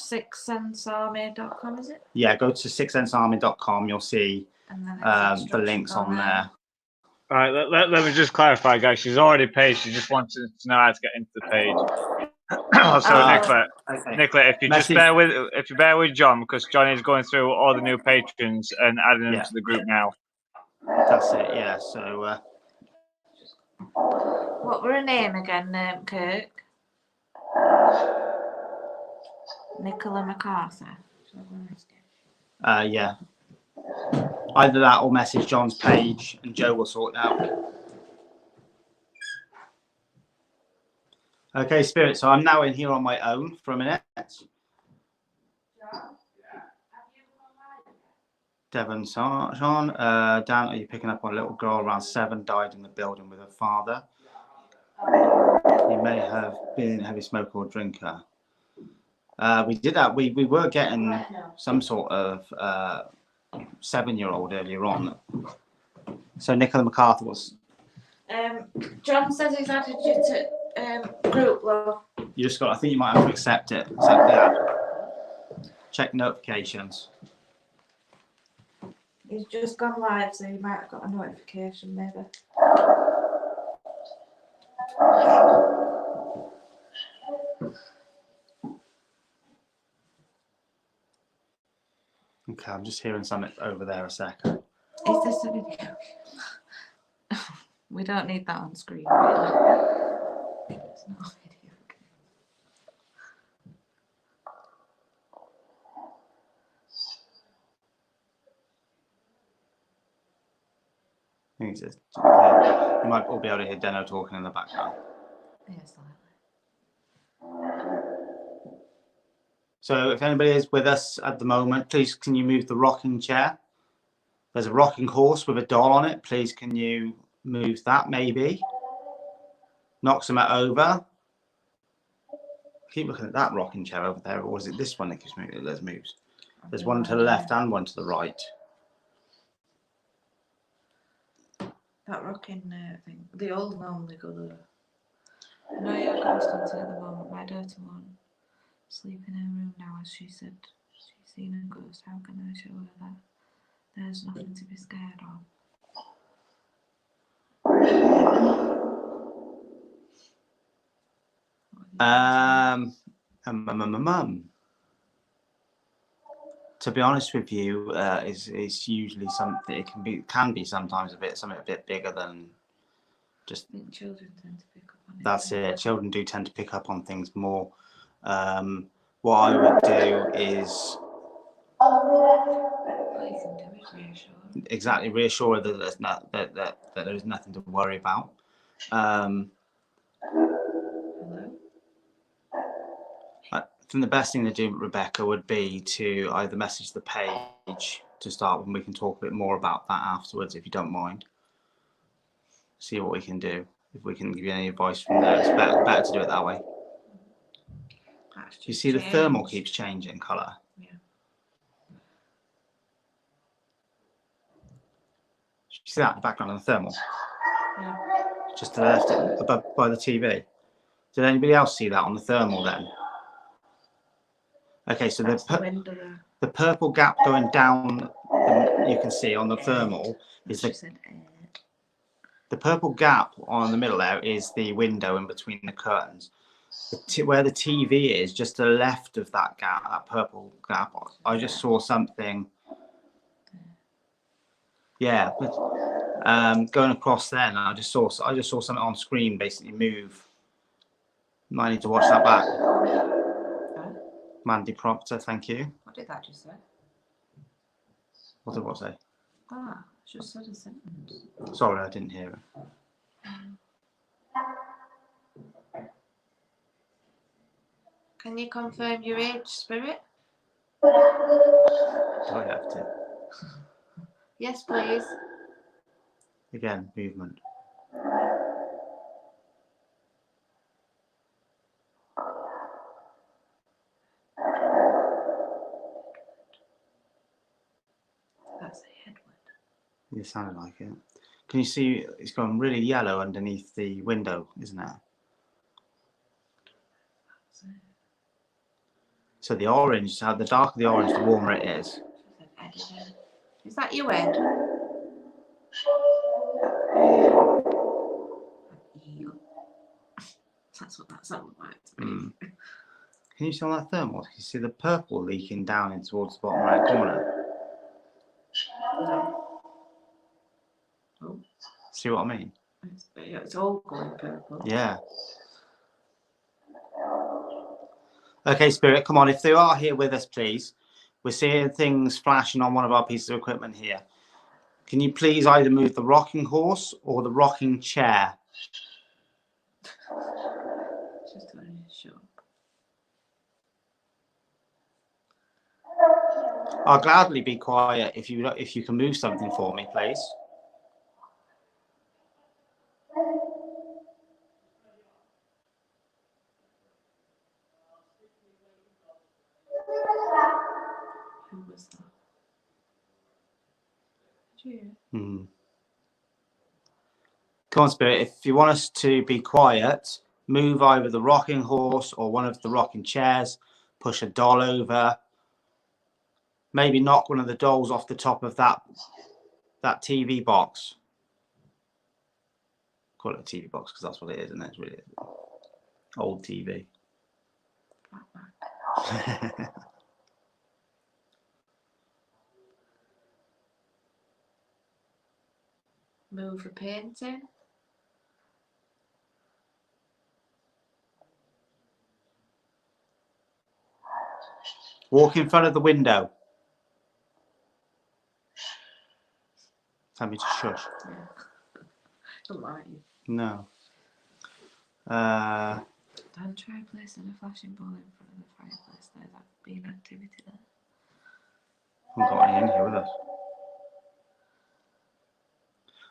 sixsensearmy.com, is it? Yeah, go to sixsensearmy.com. You'll see the links on there. All right, let me just clarify, guys. She's already paid. She just wanted to know how to get into the page. Nicola, if you just bear with John, because John is going through all the new patrons and adding them to the group now. That's it. Yeah. So. What were her name again, Kirk? Nicola MacArthur. Yeah. Either that or message John's page and Joe will sort it out. Okay, Spirit. So I'm now in here on my own for a minute. Devon Sean, Dan, are you picking up on a little girl around 7 died in the building with her father? He may have been a heavy smoker or drinker. We did that. We were getting some sort of 7-year-old earlier on. So Nicola MacArthur was. John says he's added you to group love. You just got. I think you might have to accept it. Accept that. Check notifications. He's just gone live, so you might have got a notification, maybe. Okay, I'm just hearing something over there a second. Is this a video? We don't need that on screen, really. It's not a video. think it's just, you might all be able to hear Deno talking in the background. Yes, slightly. So if anybody is with us at the moment, please can you move the rocking chair? There's a rocking horse with a doll on it. Please can you move that maybe? Knock some over. Keep looking at that rocking chair over there, or is it this one that keeps moving? Let's move. There's one to the left and one to the right. That rocking thing. The old normally go there. No, your ghost hunting at the moment. My daughter won't sleep in her room now, as she said she's seen a ghost. How can I show her that there's nothing to be scared of? To be honest with you, is usually something. It can be sometimes something a bit bigger than just. I think children tend to pick up on it. That's it. Children do tend to pick up on things more. What I would do is exactly reassure her that there's not that there is nothing to worry about. I think the best thing to do, Rebecca, would be to either message the page to start with, and we can talk a bit more about that afterwards, if you don't mind. See what we can do. If we can give you any advice from there, it's better to do it that way. You see the thermal keeps changing colour. Yeah. You see that in the background of the thermal? Yeah. Just to the left above by the TV. Did anybody else see that on the thermal then? Okay, so the purple gap going down, you can see on the thermal is the purple gap on the middle there is the window in between the curtains. Where the TV is, just to the left of that gap, that purple gap, I just saw something. Yeah, but going across there, and I just saw something on screen basically move. Might need to watch that back. Mandy Proctor, thank you. What did that just say? What did what say? Ah, just said a sentence. Sorry, I didn't hear it. Can you confirm your age, Spirit? Do I have to? Yes, please. Again, movement. That's a headwind. It sounded like it. Can you see it's gone really yellow underneath the window, isn't it? So the orange, the darker the orange, the warmer it is. Is that you, Ed? That's what that sounded like to me. Can you see on that thermal? Can you see the purple leaking down in towards the bottom right corner? No. Oh. See what I mean? It's all going purple. Yeah. Okay, Spirit, come on. If they are here with us, please. We're seeing things flashing on one of our pieces of equipment here. Can you please either move the rocking horse or the rocking chair? Just very sure. I'll gladly be quiet if you can move something for me, please. Who was that? Come on, Spirit. If you want us to be quiet, move either the rocking horse or one of the rocking chairs. Push a doll over. Maybe knock one of the dolls off the top of that TV box. Call it a TV box because that's what it is, and it's really old TV. Move the painting. Walk in front of the window. Tell me to shush. Don't like you. No. Dan, try placing a flashing ball in front of the fireplace. There's that being activity there. Haven't got any in here with us.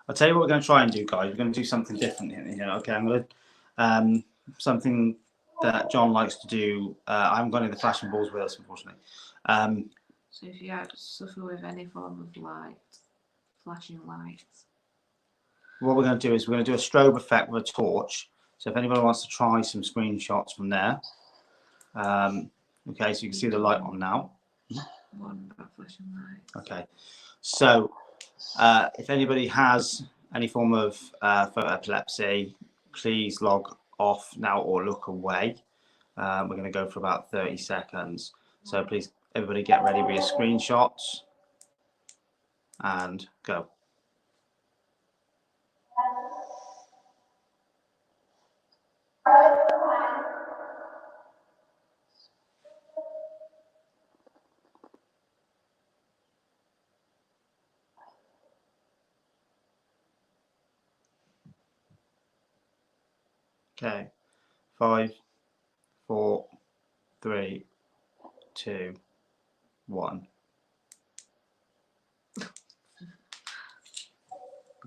I'll tell you what we're going to try and do, guys. We're going to do something different here. Okay, I'm going to something that John likes to do. I haven't got any of the flashing balls with us, unfortunately. So if you suffer with any form of light, flashing lights. What we're going to do is we're going to do a strobe effect with a torch. So if anybody wants to try some screenshots from there. Okay, so you can see the light on now. One about flashing lights. Okay, so if anybody has any form of photoepilepsy, please log off now or look away. We're going to go for about 30 seconds. So please, everybody get ready with your screenshots and go. Okay, 5, 4, 3, 2, 1.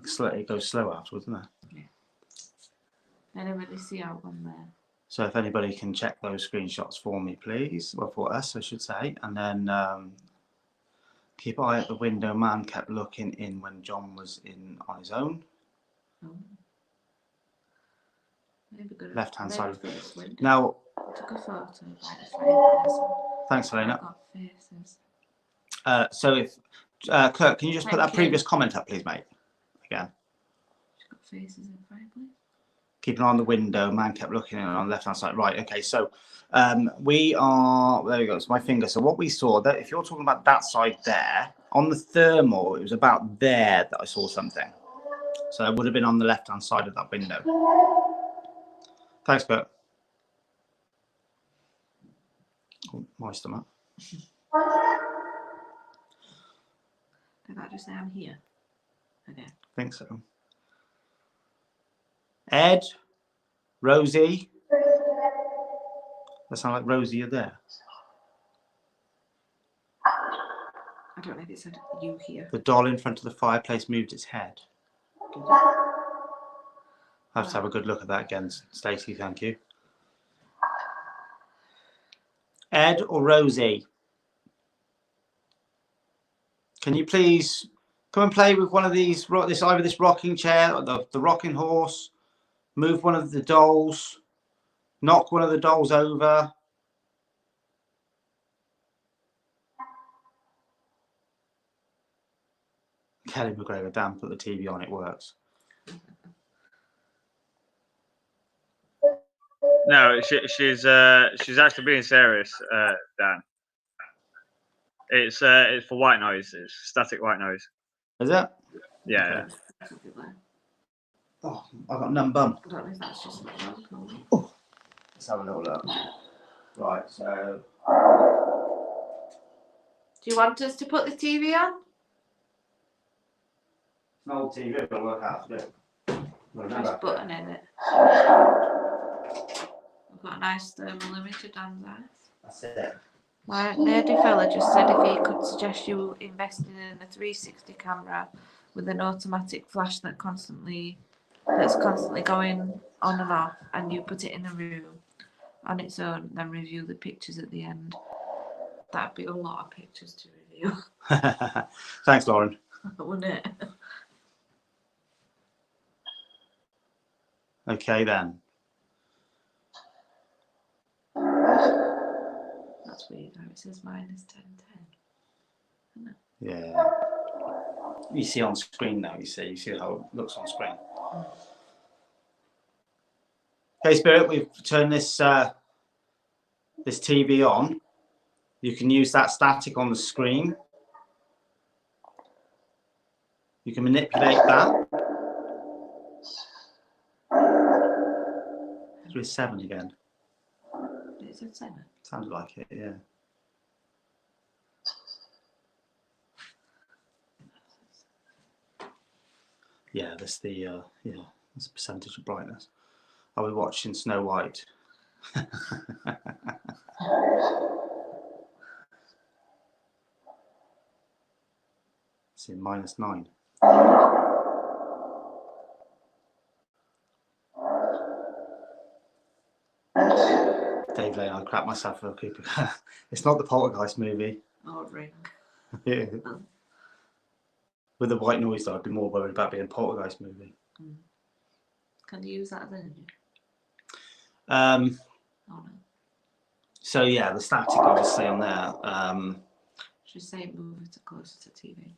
It goes slow afterwards, doesn't it? Yeah. Anybody see our one there? So if anybody can check those screenshots for me, please. Well, for us, I should say. And then keep an eye at the window. Man kept looking in when John was in on his own. Oh. Maybe good. Left-hand side. First window. Now, I took a photo by the fireplace. Thanks, Helena. Got faces. So if Kurt, can you just put that previous comment up, please, mate? Again. She's got faces in the fireplace. Keep an eye on the window. Man kept looking in on the left-hand side. Right. Okay. So we are. There we go. It's my finger. So what we saw that if you're talking about that side there on the thermal, it was about there that I saw something. So it would have been on the left-hand side of that window. Thanks, Kurt. Oh, my stomach. Did I just say I'm here? Okay. I think so. Ed, Rosie. That sound like Rosie, you're there. I don't know if it said you here. The doll in front of the fireplace moved its head. Good. I have to have a good look at that again, Stacey. Thank you. Ed or Rosie, can you please come and play with one of these? Either this rocking chair or the rocking horse. Move one of the dolls. Knock one of the dolls over. Kelly McGregor, damn, put the TV on, it works. No, she's actually being serious, Dan. It's for white noise. It's static white noise. Is it? Yeah. Okay. Oh, I've got numb bum. I don't know if that's just Oh, let's have a little look. Right, so. Do you want us to put the TV on? It's an old TV, but work out to do. Nice button in it. We've got a nice thermal image of Dan's eyes. That's it. My nerdy fella just said if he could suggest you investing in a 360 camera with an automatic flash that's constantly going on and off, and you put it in a room on its own, then review the pictures at the end. That'd be a lot of pictures to review. Thanks, Lauren. Wouldn't it? Okay then. That's weird how it says minus 1010. Yeah. You see on screen now, you see how it looks on screen. Okay, Spirit, we've turned this this TV on. You can use that static on the screen. You can manipulate that. It's 7 again. It said 7. Sounded like it, yeah. Yeah, that's the yeah. That's the percentage of brightness. Are we watching Snow White? See, -9. Dave Lane, I crap myself for a Cooper. It's not the Poltergeist movie. Oh, Ring. Yeah. With the white noise, though, I'd be more worried about being a Poltergeist movie. Can you use that as energy? Oh, no. So yeah, the static obviously on there. Should say move it closer to TV.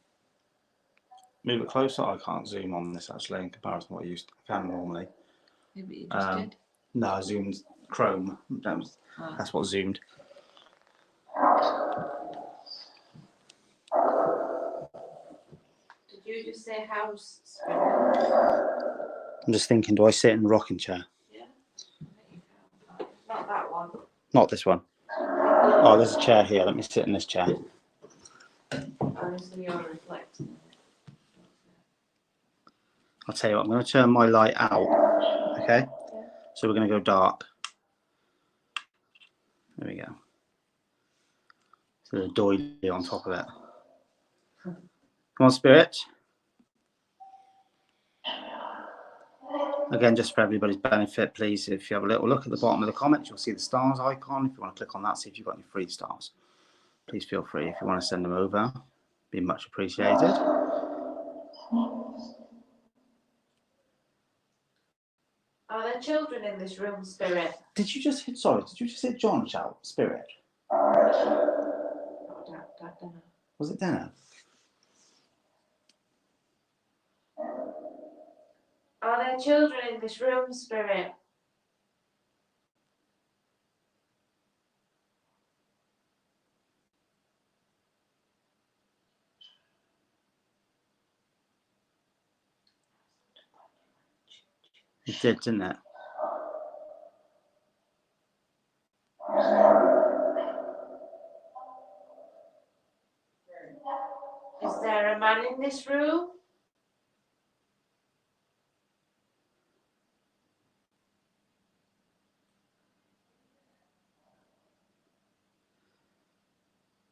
Move it closer. I can't zoom on this actually in comparison to what I used to can normally. Maybe you just did. No, I zoomed Chrome. That's what zoomed. Did you just say house spirit? I'm just thinking, do I sit in the rocking chair? Yeah. Not that one. Not this one. Oh, there's a chair here. Let me sit in this chair. Honestly, you're reflecting. I'll tell you what, I'm going to turn my light out. Okay? Yeah. So we're going to go dark. There we go. So there's a doily on top of it. Come on, Spirit. Again, just for everybody's benefit, please, if you have a little look at the bottom of the comments, you'll see the stars icon. If you want to click on that, see if you've got any free stars. Please feel free. If you want to send them over, be much appreciated. Are there children in this room, Spirit? Did you just hit John shout, Spirit? Was it Dana? Are there children in this room, Spirit? It did, didn't it? Is there a man in this room?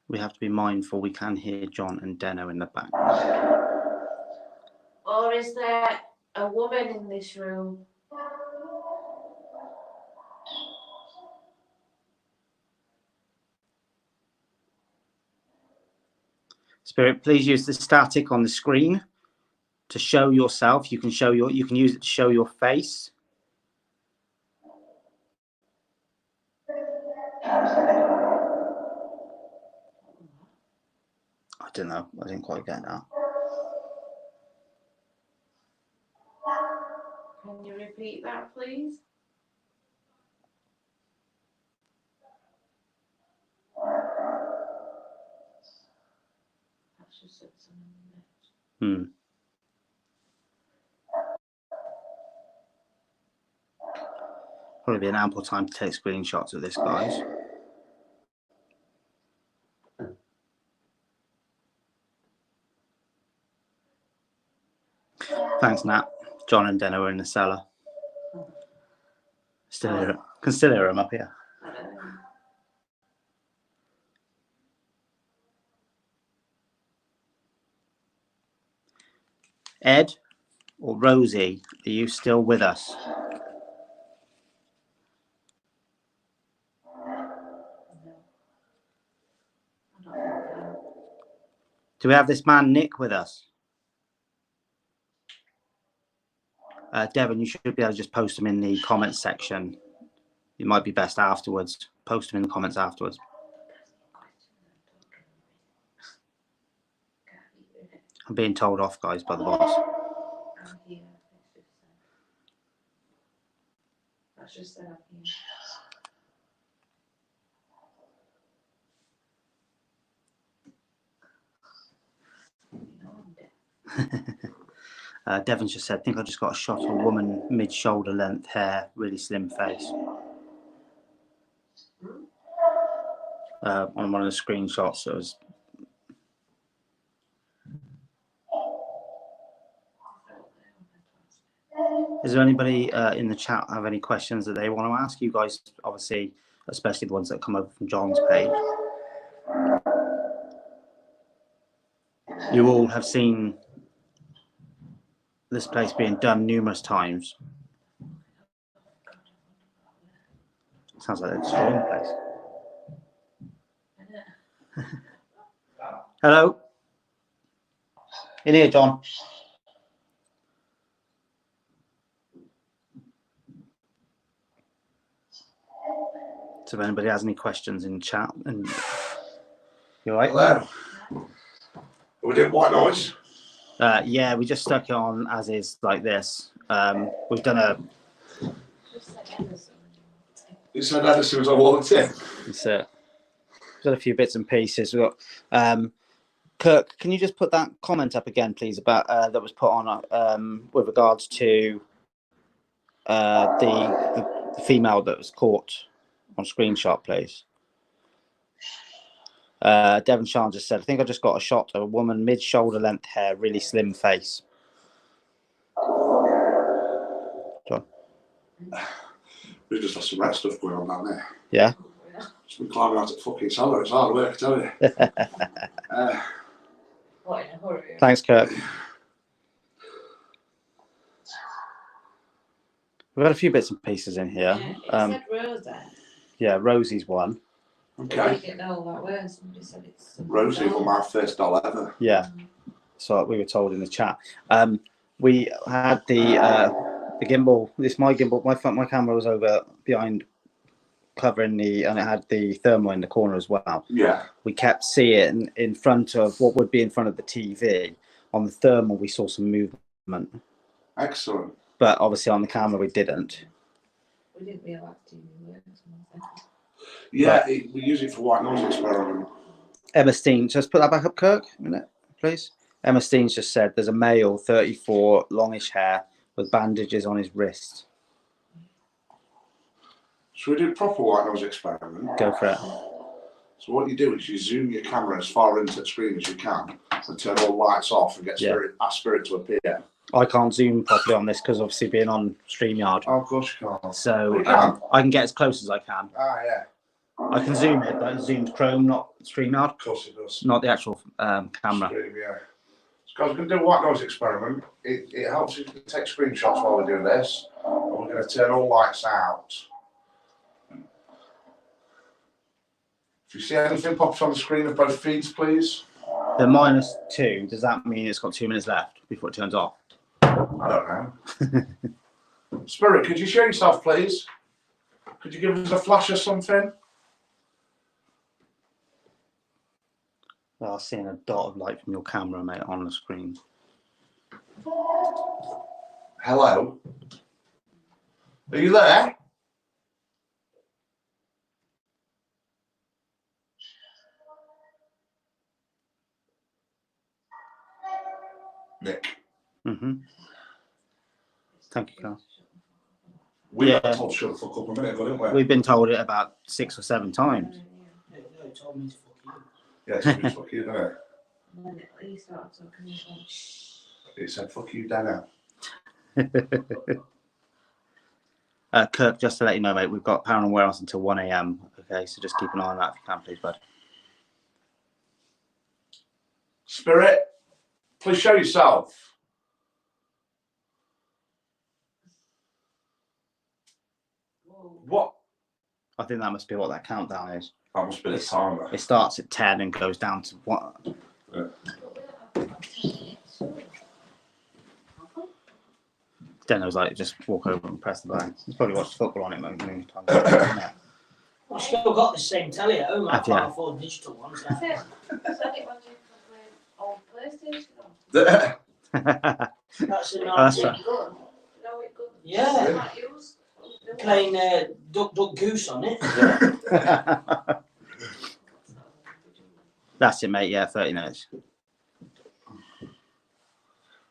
We have to be mindful. We can hear John and Deno in the background. Or is there a woman in this room? Spirit, please use the static on the screen to show yourself. You can use it to show your face. I don't know. I didn't quite get that. Can you repeat that, please? Probably be an ample time to take screenshots of this, guys. Thanks, Nat. John and Deno are in the cellar. Can still hear them up here. Ed or Rosie, are you still with us? Do we have this man Nick with us? Devon, you should be able to just post them in the comments section. It might be best afterwards. Post them in the comments afterwards. I'm being told off, guys, by the boss. That's just set up here. Devon's just said, I think I just got a shot of a woman mid-shoulder length hair, really slim face. On one of the screenshots, it was. Is Is there anybody in the chat have any questions that they want to ask? You guys, obviously, especially the ones that come over from John's page. You all have seen this place being done numerous times. Sounds like they're destroying the place. Hello? In here, John. So if anybody has any questions in chat, and you all right? Hello. Are we doing white noise? Yeah, we just stuck it on as is, like this. We've done a. You said that as soon as I walked in. That's it. We've done a few bits and pieces. We've got. Kirk, can you just put that comment up again, please, about that was put on with regards to the female that was caught on screenshot, please. Devon Sean just said, I think I just got a shot of a woman mid-shoulder length hair, really slim face. John? We've just had some red stuff going on down there. Yeah? It's been climbing out at fucking cellar. It's hard work, I tell you. What in a hurry? Thanks, Kirk. We've had a few bits and pieces in here. Yeah, it said Rosa. Yeah, Rosie's one. Okay. I didn't know that word. Somebody said it's Rosie was my first doll ever. Yeah. So we were told in the chat. We had the gimbal. This my gimbal. My camera was over behind, covering the, and it had the thermal in the corner as well. Yeah. We kept seeing in front of what would be in front of the TV. On the thermal, we saw some movement. Excellent. But obviously on the camera, we didn't. We didn't realise TV worked. Yeah, we use it for white noise experiment. Emma Steen, just put that back up, Kirk, a minute, please. Emma Steen's just said there's a male, 34, longish hair with bandages on his wrist. So we do a proper white noise experiment. Go for it. So what you do is you zoom your camera as far into the screen as you can and turn all lights off and get ask spirit to appear. I can't zoom properly on this because obviously being on StreamYard. Oh, of course you can't. So I can get as close as I can. Ah, yeah. I can zoom it, but it zooms Chrome, not StreamYard. Of course it does. Not the actual camera. Stream, yeah. So we're going to do a white noise experiment. It helps you to take screenshots while we do this. And we're going to turn all lights out. If you see anything pops on the screen of both feeds, please. The -2, does that mean it's got 2 minutes left before it turns off? I don't know. Spirit, could you show yourself, please? Could you give us a flash or something? Well, I'm seeing a dot of light from your camera, mate, on the screen. Hello? Are you there? Nick. Thank you, Carl. We got told shut the fuck up a minute ago, didn't we? We've been told it about 6 or 7 times. No, it told me to fuck you. Yeah, it's just fuck you, didn't it? And then he started talking, he went, shh. It said fuck you, Dana. Kirk, just to let you know, mate, we've got Paranormal Warehouse until 1 AM. Okay, so just keep an eye on that if you can, please, bud. Spirit, please show yourself. What? I think that must be what that countdown is. That must be the timer. It starts at 10 and goes down to what? Yeah. Deno's like, just walk over and press the button. He's probably watched football on it most of the time. I've still got the same telly at home. I can't afford digital ones. That's it. Old PlayStation. That's a That's nice right. Good. No, it good. Yeah. Playing Duck Duck Goose on it. That's it, mate. Yeah, 30 minutes.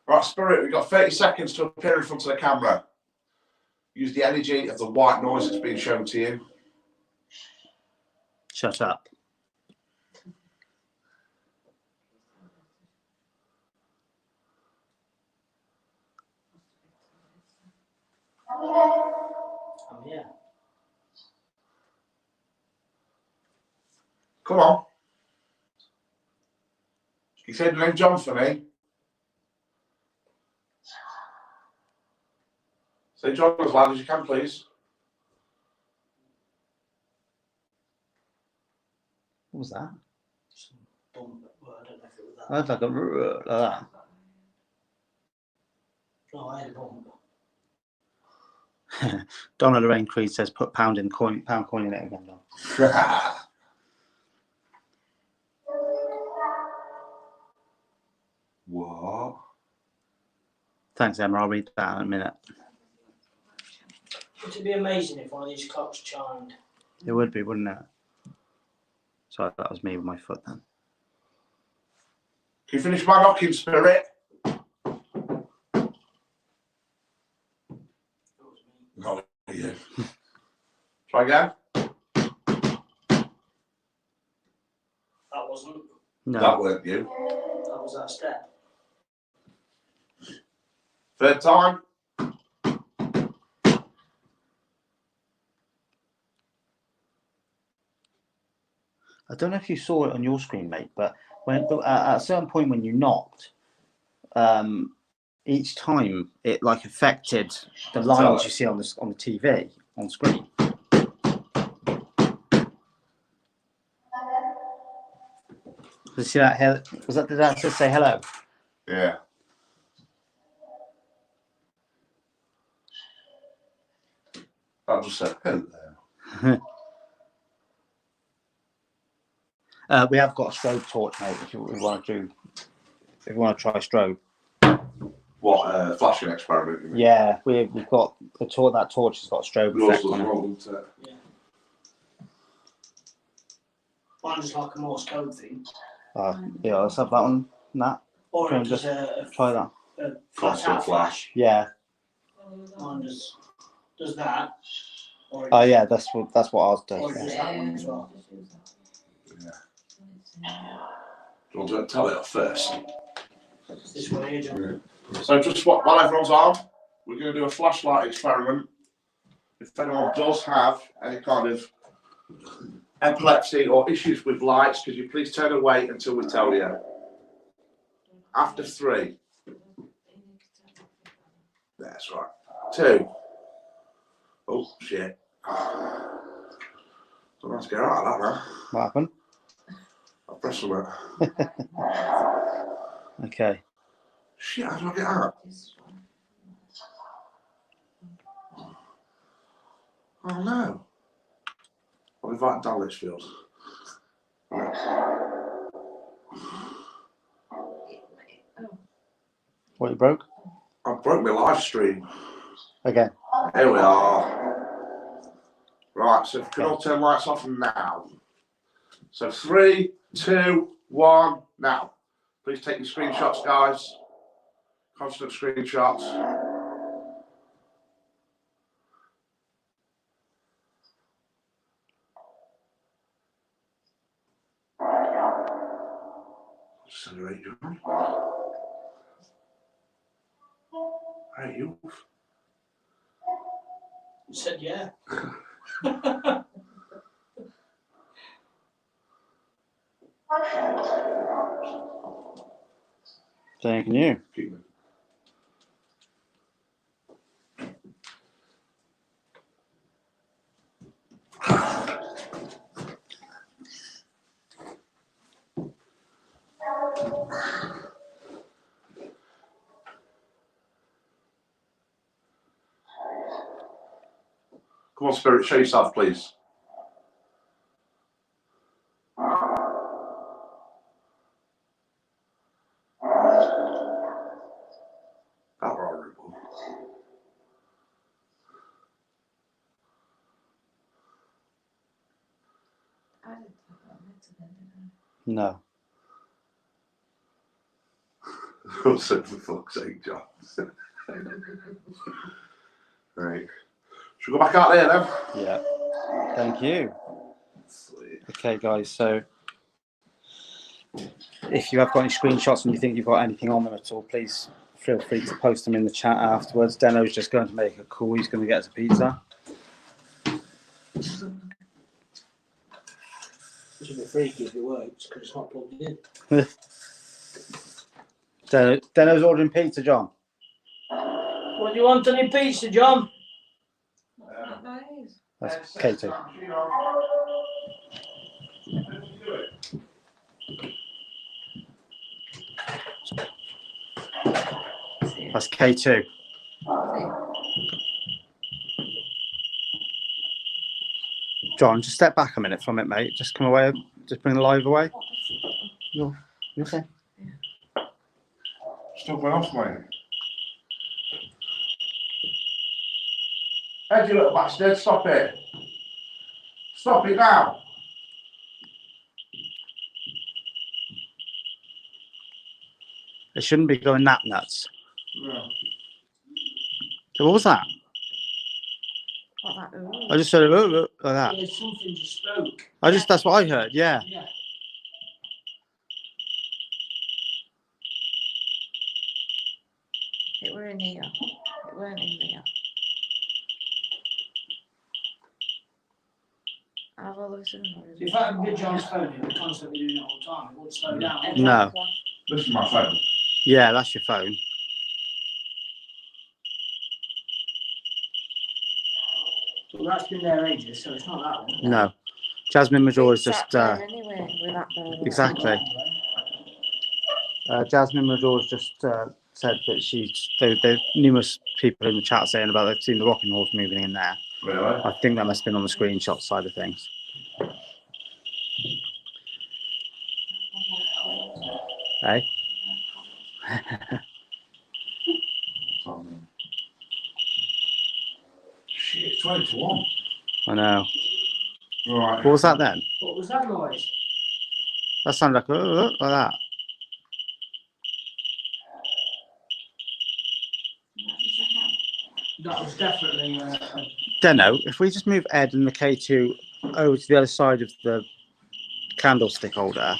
Right, Spirit, we've got 30 seconds to appear in front of the camera. Use the energy of the white noise that's being shown to you. Shut up. I'm here. Come on. You said your name John for me. Say John as loud as you can, please. What was that? Some bump. Well, I don't know if it was that. I had like a like that. No, I had a bump. Donna Lorraine Creed says put pound coin in it again, Don. What? Thanks, Emma. I'll read that in a minute. Would it be amazing if one of these clocks chimed? It would be, wouldn't it? Sorry, that was me with my foot then. Can you finish my knocking, Spirit? No, yeah. Try again. That wasn't. No. That weren't you. That was that step. Third time. I don't know if you saw it on your screen, mate, but when at a certain point when you knocked, each time it like affected the lines you see on the TV on screen. Did you see that? Did that just say hello? Yeah. That just said hello. We have got a strobe torch, mate. If you want to try strobe. What flashing experiment? You mean? Yeah, we've got the torch. That torch has got a strobe Yours effect on it. wrong, doesn't it? Yeah. Mine's like a Morse code thing. Yeah, let's have that one. Nat. Or Try it and does just try that. a flat out flash. Yeah. Mine does that. Or it Oh yeah, that's what ours does. or it does that one as well. Yeah. Do you want to tell it off first? This one here, John. Yeah. So just while everyone's on, we're going to do a flashlight experiment. If anyone does have any kind of epilepsy or issues with lights, could you please turn away until we tell you? After 3. That's right. 2. Oh, shit. Don't have to get out of that now. What happened? I'll press something. Okay. Shit, how do I get out? Oh no. I'll invite Dan Litchfield. What, you broke? I broke my live stream. Again. Here we are. Right, so if we can all turn lights off now. So 3, 2, 1, now. Please take your screenshots, guys. Constant screenshots. Accelerate you. Hey, you. You said yeah. Thank you. Come on, Spirit, show yourself, please. That were horrible. No. So for fuck's sake, John. Right. Should we go back out there then? Yeah. Thank you. Sweet. Okay, guys. So if you have got any screenshots and you think you've got anything on them at all, please feel free to post them in the chat afterwards. Deno's just going to make a call. He's going to get us a pizza. It's a bit freaky if it works because it's not plugged in. Deno's ordering pizza, John. What do you want on your pizza, John? Not nice. That's Katie. That's K2. John, just step back a minute from it, mate. Just come away. Just bring the live away. You okay? Still going off, mate. Ed, you little bastard, stop it. Stop it now. It shouldn't be going that nuts. Yeah. So what was that? What that? Ooh. I just said like that. Yeah, something just spoke. That's what I heard. Yeah. Yeah. It were in here. It weren't in there. I've always known. So if I had been John's phone, it would constantly doing it all the time. It wouldn't slow down. No. This is my phone. Yeah, that's your phone. Well, that's been there ages, so it's not that one. No. Jasmine Major is It's just sat there anyway with that bird. exactly. Jasmine Major has just said that there's numerous people in the chat saying about they've seen the rocking horse moving in there. Really? I think that must have been on the screenshot side of things. Hey? Shit, 20 to 1. I know. Right. What was that then? What was that noise? That sounded like that. That was definitely. Deno, if we just move Ed and the K2 over to the other side of the candlestick holder,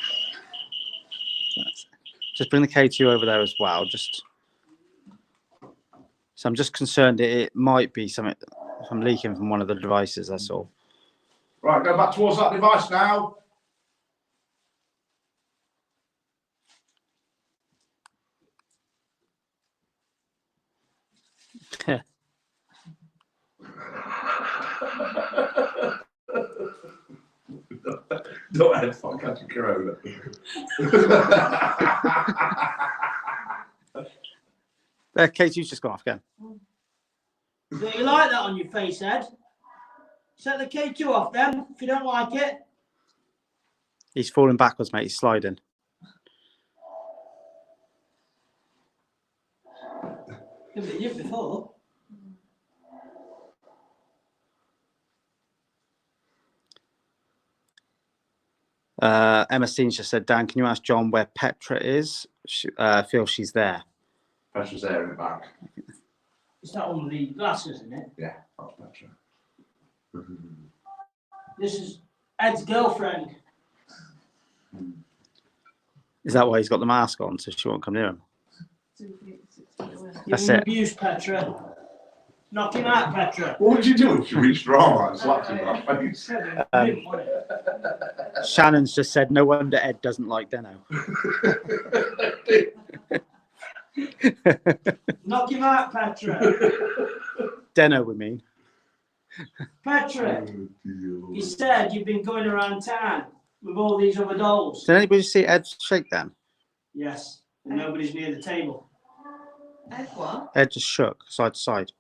just bring the K2 over there as well. So I'm just concerned it might be something from leaking from one of the devices. That's all. Right, go back towards that device now. Don't have fun catching corona. There, K2's just gone off again. Do you like that on your face, Ed? Set the K2 off then, if you don't like it. He's falling backwards, mate. He's sliding. Give it you before. Emma Steen just said, Dan, can you ask John where Petra is? I feel she's there. Petra's there in the back. It's that one with the glasses, isn't it? Yeah, that's Petra. This is Ed's girlfriend. Is that why he's got the mask on, so she won't come near him? That's Give him it. abuse, Petra. Knock him out, Petra. What would you do if you reached her arm and slapped him in the face? Shannon's just said, no wonder Ed doesn't like Deno. Knock him out, Petra. Deno, we mean. Petra, you said you've been going around town with all these other dolls. Did anybody see Ed shake then? Yes, and nobody's near the table. Ed what? Ed just shook side to side.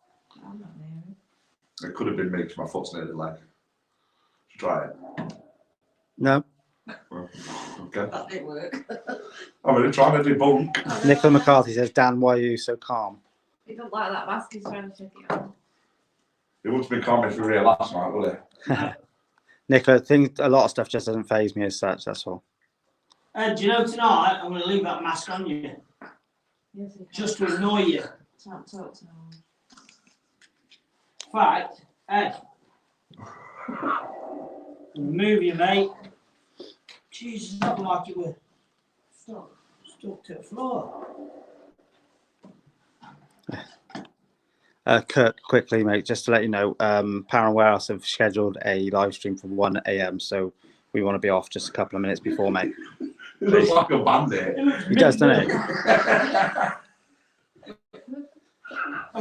I'm not near it. It could have been me because my foot's near the leg. Try it. No. Well, okay. That didn't work. I'm going to try to debunk. Nicola McCarthy says, Dan, why are you so calm? He don't like that mask, he's trying to take it off. It wouldn't have been calm if we were here last night, would it? Nicola, I think a lot of stuff just doesn't faze me as such, that's all. Ed, do you know tonight I'm going to leave that mask on you? Yes, he can. Just to annoy you. Can't talk to no one. In fact, Ed, move you, mate. Jesus, not like you were stuck to the floor. Kurt, quickly, mate, just to let you know, Power Warehouse have scheduled a live stream for 1 a.m. So we want to be off just a couple of minutes before, mate. It looks like a bandit. He does, doesn't it? Have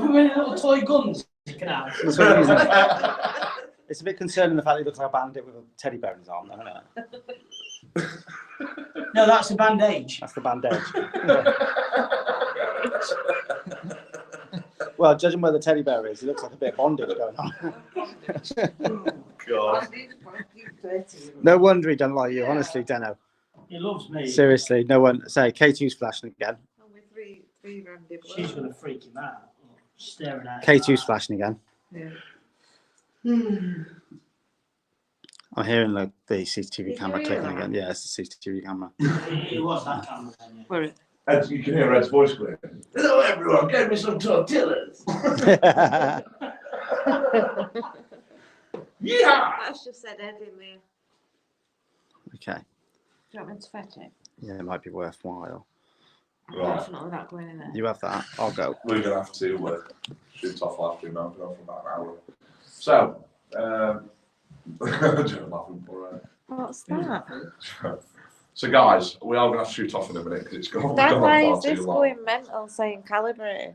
we got any little toy guns you can have? That's what it is, isn't it? It's a bit concerning the fact he looks like a bandit with a teddy bear in his arm, isn't it? No, that's a bandage. That's the bandage. Well, judging where the teddy bear is, it looks like a bit of bondage going on. God. No wonder he don't like you, honestly, Deno. He loves me. Seriously, no one. Say, K2's flashing again. Only three randy blokes. She's going to freak him out. Staring at K2's flashing again. Yeah. I'm hearing the CCTV Did camera you hear clicking that? again. Yeah, it's the CCTV camera. It was that camera then, yeah. Where it? Ed, you can hear Ed's voice going, hello everyone, get me some tortillas. Yeah! That's just said Ed in there. Okay. Do you want me to fetch it? Yeah, it might be worthwhile. Right. Definitely without going in there. You have that. I'll go. We're going to have to shoot off live stream now for about an hour. So, Joe laughing for What's that? So guys, we are going to have to shoot off in a minute because it's gone Dad, on why far is too this long. going mental saying calibrating?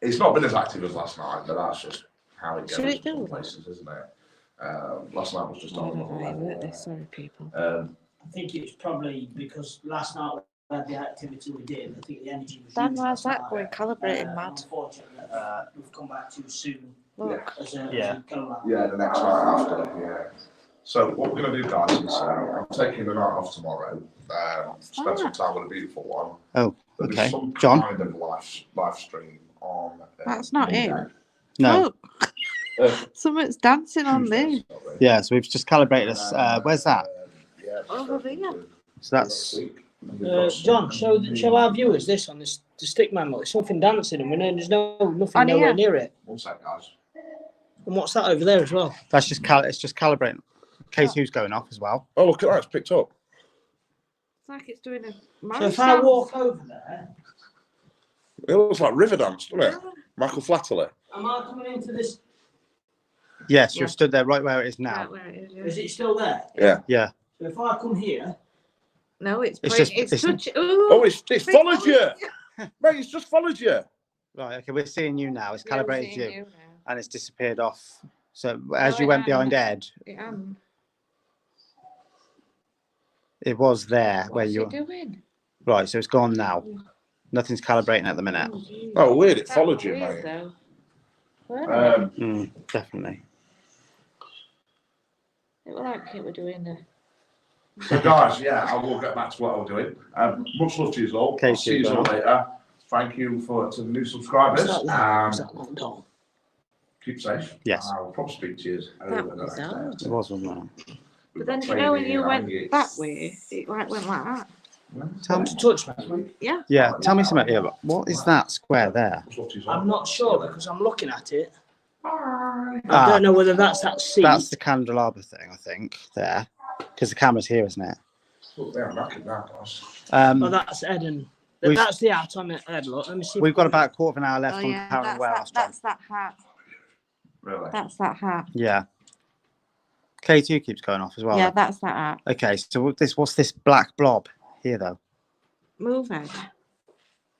It's not been as active as last night, but that's just how it goes Should it in do some that? places, isn't it? Last night was just I on don't another know how you work level. this, sorry people. I think it's probably because last night we had the activity we did. I think the energy was Dan, used why's last that night. going calibrating mad? Unfortunately, we've come back too soon. Look. As a Yeah. go Yeah, the next night after, yeah. So what we're going to do, guys, is I'm taking the night off tomorrow. Spend some time with a beautiful one. Oh, There'll be okay. some John? kind of live stream on. That's not Monday. him. No. Look, someone's dancing on me. Yeah, so we've just calibrated us. Where's that? Yeah, Over there. So that's. John, show our viewers this on this the stick man. Look, there's something dancing, and we know there's nothing On nowhere here? near it. One sec, guys. And what's that over there as well? That's just it's just calibrating. K2's going off as well. Oh, look at that, it's picked up. It's like it's doing a So marriage if I dance. walk over there, It looks like river dance, doesn't it? Michael Flatterley. am I coming into this? Yes, Yeah. you're stood there right where it is now. Right where it is, yeah. Is it still there? Yeah. Yeah. So if I come here, No, it's It's pointing. just- It's it's- touching. Oh, it's followed you. Mate, it's just followed you. Right. Okay, we're seeing you now. It's calibrated Yeah, we're you, seeing now. and it's disappeared off. So as No, you it went behind hasn't. Ed, It am. it was there where What's you. it doing? Right. So it's gone now. Nothing's calibrating at the minute. Oh, geez. Oh, weird, it That followed was you, weird, mate. though. Weren't it? Definitely. It was like it were doing the. So, guys, yeah, I will get back to what I was doing. Much love to you all. Okay, I'll see you all super. later. Thank you to the new subscribers. is that locked on? Keep safe. Yes. I'll probably speak to you over That the was next odd. day. It was, wasn't it? We've But then got you know when training you and went it's- that way, it like went like that. Tell me, To touch me. Yeah. yeah, tell me something here. What is that square there? Much love to you all. I'm not sure because I'm looking at it. I Ah. don't know whether that's that seat. That's the candelabra thing, I think, there. Because the camera's here, isn't it? Look, they're knackered now, guys. Oh, that's Ed and We've- that's the art on it. Ed, look. Let me see. We've got about a quarter of an hour left Oh on yeah, Power and Warehouse, John. that's that hat. Really? That's that hat. Yeah. K2 keeps going off as well. Yeah, that's that hat. Okay, so what's this black blob here, though? Move Ed.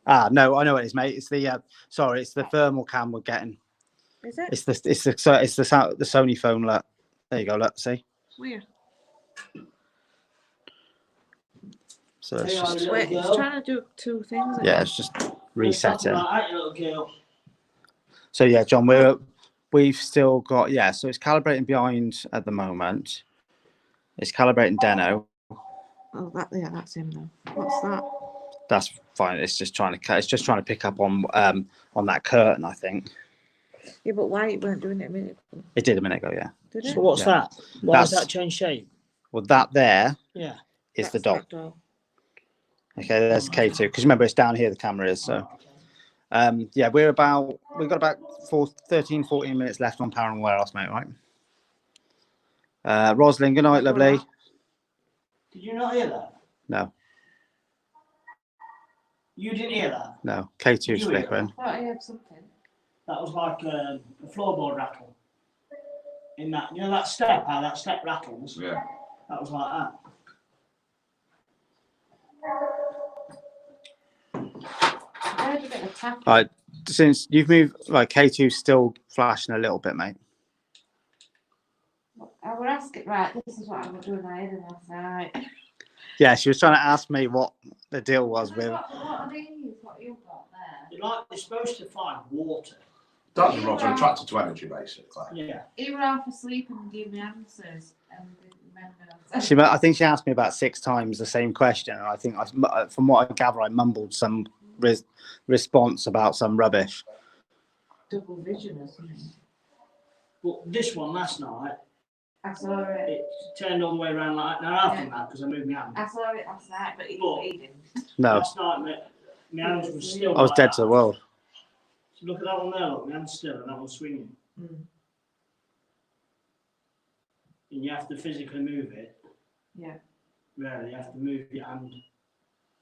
Ah, no, I know what it is, mate. It's the sorry, it's the thermal cam we're getting. Is it? It's the Sony phone. Look, there you go. Look, see. Where? So it's Hey, just Little Wait, it's girl. trying to do two things. yeah, it's just resetting. Like that, you little girl. So yeah, John, we've still got so it's calibrating behind at the moment. It's calibrating Deno. Oh, that's him though. What's that? That's fine. It's just trying to pick up on that curtain. I think Yeah, but why it weren't doing it a minute ago? it did a minute ago. Yeah. Did it? So what's Yeah. that? Why has That's- that changed shape? Well, that there Yeah. is the That's dog. that dog. Okay, there's K2. Because remember, it's down here. The camera is so. Yeah, we've got about 13, 14 minutes left on Power and Warehouse, mate. Right. Rosalind, good night, lovely. Did you not hear that? No. You didn't hear that? No, K2's You hear flickering. I thought I heard something. That was like a floorboard rattle. In that, you know that step, how that step rattles? Yeah. That was like that. I heard a bit of tapping. Right, since you've moved, like K2's still flashing a little bit, mate. I would ask it, right, this is what I was doing last night. Yeah, she was trying to ask me what the deal was with. What are these? What you've got there? They're supposed to find water. That's rods are attracted to energy, basically. Yeah. Even half asleep and give me answers. And I think she asked me about 6 times the same question, and I think from what I gather, I mumbled some response about some rubbish. double vision or something. But this one last night, I saw it. it turned all the way around like now I've done that because I moved my hand. I saw it last night, but he didn't. No, Last night my hands were still. I was like dead that. to the world. So look at that one there, look, my hand's still and that one's swinging. Mm. And you have to physically move it. Yeah. Really, you have to move your hand to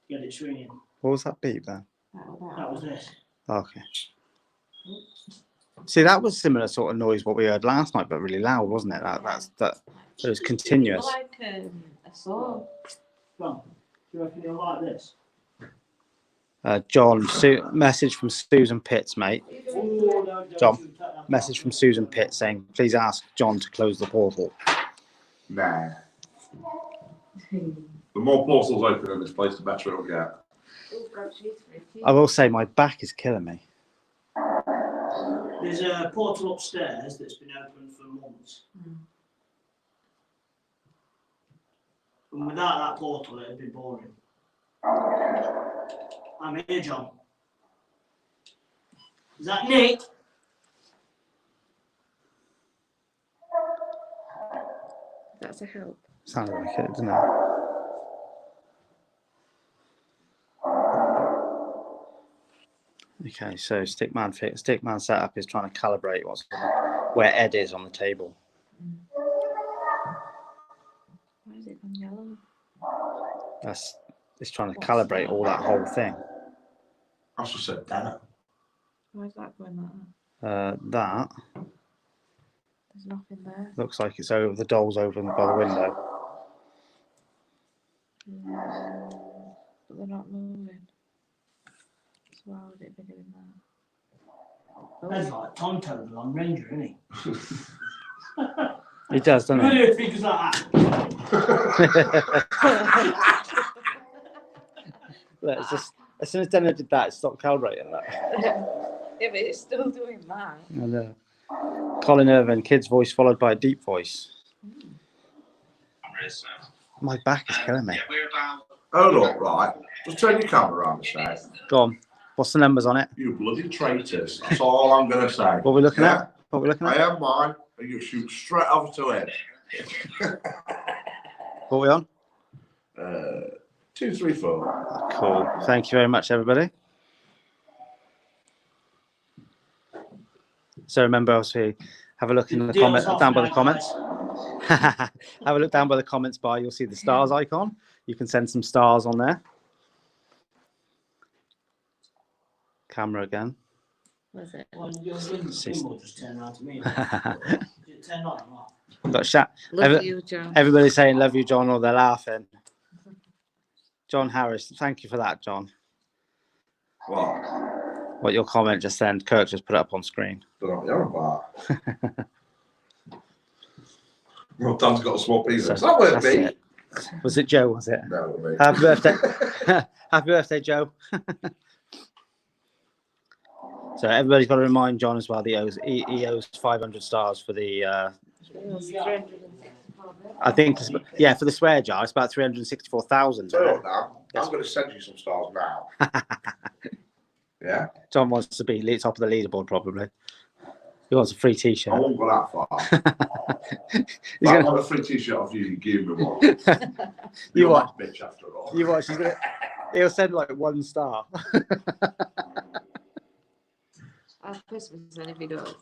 get it swinging. What was that beep then? That was this. Okay. See, that was similar sort of noise what we heard last night, but really loud, wasn't it? That it was continuous. Like a saw. Come on, do you reckon you'll like this? John, message from Susan Pitts, mate. Oh, no, John, take that message from Susan Pitts saying, please ask John to close the portal. Nah. The more portals open in this place, the better it'll get. I will say my back is killing me. There's a portal upstairs that's been open for months. And without that portal, it'd be boring. I'm here, John. Is that Nick? That's a help. Sounded like it, didn't it? Okay, so Stickman setup is trying to calibrate where Ed is on the table. Why is it gone yellow? It's trying to calibrate all that whole thing. I also said Dana. Why is that going like that? That There's nothing there. looks like it's over. The doll's over by the window. But they're not moving. So why would it be doing that? That's like Tonto, the Long Ranger, isn't he? It does, doesn't Who do it? you think is like that? Look, it's just, as soon as Dana did that, it stopped calibrating that. Yeah, but it's still doing that. And, Colin Irvin, kid's voice followed by a deep voice. My back is killing me. Oh, look, right. Just turn your camera around a sec. Go on. What's the numbers on it? You bloody traitors. That's all I'm going to say. What are we looking at? What are we looking I at? am mine, and you shoot straight over to him. What are we on? 2, 3, 4. Cool. Thank you very much, everybody. So remember, obviously, have a look in the comment down by the comments. Have a look down by the comments bar. You'll see the stars icon. You can send some stars on there. Camera again. Was it? Well, your gimbal just turned around to me. Did it turn on or not? We've got chat. Love you, John. Everybody's saying love you, John, or they're laughing. John Harris, thank you for that, John. What your comment just then, Kirk just put it up on screen. Don't know what you're about. Well, Dan's got a small piece of it. That weren't me. It. Was it Joe? Was it? No, it was me. Happy birthday. Happy birthday, Joe. So everybody's got to remind John as well that he owes 500 stars for the I think for the swear jar it's about 364,000. So now I'm going to send you some stars now. Yeah. John wants to be top of the leaderboard probably. He wants a free t-shirt. I won't go that far. I want a free t-shirt off you. You give me one. You watch, bitch. After all. You watch. He'll send like 1 star. I'll Christmas then if he does.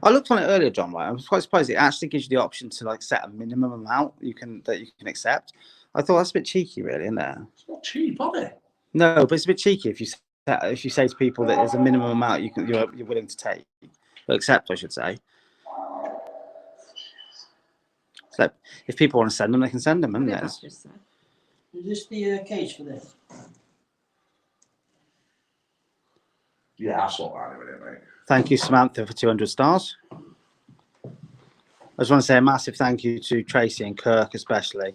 I looked on it earlier, John. Right, I was quite surprised. It actually gives you the option to like set a minimum amount that you can accept. I thought that's a bit cheeky, really, isn't it? It's not cheap, is it? No, but it's a bit cheeky if you say to people that there's a minimum amount you're willing to take, or accept, I should say. So if people want to send them, they can send them, isn't it? Is this the cage for this? Yeah, I'll sort that out in a minute, mate. Thank you, Samantha, for 200 stars. I just want to say a massive thank you to Tracey and Kirk, especially,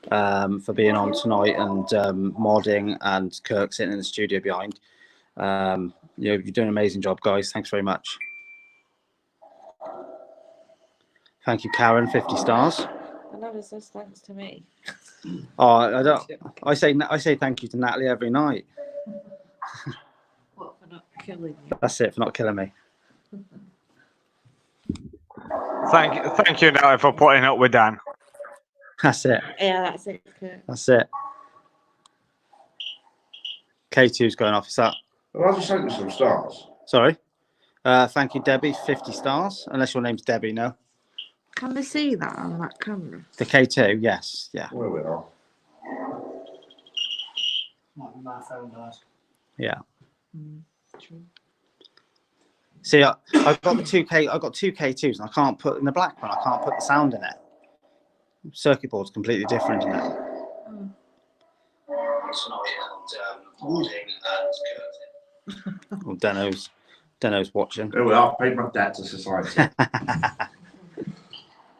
for being on tonight and modding, and Kirk sitting in the studio behind. You're doing an amazing job, guys. Thanks very much. Thank you, Karen, 50 stars. I never says thanks to me. Oh, I don't. I say thank you to Natalie every night. What, for not killing you? That's it, for not killing me. Thank you, Natalie, for putting up with Dan. That's it. Yeah, that's it. Kurt. That's it. K2's going off. Is that? Well, I just sent you some stars. Sorry. Thank you, Debbie, 50 stars. Unless your name's Debbie, no. Can they see that on that camera? The K2, yes, yeah. Where we are. Might be my phone, guys. Yeah. True. See, I've got the 2K. I've got two K2s, and I can't put in the black one. I can't put the sound in it. Circuit board's completely different in it. Well, Deno's watching. There we are. Paid my debt to society.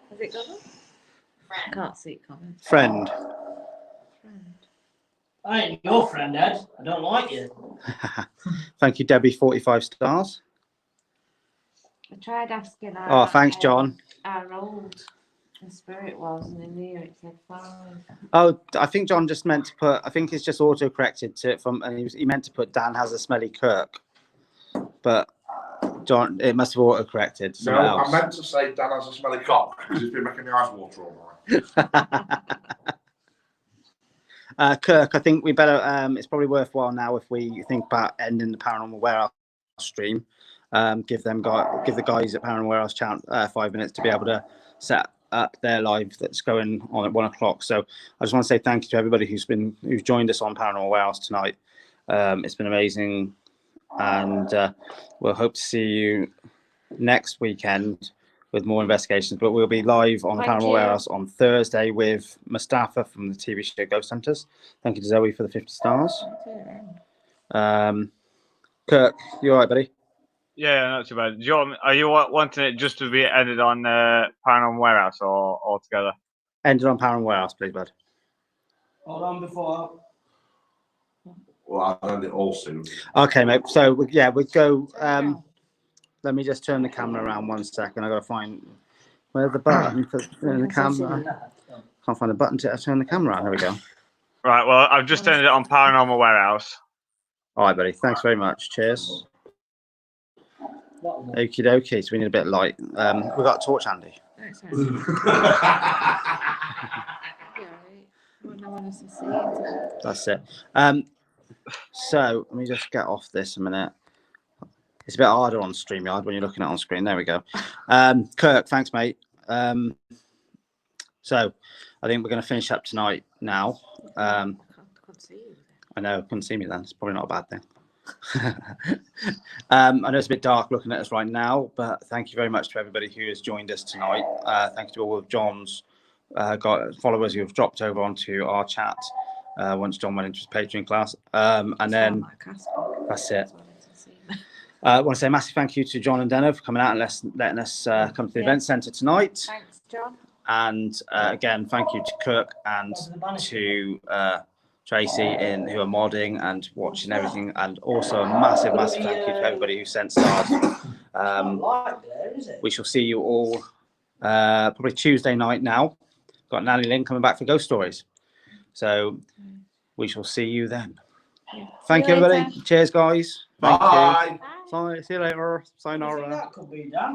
Has it gone up? I can't see comments. Friend. I ain't your friend, Ed. I don't like you. Thank you, Debbie, 45 stars. I tried asking her. Oh, thanks, John. How old the spirit was, and in here it said 5. Oh, I think John just meant to put. I think it's just auto-corrected to it from, and he meant to put Dan has a smelly Kirk, but John, it must have auto-corrected. No, I meant to say Dan has a smelly cock because he's been making the eyes water all night. Kirk, I think we better. It's probably worthwhile now if we think about ending the Paranormal Warehouse stream. Give the guys at Paranormal Warehouse chant 5 minutes to be able to set up their live that's going on at 1 o'clock. So I just want to say thank you to everybody who's joined us on Paranormal Warehouse tonight. It's been amazing, and we'll hope to see you next weekend with more investigations. But we'll be live on the Paranormal Warehouse on Thursday with Mustafa from the TV show Ghost Hunters. Thank you to Zoe for the 50 stars. Kirk, you all right, buddy? Yeah, not too bad. John, are you wanting it just to be ended on Paranormal Warehouse or altogether? Ended on Paranormal Warehouse, please, bud. Hold on before. Well, I'll end it all soon. Okay, mate. So, yeah, we'll go. Let me just turn the camera around 1 second. I've got to find where's the button for the camera. Can't find the button to turn the camera on. There we go. Right, well, I've just ended it on Paranormal Warehouse. All right, buddy. Thanks very much. Cheers. Okie dokie. So we need a bit of light. We've got a torch handy. That's it. So let me just get off this a minute. It's a bit harder on StreamYard when you're looking at it on screen. There we go. Kirk, thanks, mate. So I think we're going to finish up tonight now. I know, couldn't see me then. It's probably not a bad thing. I know it's a bit dark looking at us right now, but thank you very much to everybody who has joined us tonight. Thank you to all of John's followers who have dropped over onto our chat once John went into his Patreon class. And then that's it. I want to say a massive thank you to John and Deno for coming out and letting us come to the event centre tonight. Thanks, John. And again, thank you to Kirk and to Tracey who are modding and watching everything, and also a massive thank you to everybody who sent stars. We shall see you all probably Tuesday night now. Got Natalie Lynn coming back for Ghost Stories, so we shall see you then. Thank you, everybody. Cheers, guys. Thank you. Bye. See you later. Sayonara.